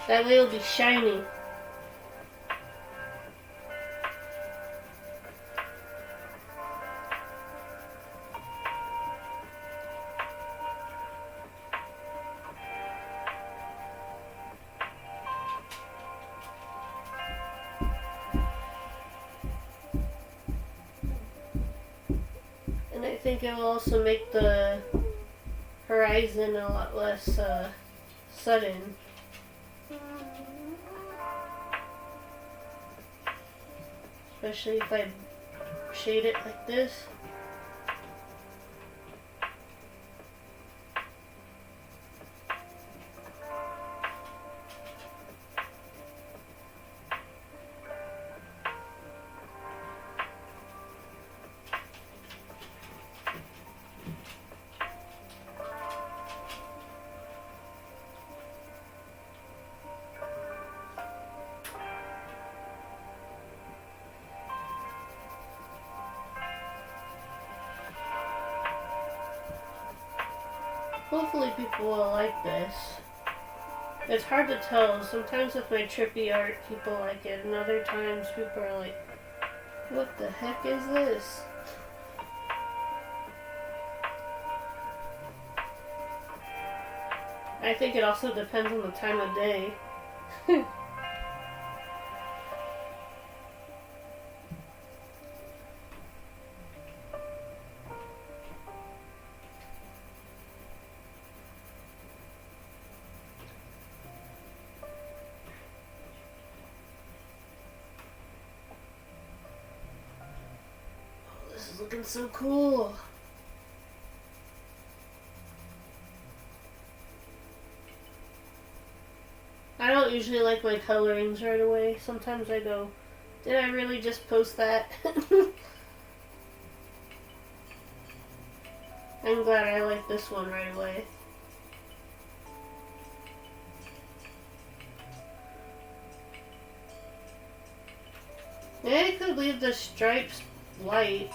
That way it'll be shiny. And I think it will also make the horizon a lot less sudden. Especially if I shade it like this. Hopefully people will like this. It's hard to tell. Sometimes with my trippy art, people like it, and other times people are like, what the heck is this? I think it also depends on the time of day. This is looking so cool. I don't usually like my colorings right away. Sometimes I go, did I really just post that? I'm glad I like this one right away. Maybe I could leave the stripes light.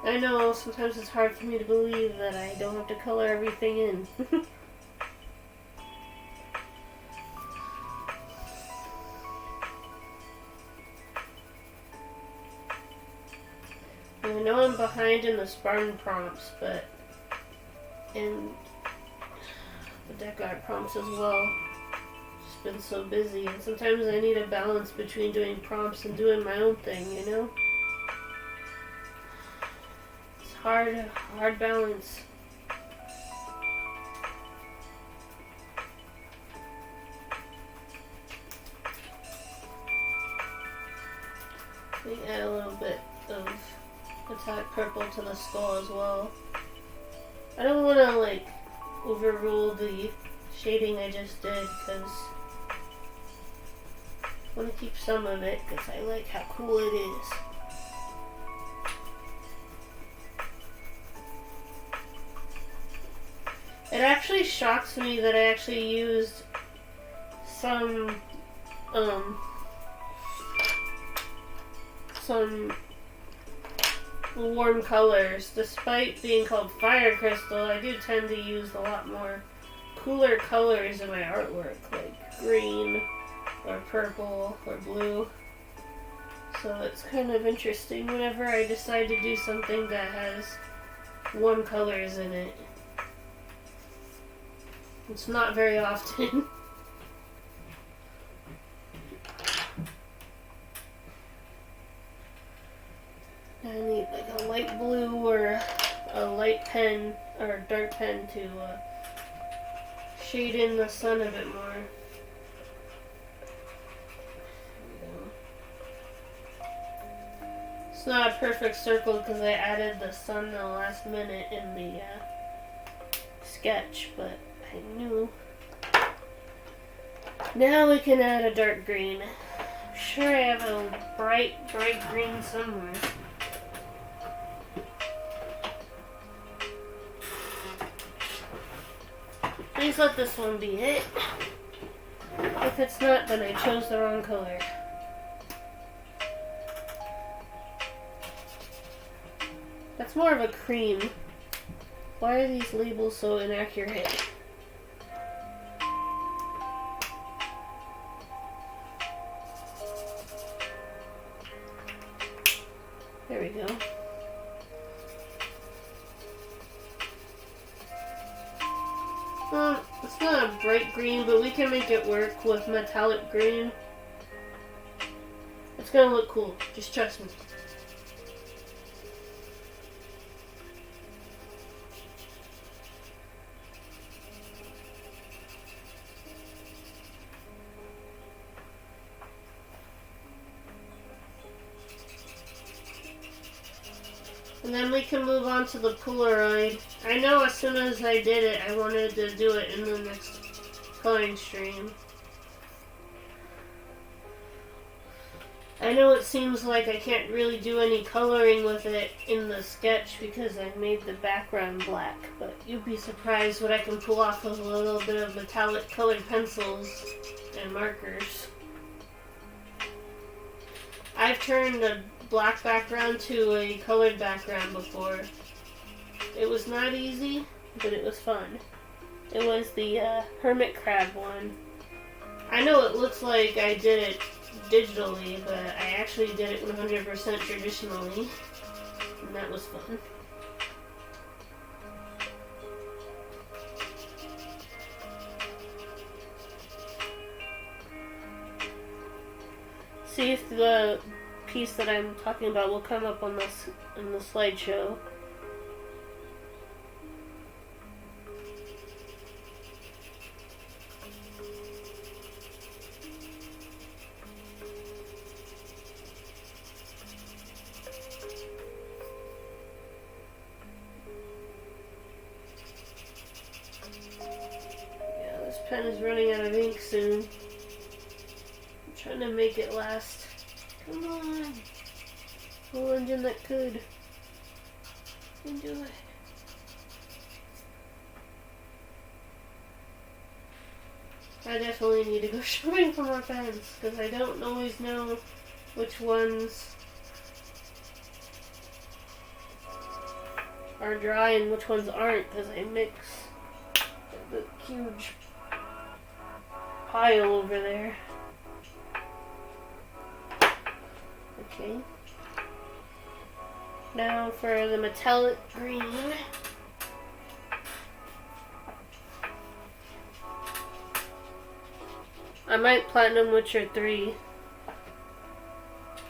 I know sometimes it's hard for me to believe that I don't have to color everything in. I know I'm behind in the Spartan prompts, but in the deck art prompts as well. Just been so busy, and sometimes I need a balance between doing prompts and doing my own thing, you know? It's hard balance. Let me add a little bit of metallic purple to the skull as well. I don't want to like overrule the shading I just did because I want to keep some of it because I like how cool it is. It actually shocks me that I actually used some warm colors. Despite being called fire crystal, I do tend to use a lot more cooler colors in my artwork, like green or purple or blue. So it's kind of interesting whenever I decide to do something that has warm colors in it. It's not very often. I need like a light blue or a light pen or a dark pen to shade in the sun a bit more. It's not a perfect circle because I added the sun in the last minute in the sketch, but I knew. Now we can add a dark green. I'm sure I have a bright green somewhere. Please let this one be it. If it's not, then I chose the wrong color. That's more of a cream. Why are these labels so inaccurate? There we go. It's not a bright green, but we can make it work with metallic green. It's gonna look cool, just trust me. And then we can move on to the poloroid. I know as soon as I did it, I wanted to do it in the next coloring stream. I know it seems like I can't really do any coloring with it in the sketch because I made the background black, but you'd be surprised what I can pull off with a little bit of metallic colored pencils and markers. I've turned a black background to a colored background before, It was not easy, but it was fun. It was the hermit crab one. I know it looks like I did it digitally, but I actually did it 100% traditionally, and that was fun. See if the piece that I'm talking about will come up on this in the slideshow. Yeah, this pen is running out of ink soon. Trying to make it last. Come on. Full engine that could. You can do it. I definitely need to go shopping for more pens because I don't always know which ones are dry and which ones aren't because I mix the huge pile over there. Okay. Now for the metallic green. I might platinum Witcher 3.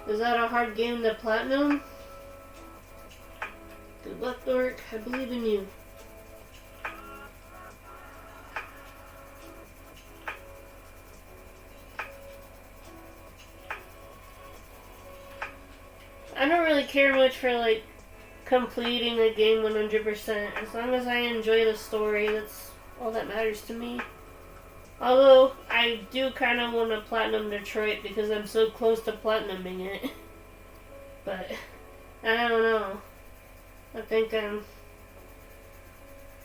Is that a hard game to platinum? Good luck, Dork. I believe in you. I don't really care much for, like, completing a game 100%. As long as I enjoy the story, that's all that matters to me. Although, I do kind of want to platinum Detroit because I'm so close to platinuming it. But, I don't know. I think I'm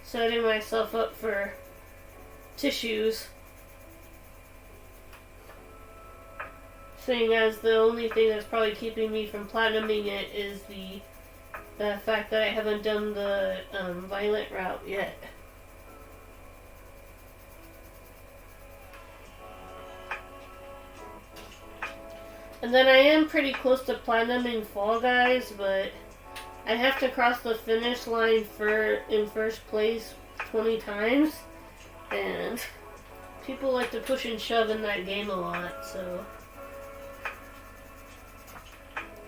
setting myself up for tissues. Seeing as the only thing that's probably keeping me from platinuming it is the fact that I haven't done the violent route yet. And then I am pretty close to platinuming Fall Guys, but I have to cross the finish line in first place 20 times, and people like to push and shove in that game a lot, so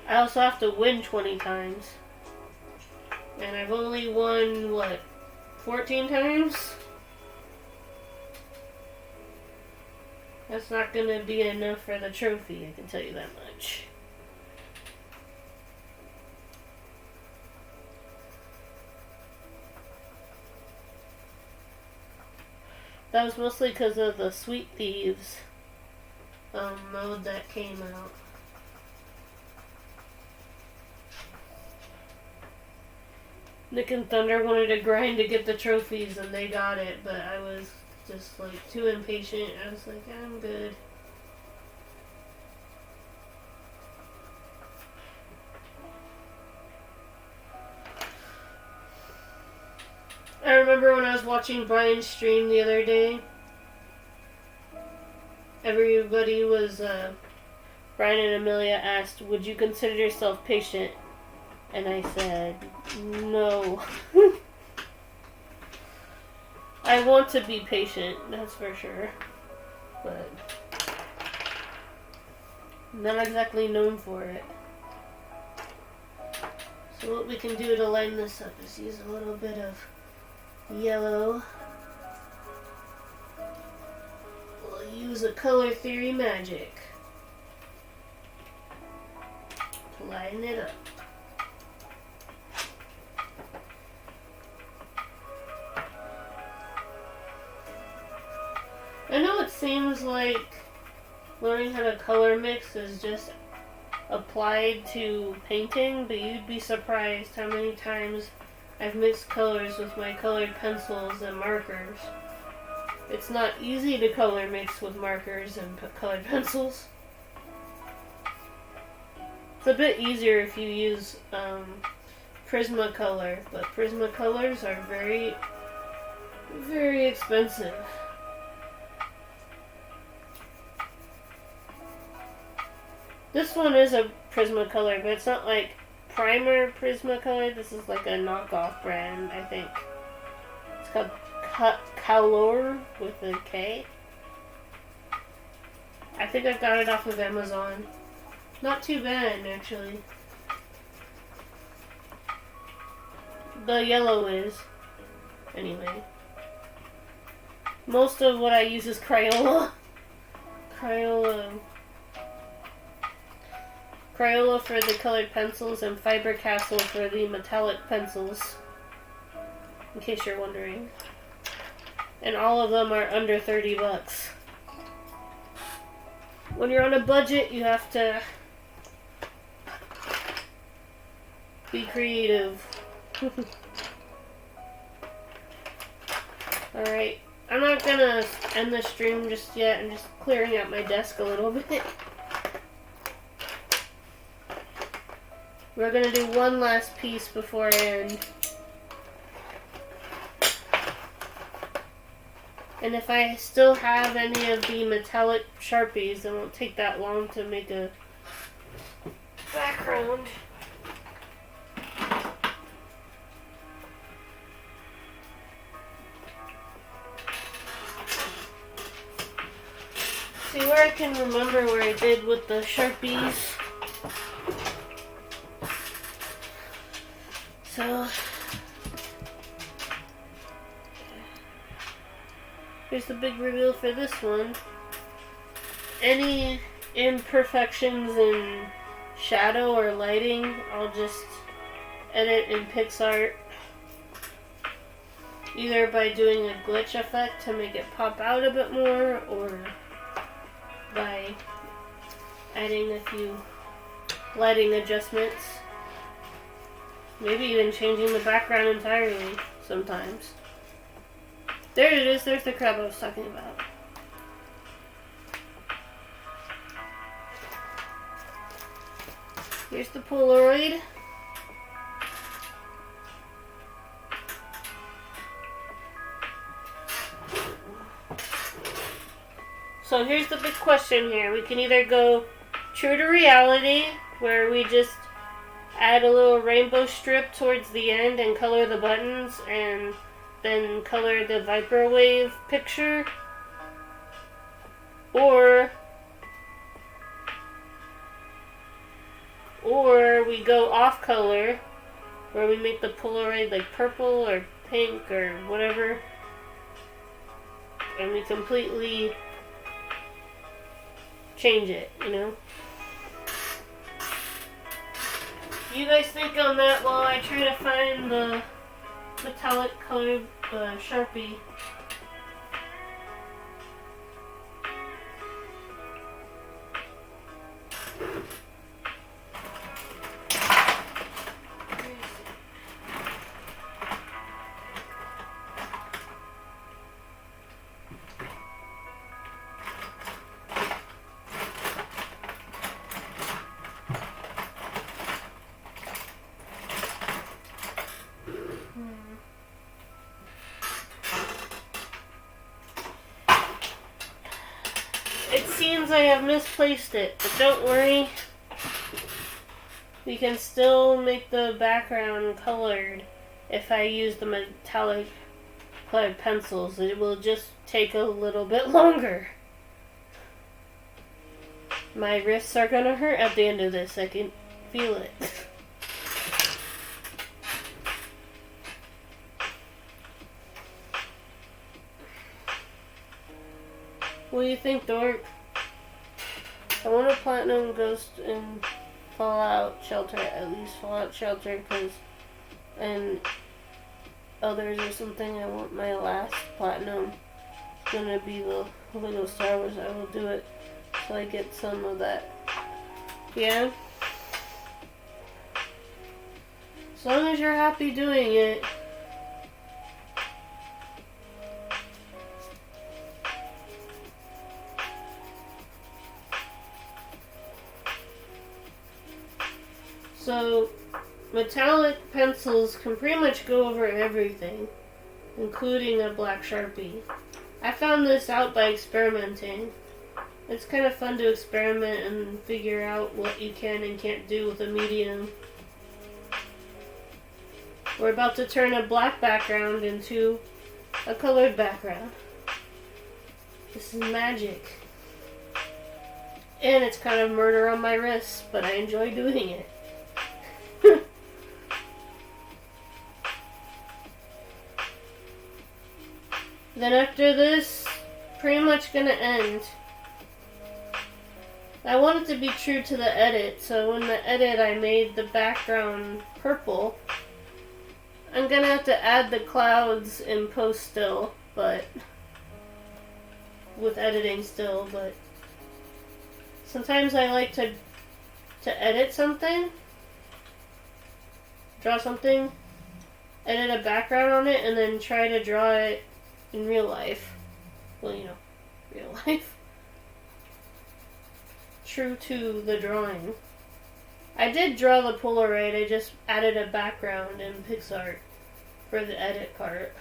I also have to win 20 times. And I've only won, 14 times? That's not gonna be enough for the trophy, I can tell you that much. That was mostly because of the Sweet Thieves mode that came out. Nick and Thunder wanted to grind to get the trophies and they got it, but I was just too impatient. I was like, I'm good. I remember when I was watching Brian's stream the other day, everybody was, Brian and Amelia asked, would you consider yourself patient? And I said, no. I want to be patient, that's for sure. But I'm not exactly known for it. So what we can do to line this up is use a little bit of yellow. We'll use a color theory magic to line it up. I know it seems like learning how to color mix is just applied to painting, but you'd be surprised how many times I've mixed colors with my colored pencils and markers. It's not easy to color mix with markers and colored pencils. It's a bit easier if you use Prismacolor, but Prismacolors are very, very expensive. This one is a Prismacolor, but it's not like primer Prismacolor. This is like a knockoff brand, I think. It's called Color with a K. I think I got it off of Amazon. Not too bad, actually. The yellow is. Anyway. Most of what I use is Crayola. Crayola for the colored pencils and Faber-Castell for the metallic pencils. In case you're wondering. And all of them are under $30. When you're on a budget, you have to be creative. Alright, I'm not gonna end the stream just yet. I'm just clearing out my desk a little bit. We're gonna do one last piece before I end. And if I still have any of the metallic Sharpies, it won't take that long to make a background. See where I can remember where I did with the Sharpies. So here's the big reveal for this one. Any imperfections in shadow or lighting, I'll just edit in PixArt. Either by doing a glitch effect to make it pop out a bit more, or by adding a few lighting adjustments. Maybe even changing the background entirely sometimes. There it is, there's the crab I was talking about. Here's the Polaroid. So here's the big question here. We can either go true to reality, where we just add a little rainbow strip towards the end and color the buttons, and then color the vaperwave picture, or we go off color, where we make the Polaroid like purple or pink or whatever, and we completely change it, you know? You guys think on that while I try to find the metallic colored Sharpie. It seems I have misplaced it, but don't worry. We can still make the background colored if I use the metallic colored pencils. It will just take a little bit longer. My wrists are gonna hurt at the end of this. I can feel it. What do you think, Dork? I want a platinum Ghost in Fallout Shelter, at least Fallout Shelter, and others or something. I want my last platinum. It's gonna be the Lego Star Wars. I will do it so I get some of that. Yeah? As long as you're happy doing it. So, metallic pencils can pretty much go over everything, including a black Sharpie. I found this out by experimenting. It's kind of fun to experiment and figure out what you can and can't do with a medium. We're about to turn a black background into a colored background. This is magic. And it's kind of murder on my wrists, but I enjoy doing it. Then after this, pretty much gonna end. I want it to be true to the edit, so in the edit I made the background purple. I'm gonna have to add the clouds in post still, but with editing still, but sometimes I like to edit something, draw something, edit a background on it, and then try to draw it in real life. Well, you know, real life. True to the drawing. I did draw the poloroid, I just added a background in PixArt for the edit part.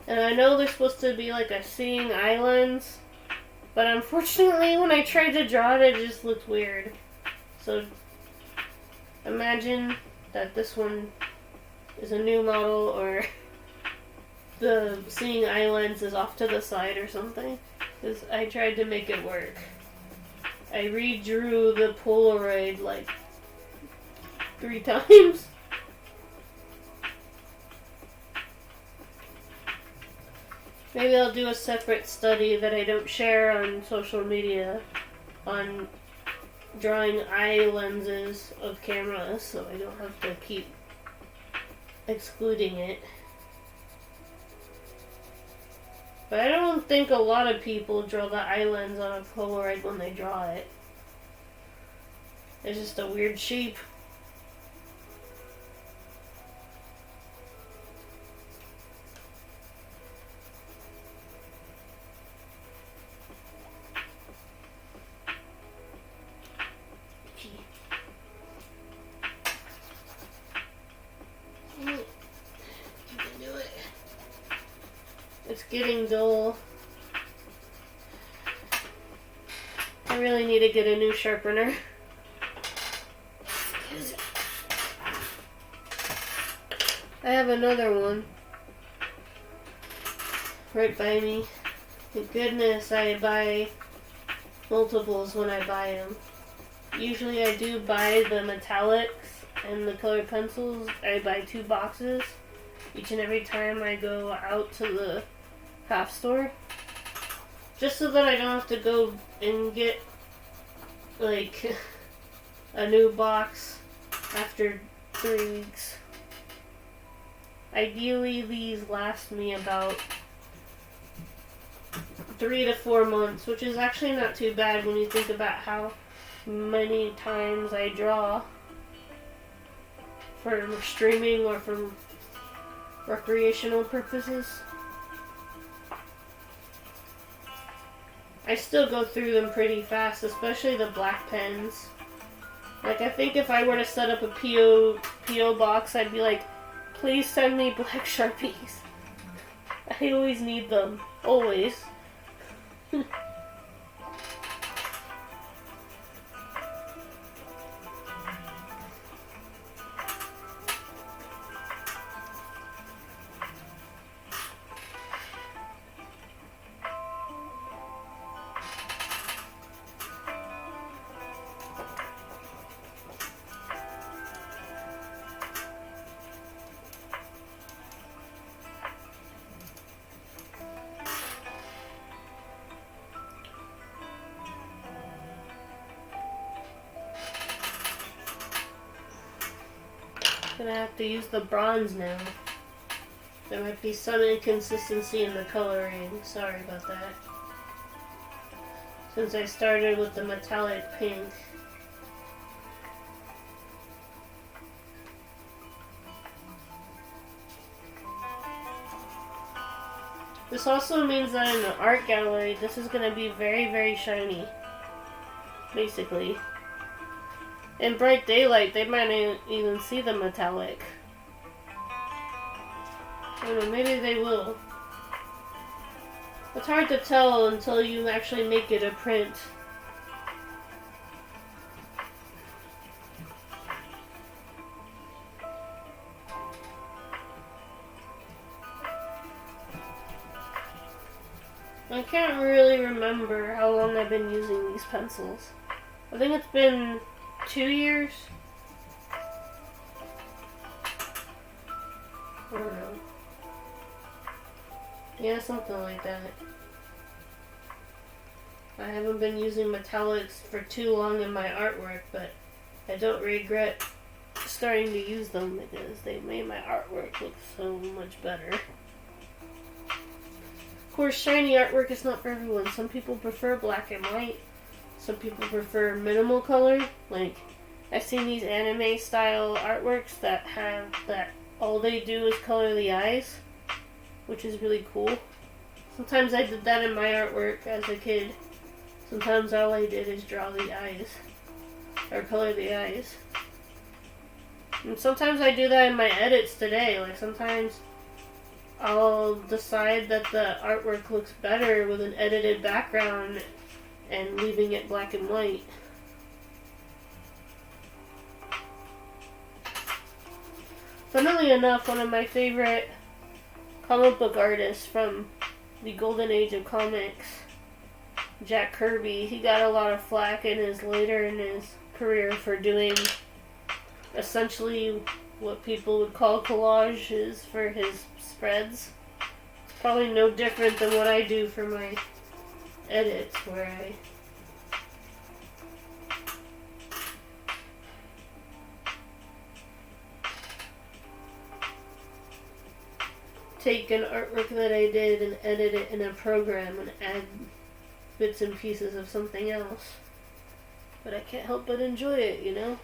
And I know there's supposed to be like a seeing eye lens, but unfortunately when I tried to draw it, it just looked weird. So imagine that this one is a new model, or the seeing eye lens is off to the side or something, because I tried to make it work. I redrew the Polaroid like 3 times. Maybe I'll do a separate study that I don't share on social media on drawing eye lenses of cameras, so I don't have to keep excluding it. But I don't think a lot of people draw the eye lens on a Polaroid when they draw it. It's just a weird shape. It's getting dull. I really need to get a new sharpener. I have another one right by me. Thank goodness I buy multiples when I buy them. Usually I do buy the metallics and the colored pencils. I buy 2 boxes each and every time I go out to the craft store, just so that I don't have to go and get like a new box after 3 weeks. Ideally these last me about 3 to 4 months, which is actually not too bad when you think about how many times I draw for streaming or for recreational purposes. I still go through them pretty fast, especially the black pens. Like, I think if I were to set up a P.O. box, I'd be like, please send me black Sharpies. I always need them. Always. Gonna have to use the bronze now. There might be some inconsistency in the coloring. Sorry about that. Since I started with the metallic pink. This also means that in the art gallery, this is gonna be very, very shiny. Basically. In bright daylight, they might not even see the metallic. I don't know, maybe they will. It's hard to tell until you actually make it a print. I can't really remember how long I've been using these pencils. I think it's been 2 years. I don't know. Yeah, something like that. I haven't been using metallics for too long in my artwork, but I don't regret starting to use them because they made my artwork look so much better. Of course, shiny artwork is not for everyone. Some people prefer black and white. Some people prefer minimal color. Like, I've seen these anime style artworks that have that all they do is color the eyes, which is really cool. Sometimes I did that in my artwork as a kid. Sometimes all I did is draw the eyes, or color the eyes. And sometimes I do that in my edits today. Like, sometimes I'll decide that the artwork looks better with an edited background and leaving it black and white. Funnily enough, one of my favorite comic book artists from the golden age of comics, Jack Kirby, he got a lot of flack later in his career for doing essentially what people would call collages for his spreads. It's probably no different than what I do for my edits, where I take an artwork that I did and edit it in a program and add bits and pieces of something else. But I can't help but enjoy it, you know?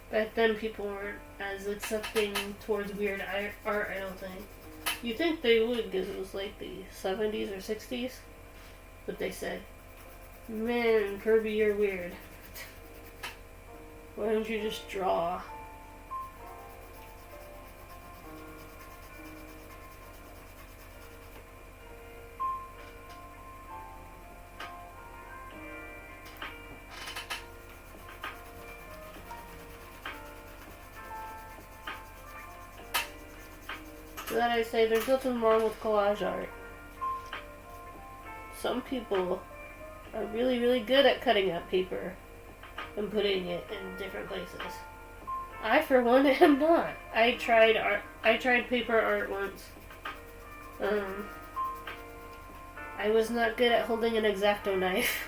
Back then people weren't as accepting towards weird art, I don't think. You'd think they would because it was like the 70s or 60s. But they said, "Man, Kirby, you're weird. Why don't you just draw?" So that I say there's nothing wrong with collage art. Some people are really, really good at cutting up paper and putting it in different places. I, for one, am not. I tried paper art once. I was not good at holding an X-Acto knife.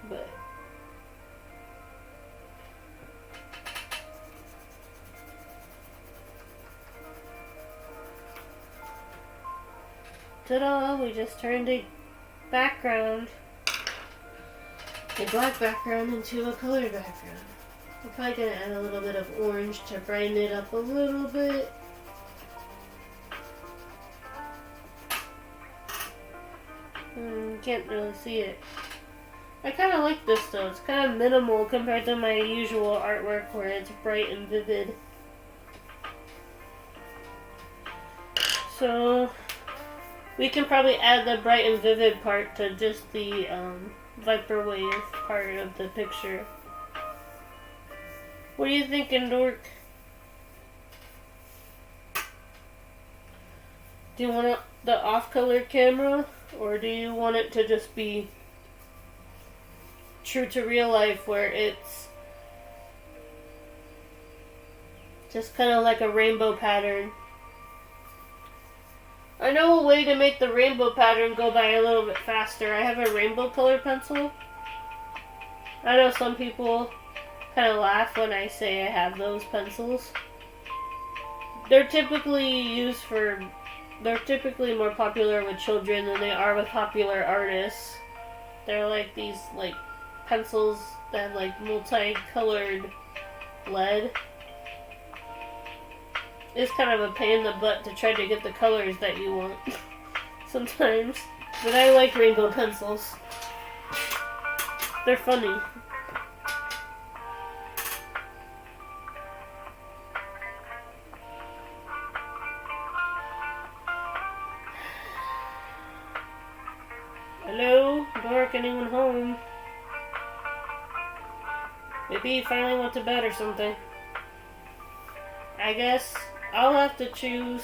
But ta-da! We just turned a background, a black background, into a color background. I'm probably gonna add a little bit of orange to brighten it up a little bit. Can't really see it. I kind of like this though. It's kind of minimal compared to my usual artwork where it's bright and vivid. So we can probably add the bright and vivid part to just the vaperwave part of the picture. What are you thinking, Dork? Do you want the off-color camera, or do you want it to just be true to real life where it's just kind of like a rainbow pattern? I know a way to make the rainbow pattern go by a little bit faster. I have a rainbow color pencil. I know some people kind of laugh when I say I have those pencils. They're typically more popular with children than they are with popular artists. They're like these pencils that have like multicolored lead. is kind of a pain in the butt to try to get the colors that you want sometimes. But I like rainbow pencils. They're funny. Hello? Dork, anyone home? Maybe he finally went to bed or something. I guess I'll have to choose.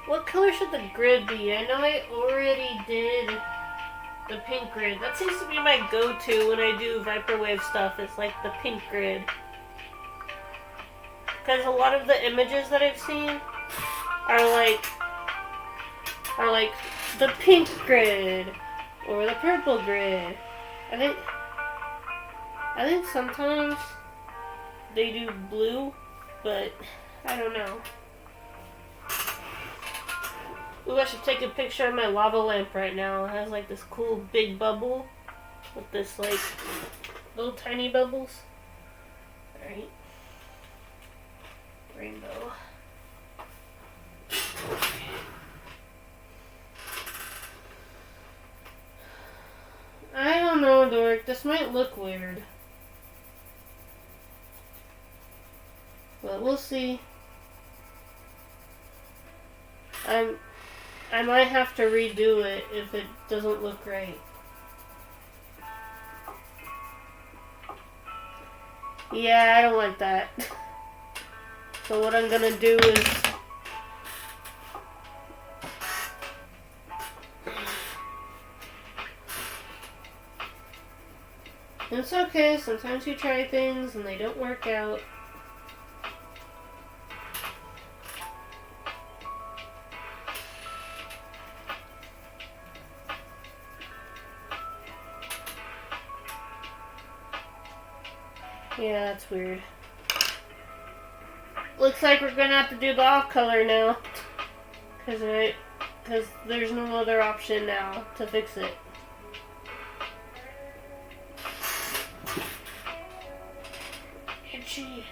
What color should the grid be? I know I already did the pink grid. That seems to be my go-to when I do vaporwave stuff. It's like the pink grid. Because a lot of the images that I've seen are like the pink grid or the purple grid. I think sometimes they do blue, but I don't know. Ooh, I should take a picture of my lava lamp right now. It has like this cool big bubble with this like little tiny bubbles. Alright. Rainbow. I don't know, Dork. This might look weird. But we'll see. I might have to redo it if it doesn't look right. Yeah, I don't like that. So what I'm gonna do is it's okay, sometimes you try things and they don't work out. Yeah, that's weird. Looks like we're gonna have to do the off color now. Because there's no other option now to fix it. Itchy.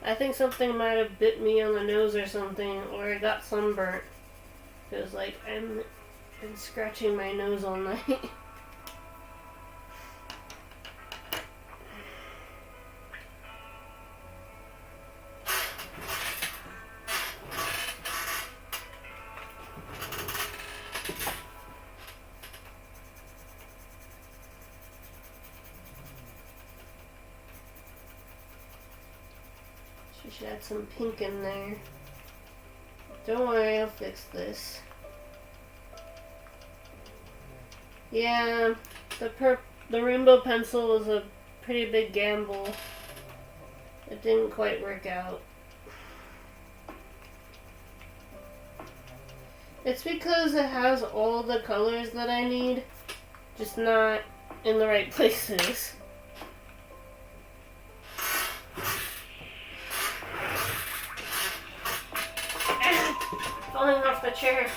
I think something might have bit me on the nose or something, or I got sunburnt. Because, like, I've been scratching my nose all night. Should add some pink in there. Don't worry, I'll fix this. Yeah, the rainbow pencil was a pretty big gamble. It didn't quite work out. It's because it has all the colors that I need, just not in the right places. Falling off the chair.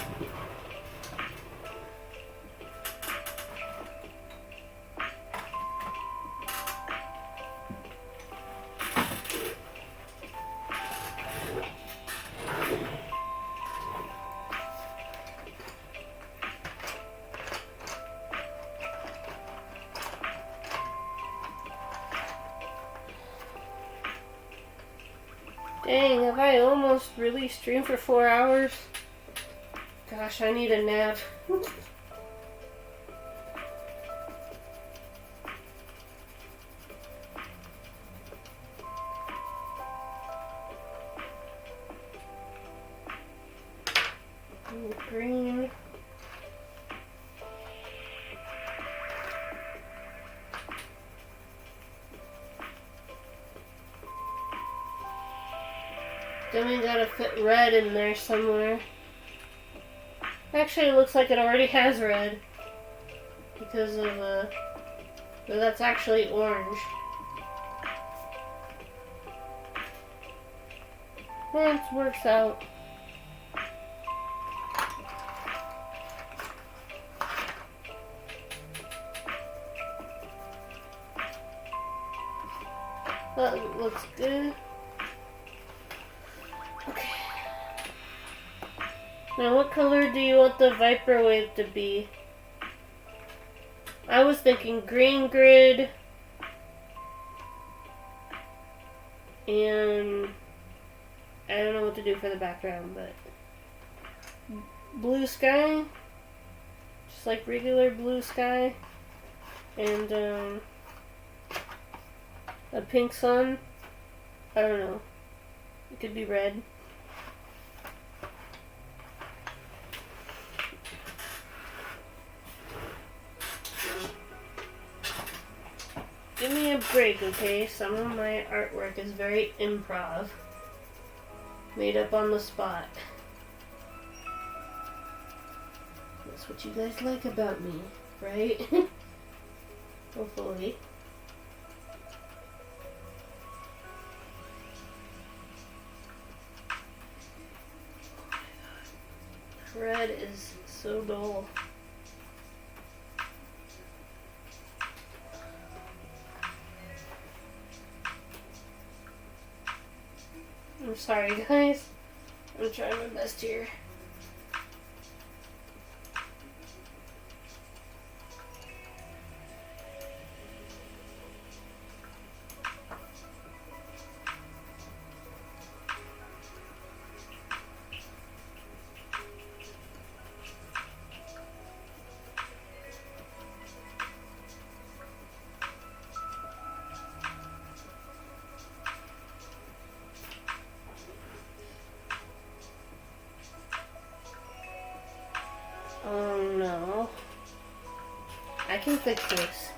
Dang, have I almost really streamed for 4 hours? Gosh, I need a nap. Ooh, green. Then we gotta fit red in there somewhere. Actually, it looks like it already has red. Because of, but that's actually orange. Well, it works out. That looks good. Okay. Now, what color do you want the vaperwave to be? I was thinking green grid and I don't know what to do for the background, but blue sky, just like regular blue sky, and a pink sun. I don't know. It could be red. Give me a break, okay? Some of my artwork is very improv. Made up on the spot. That's what you guys like about me, right? Hopefully. Red is so dull. I'm sorry, guys. I'm trying my best here. Oh no. I can fix this.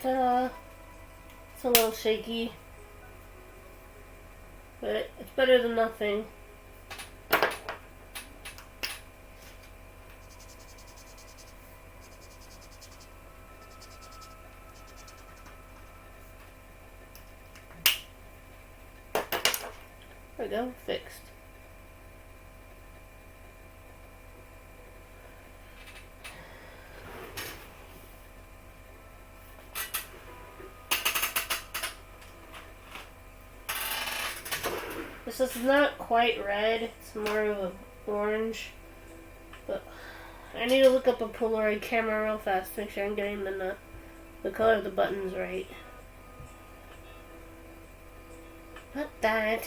Ta-da. It's a little shaky, but it's better than nothing. There we go, fixed. This is not quite red, it's more of an orange, but I need to look up a poloroid camera real fast to make sure I'm getting the color of the buttons right. Not that.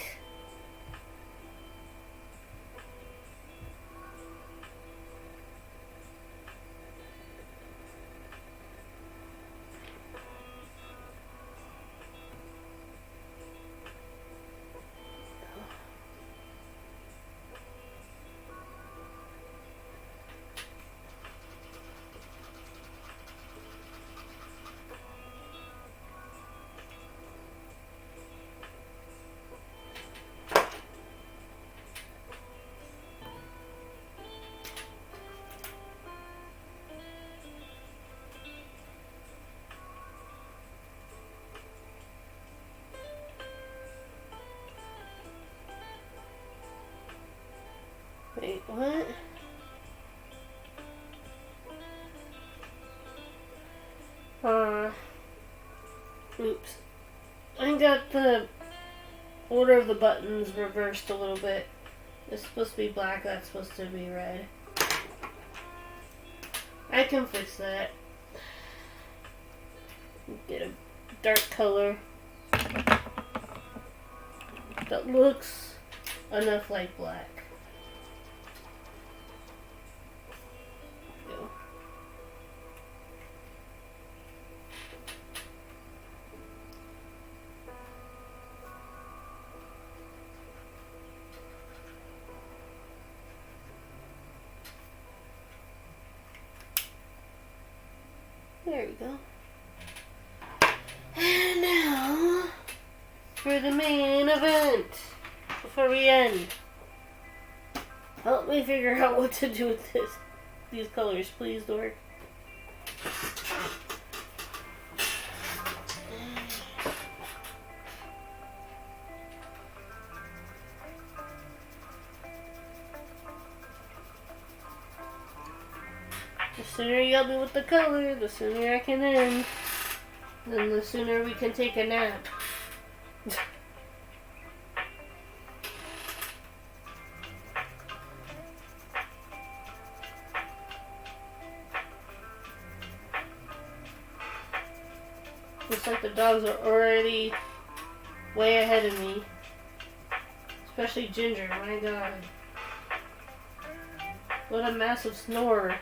Wait, what? Oops. I got the order of the buttons reversed a little bit. It's supposed to be black, that's supposed to be red. I can fix that. Get a dark color that looks enough like black. Go. go. And now for the main event. Before we end, help me figure out what to do with these colors, please, Dork. The sooner you help me with the color, the sooner I can end. Then the sooner we can take a nap. Looks like the dogs are already way ahead of me. Especially Ginger, my god. What a massive snore.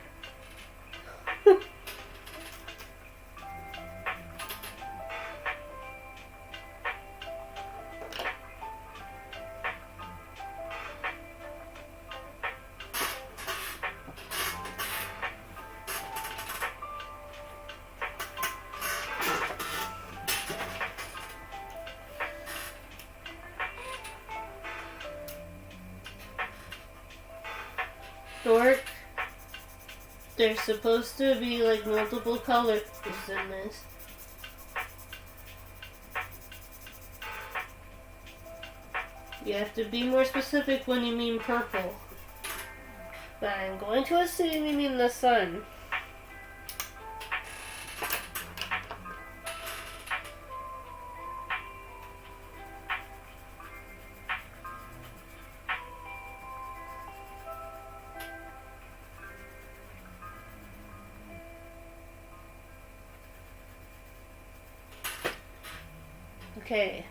Dork, there's supposed to be like multiple colors in this. You have to be more specific when you mean purple. But I'm going to assume you mean the sun. Okay.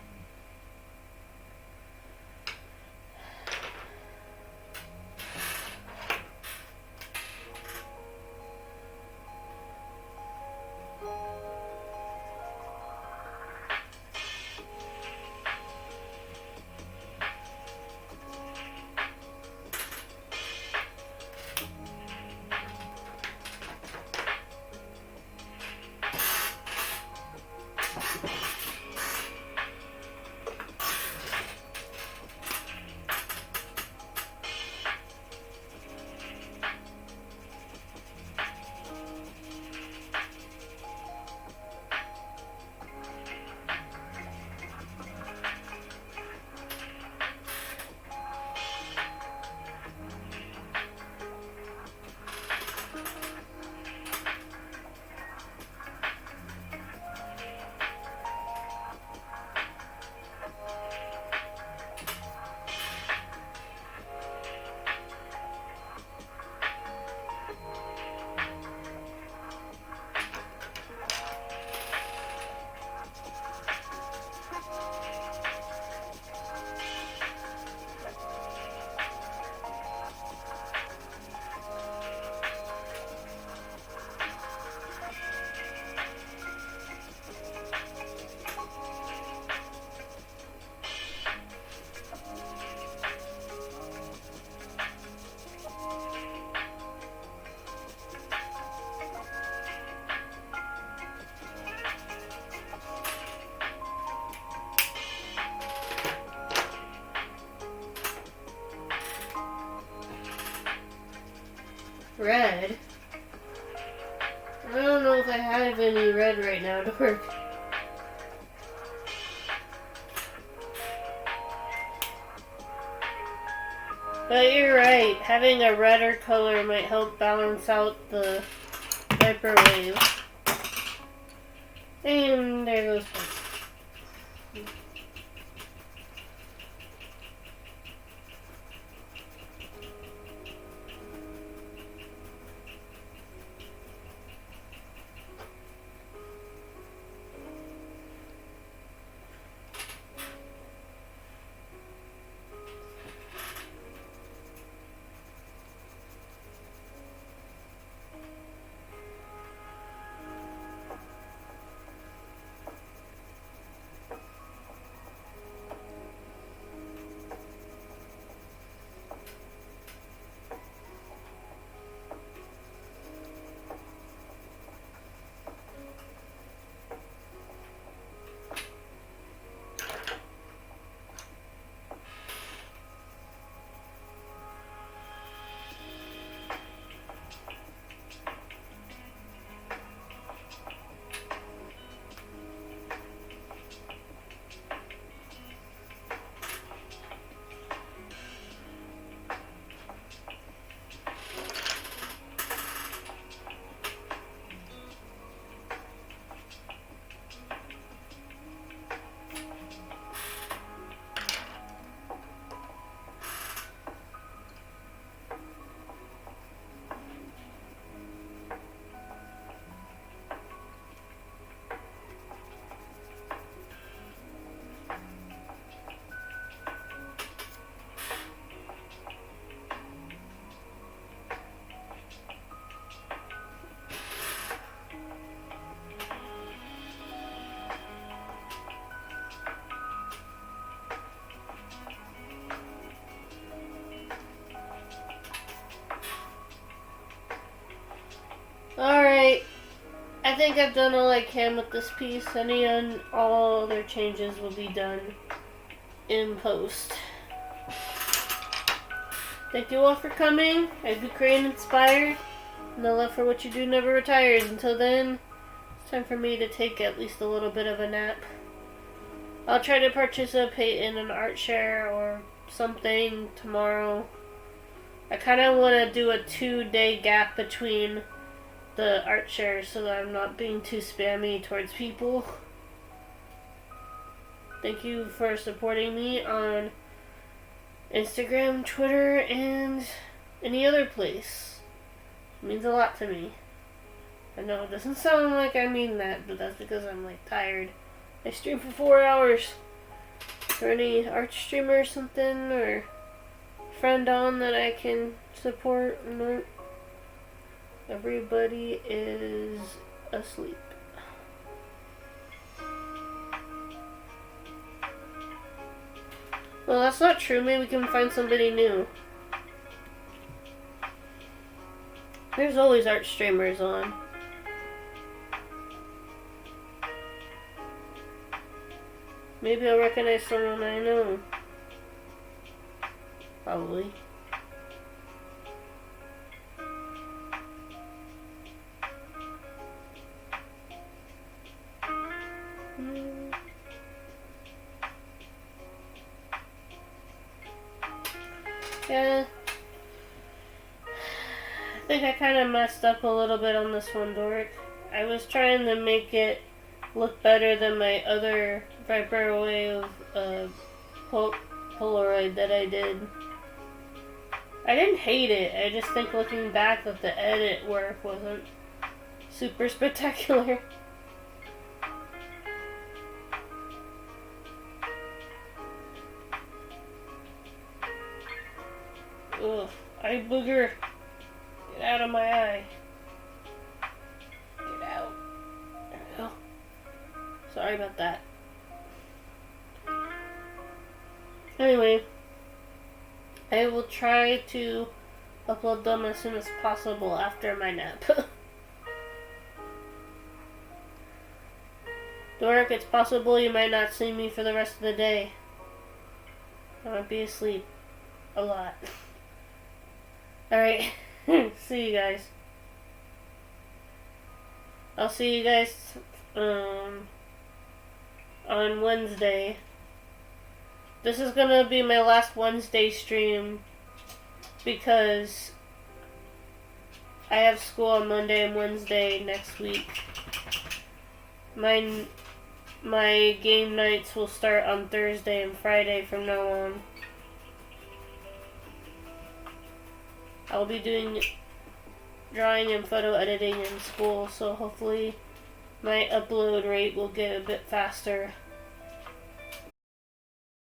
Red? I don't know if I have any red right now, Dork. But you're right, having a redder color might help balance out the vaperwave. And there goes one. think I've done all I can with this piece. Any and all other changes will be done in post. Thank you all for coming. I've been creating inspired. And the love for what you do never retires. Until then, it's time for me to take at least a little bit of a nap. I'll try to participate in an art share or something tomorrow. I kind of want to do a 2-day gap between the art shares so that I'm not being too spammy towards people. Thank you for supporting me on Instagram, Twitter, and any other place. It means a lot to me. I know it doesn't sound like I mean that, but that's because I'm like tired. I stream for 4 hours. Is there any art streamer or something or friend on that I can support? No. Everybody is asleep. Well, that's not true. Maybe we can find somebody new. There's always art streamers on. Maybe I'll recognize someone I know. Probably. Yeah. I think I kind of messed up a little bit on this one, Doric. I was trying to make it look better than my other vaperwave poloroid that I did. I didn't hate it. I just think looking back that the edit work wasn't super spectacular. Ugh, eye booger. Get out of my eye. Get out. There we go. Sorry about that. Anyway, I will try to upload them as soon as possible after my nap. Doric, it's possible you might not see me for the rest of the day. I might be asleep a lot. Alright, see you guys. I'll see you guys on Wednesday. This is gonna be my last Wednesday stream because I have school on Monday and Wednesday next week. My game nights will start on Thursday and Friday from now on. I'll be doing drawing and photo editing in school, so hopefully my upload rate will get a bit faster.